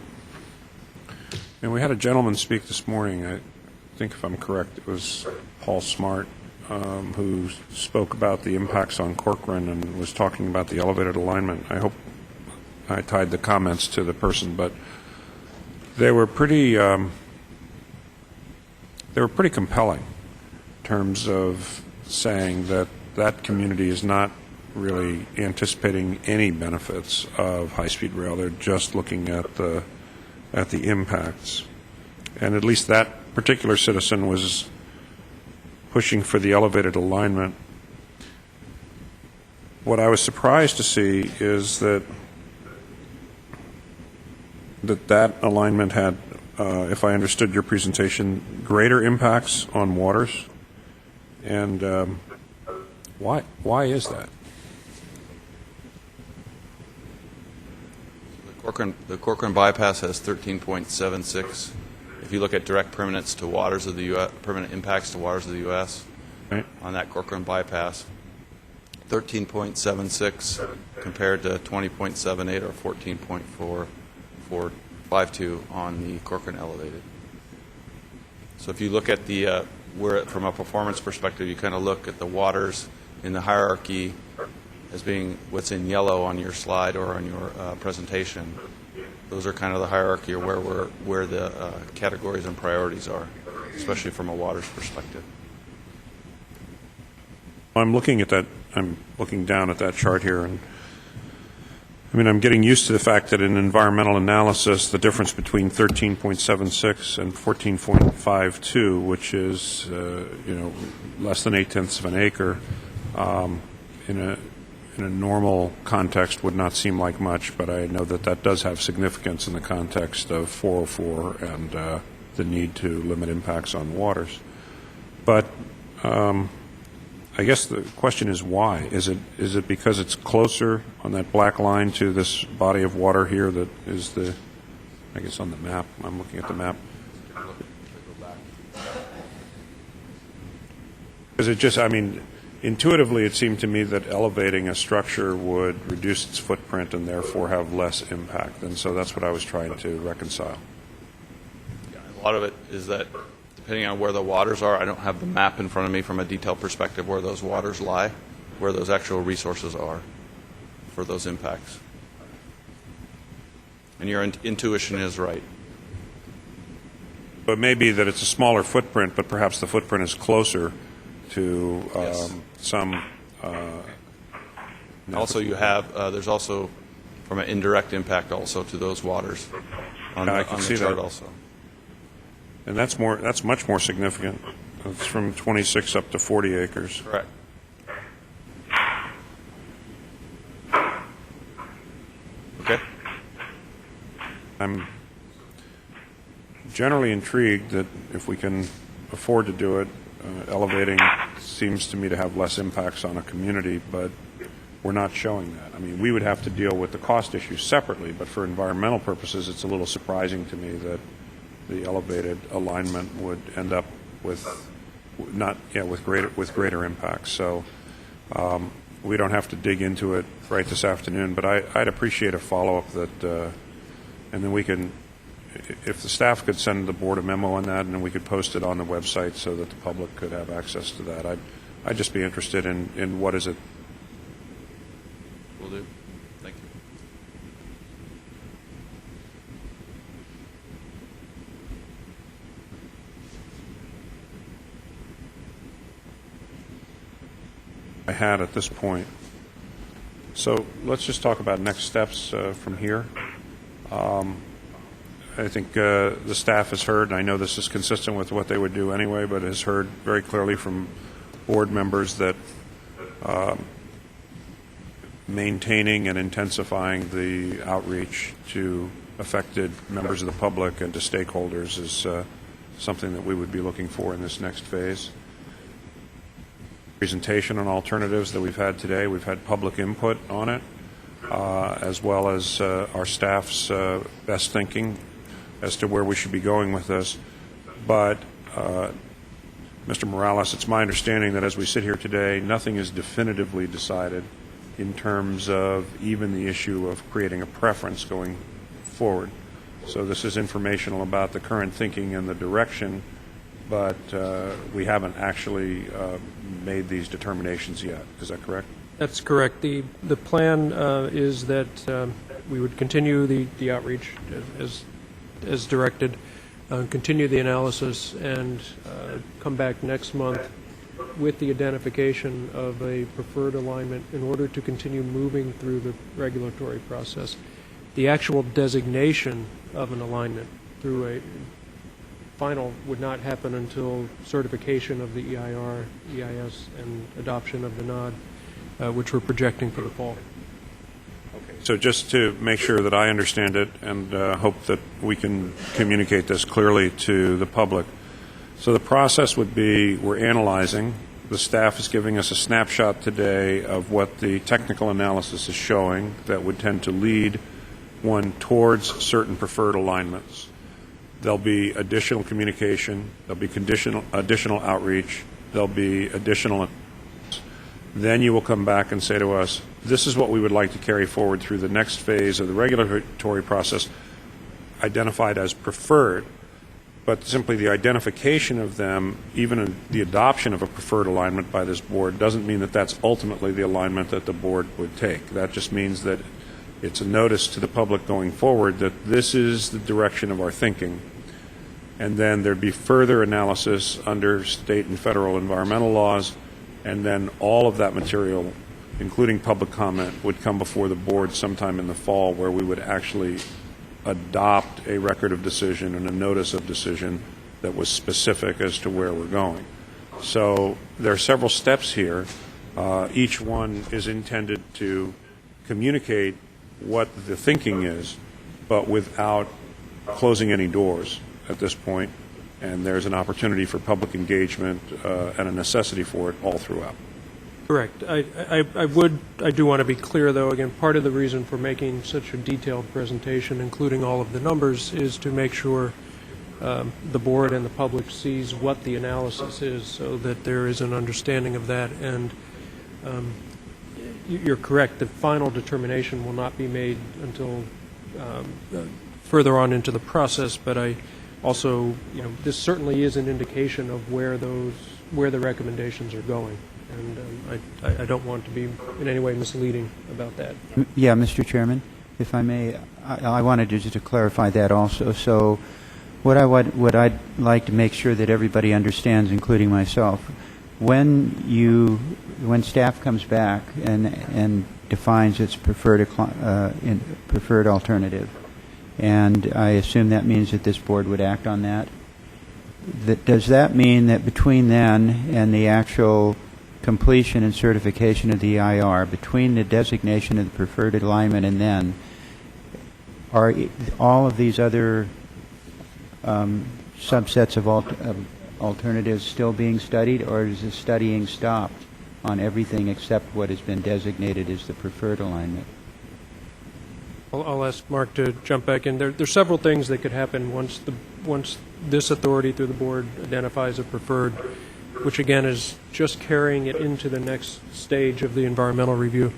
and we had a gentleman speak this morning, I think if I'm correct, it was Paul Smart, who spoke about the impacts on Corcoran and was talking about the elevated alignment. I hope I tied the comments to the person, but they were pretty compelling in terms of saying that that community is not really anticipating any benefits of high-speed rail. They're just looking at the impacts. And at least that particular citizen was pushing for the elevated alignment. What I was surprised to see is that that alignment had, if I understood your presentation, greater impacts on waters. And why is that? The Corcoran bypass has 13.76. If you look at direct permanent impacts to waters of the U.S. Right. On that Corcoran bypass, 13.76 compared to 20.78 or 14.4452 on the Corcoran elevated. So if you look at the from a performance perspective, you kind of look at the waters in the hierarchy as being what's in yellow on your slide or on your presentation. Those are kind of the hierarchy or where the categories and priorities are, especially from a waters perspective. I'm looking at that. I'm looking down at that chart here, and I mean, I'm getting used to the fact that in environmental analysis, the difference between 13.76 and 14.52, which is less than 0.8 of an acre, in a normal context would not seem like much, but I know that that does have significance in the context of 404 and the need to limit impacts on waters. But I guess the question is why? Is it because it's closer on that black line to this body of water here that is the, I guess on the map, I'm looking at the map. Because it just, I mean, intuitively it seemed to me that elevating a structure would reduce its footprint and therefore have less impact. And so that's what I was trying to reconcile. Yeah, a lot of it is that depending on where the waters are, I don't have the map in front of me from a detailed perspective where those waters lie, where those actual resources are for those impacts. And your intuition is right. But maybe that it's a smaller footprint, but perhaps the footprint is closer to some. Also, you have there's also from an indirect impact also to those waters on the chart that. also. And that's much more significant. It's from 26 up to 40 acres. Correct. Okay. I'm generally intrigued that if we can afford to do it, elevating seems to me to have less impacts on a community, but we're not showing that. I mean, we would have to deal with the cost issues separately, but for environmental purposes, it's a little surprising to me that the elevated alignment would end up with with greater impacts. So we don't have to dig into it right this afternoon, but I'd appreciate a follow-up that, and then we can, if the staff could send the board a memo on that, and then we could post it on the website so that the public could have access to that. I'd just be interested in what is it. Will do. Thank you. I had at this point. So let's just talk about next steps from here. I think the staff has heard, and I know this is consistent with what they would do anyway, but has heard very clearly from board members that maintaining and intensifying the outreach to affected members of the public and to stakeholders is something that we would be looking for in this next phase. Presentation on alternatives that we've had today, we've had public input on it, as well as our staff's best thinking as to where we should be going with this. But, Mr. Morales, it's my understanding that as we sit here today, nothing is definitively decided in terms of even the issue of creating a preference going forward. So this is informational about the current thinking and the direction, but we haven't actually made these determinations yet. Is that correct? That's correct. The plan is that we would continue the outreach as directed, continue the analysis, and come back next month with the identification of a preferred alignment in order to continue moving through the regulatory process. The actual designation of an alignment through a final would not happen until certification of the EIR, EIS, and adoption of the NOD, which we're projecting for the fall. So just to make sure that I understand it and hope that we can communicate this clearly to the public. So the process would be we're analyzing. The staff is giving us a snapshot today of what the technical analysis is showing that would tend to lead one towards certain preferred alignments. There'll be additional communication. There'll be additional outreach. There'll be additional. Then you will come back and say to us, this is what we would like to carry forward through the next phase of the regulatory process, identified as preferred. But simply the identification of them, even the adoption of a preferred alignment by this board, doesn't mean that that's ultimately the alignment that the board would take. That just means that it's a notice to the public going forward that this is the direction of our thinking. And then there'd be further analysis under state and federal environmental laws, and then all of that material, including public comment, would come before the board sometime in the fall, where we would actually adopt a record of decision and a notice of decision that was specific as to where we're going. So there are several steps here. Each one is intended to communicate what the thinking is, but without closing any doors at this point. And there's an opportunity for public engagement and a necessity for it all throughout. Correct. I do want to be clear, though, again, part of the reason for making such a detailed presentation, including all of the numbers, is to make sure the board and the public sees what the analysis is, so that there is an understanding of that. And you're correct, the final determination will not be made until further on into the process, but I also, this certainly is an indication of where the recommendations are going. And I don't want to be in any way misleading about that. Yeah, Mr. Chairman, if I may, I wanted just to clarify that also. So what I'd like to make sure that everybody understands, including myself, when staff comes back and defines its preferred alternative, and I assume that means that this board would act on that, does that mean that between then and the actual completion and certification of the EIR, between the designation of the preferred alignment and then, are all of these other subsets of alternatives still being studied, or is the studying stopped on everything except what has been designated as the preferred alignment? I'll ask Mark to jump back in. There's several things that could happen once this authority through the board identifies a preferred, which again is just carrying it into the next stage of the environmental review.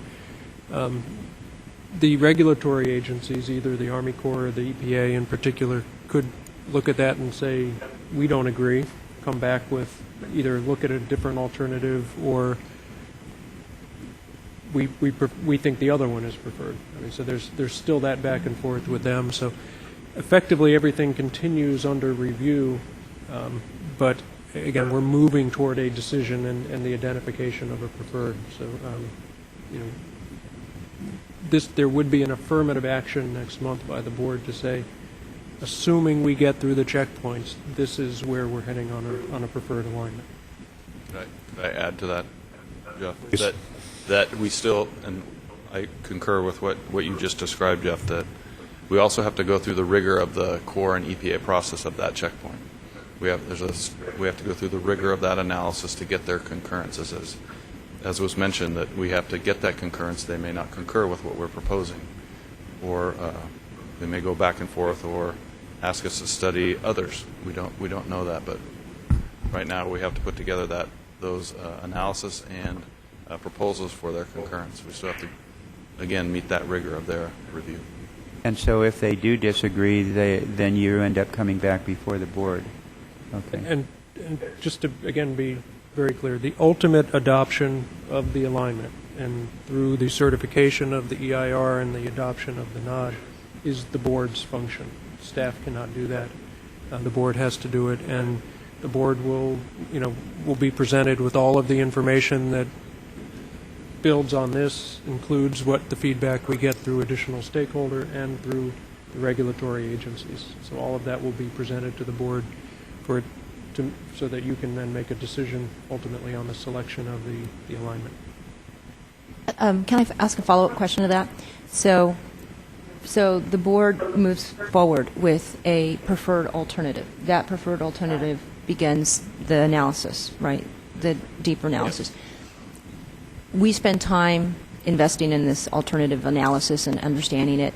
The regulatory agencies, either the Army Corps or the EPA in particular, could look at that and say, we don't agree, come back with either look at a different alternative, or we think the other one is preferred. I mean, so there's still that back and forth with them. So effectively everything continues under review, but again, we're moving toward a decision and the identification of a preferred. So, there would be an affirmative action next month by the board to say, assuming we get through the checkpoints, this is where we're heading on a preferred alignment. Could I add to that, Jeff? That we still, and I concur with what you just described, Jeff, that we also have to go through the rigor of the Corps and EPA process of that checkpoint. We have to go through the rigor of that analysis to get their concurrences. As was mentioned, that we have to get that concurrence. They may not concur with what we're proposing, or they may go back and forth, or ask us to study others. We don't know that, but right now we have to put together those analysis and proposals for their concurrence. We still have to, again, meet that rigor of their review. And so if they do disagree, then you end up coming back before the board. Okay. And just to, again, be very clear, the ultimate adoption of the alignment and through the certification of the EIR and the adoption of the NOD is the board's function. Staff cannot do that. The board has to do it, and the board will be presented with all of the information that builds on this, includes what the feedback we get through additional stakeholder and through the regulatory agencies. So all of that will be presented to the board so that you can then make a decision ultimately on the selection of the alignment. Can I ask a follow-up question to that? So the board moves forward with a preferred alternative. That preferred alternative begins the analysis, right? The deeper analysis. Yep. We spend time investing in this alternative analysis and understanding it.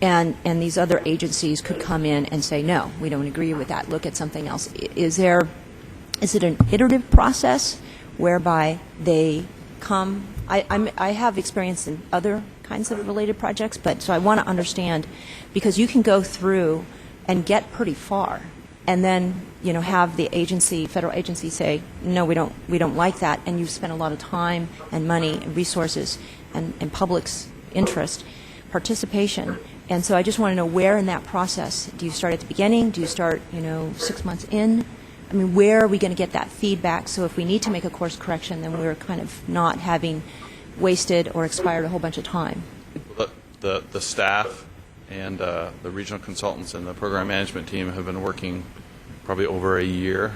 And these other agencies could come in and say, no, we don't agree with that. Look at something else. Is it an iterative process whereby they come. I have experience in other kinds of related projects, but so I want to understand, because you can go through and get pretty far, and then have the agency, federal agency, say no, we don't like that, and you've spent a lot of time and money and resources and public's interest, participation. And so I just want to know, where in that process do you start? At the beginning? Do you start 6 months in? I mean, where are we going to get that feedback? So if we need to make a course correction, then we're kind of not having wasted or expired a whole bunch of time. The staff and the regional consultants and the program management team have been working probably over a year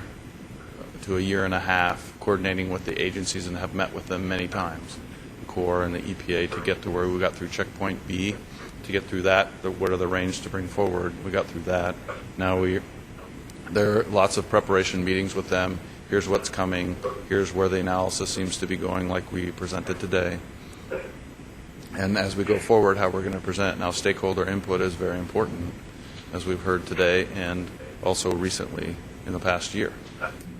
to a year and a half, coordinating with the agencies, and have met with them many times, the Corps and the EPA, to get to where we got through checkpoint B, to get through that. What are the range to bring forward? We got through that. Now there are lots of preparation meetings with them. Here's what's coming. Here's where the analysis seems to be going, like we presented today. And as we go forward, how we're going to present. Now, stakeholder input is very important, as we've heard today and also recently in the past year.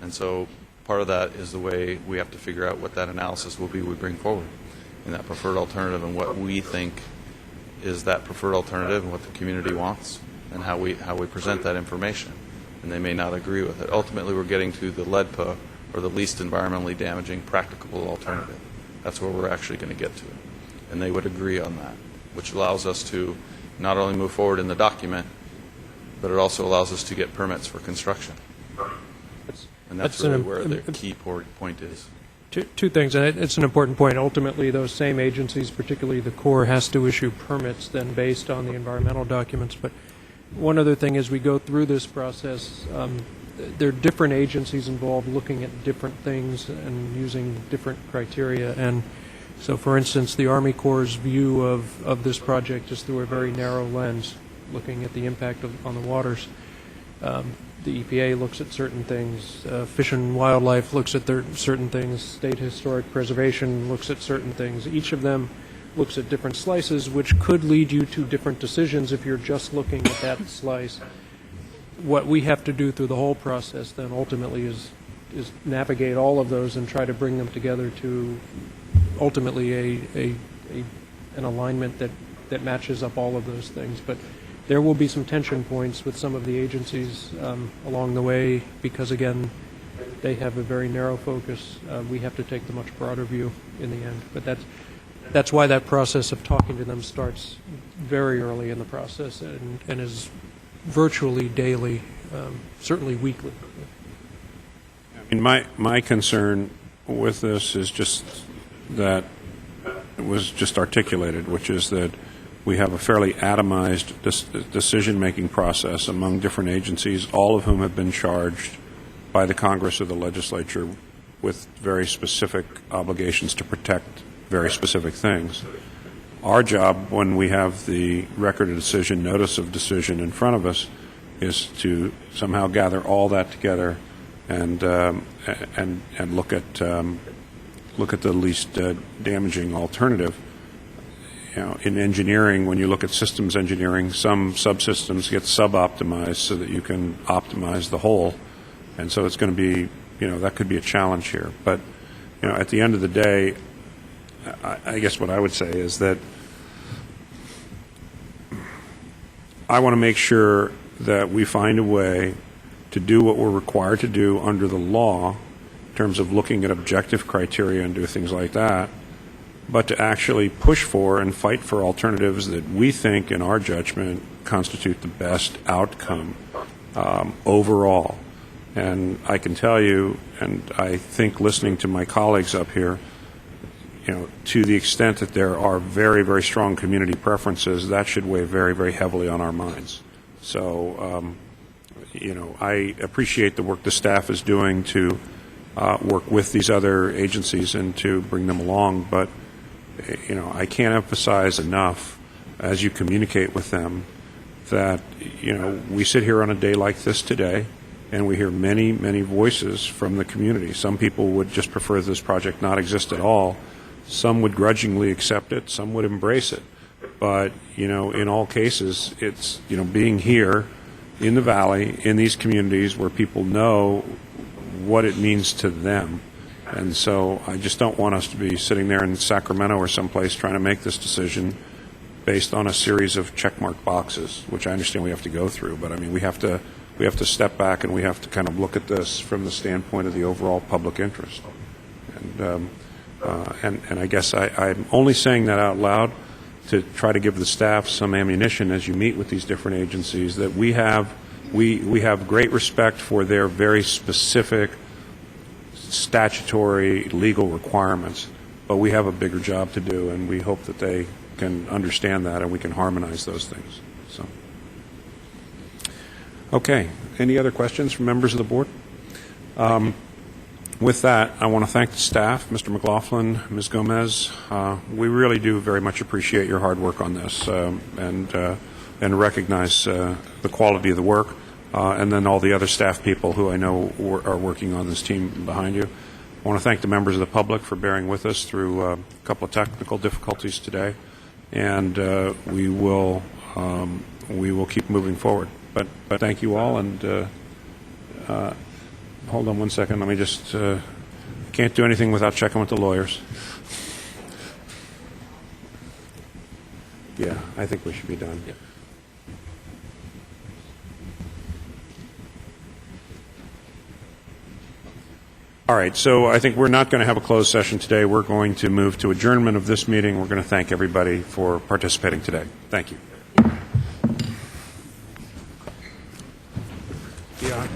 And so part of that is the way we have to figure out what that analysis will be we bring forward in that preferred alternative, and what we think is that preferred alternative and what the community wants, and how we present that information. And they may not agree with it. Ultimately, we're getting to the LEDPA, or the least environmentally damaging practicable alternative. That's where we're actually going to get to. And they would agree on that, which allows us to not only move forward in the document, but it also allows us to get permits for construction. And that's really where the key point is. Two things, and it's an important point. Ultimately, those same agencies, particularly the Corps, has to issue permits then based on the environmental documents. But one other thing, as we go through this process, there are different agencies involved looking at different things and using different criteria. And so, for instance, the Army Corps' view of this project is through a very narrow lens, looking at the impact on the waters. The EPA looks at certain things. Fish and Wildlife looks at certain things. State Historic Preservation looks at certain things. Each of them looks at different slices, which could lead you to different decisions if you're just looking at that slice. What we have to do through the whole process then ultimately is navigate all of those and try to bring them together to ultimately an alignment that matches up all of those things. But there will be some tension points with some of the agencies along the way, because again, they have a very narrow focus. We have to take the much broader view in the end. But that's why that process of talking to them starts very early in the process and is virtually daily, certainly weekly. I mean, my concern with this is just that it was just articulated, which is that we have a fairly atomized decision-making process among different agencies, all of whom have been charged by the Congress or the legislature with very specific obligations to protect very specific things. Our job, when we have the record of decision, notice of decision in front of us, is to somehow gather all that together and look at the least damaging alternative. In engineering, when you look at systems engineering, some subsystems get sub-optimized so that you can optimize the whole, and so it's going to be, that could be a challenge here. But, at the end of the day, I guess what I would say is that I want to make sure that we find a way to do what we're required to do under the law in terms of looking at objective criteria and do things like that, but to actually push for and fight for alternatives that we think, in our judgment, constitute the best outcome overall. And I can tell you, and I think listening to my colleagues up here, to the extent that there are very, very strong community preferences, that should weigh very, very heavily on our minds. So, I appreciate the work the staff is doing to work with these other agencies and to bring them along, but I can't emphasize enough as you communicate with them that, we sit here on a day like this today and we hear many, many voices from the community. Some people would just prefer this project not exist at all. Some would grudgingly accept it. Some would embrace it. But, in all cases, it's, being here in the valley, in these communities where people know what it means to them And so I just don't want us to be sitting there in Sacramento or someplace trying to make this decision based on a series of checkmark boxes, which I understand we have to go through. But I mean, we have to step back and we have to kind of look at this from the standpoint of the overall public interest. And I guess I'm only saying that out loud to try to give the staff some ammunition as you meet with these different agencies, that we have great respect for their very specific statutory legal requirements, but we have a bigger job to do, and we hope that they can understand that and we can harmonize those things. So, okay. Any other questions from members of the board? With that, I want to thank the staff, Mr. McLaughlin, Ms. Gomez. We really do very much appreciate your hard work on this and recognize the quality of the work, and then all the other staff people who I know are working on this team behind you. I want to thank the members of the public for bearing with us through a couple of technical difficulties today, and we will keep moving forward. But thank you all, and hold on one second. Let me just, can't do anything without checking with the lawyers. Yeah, I think we should be done. Yep. All right, so I think we're not going to have a closed session today. We're going to move to adjournment of this meeting. We're going to thank everybody for participating today. Thank you. Yeah.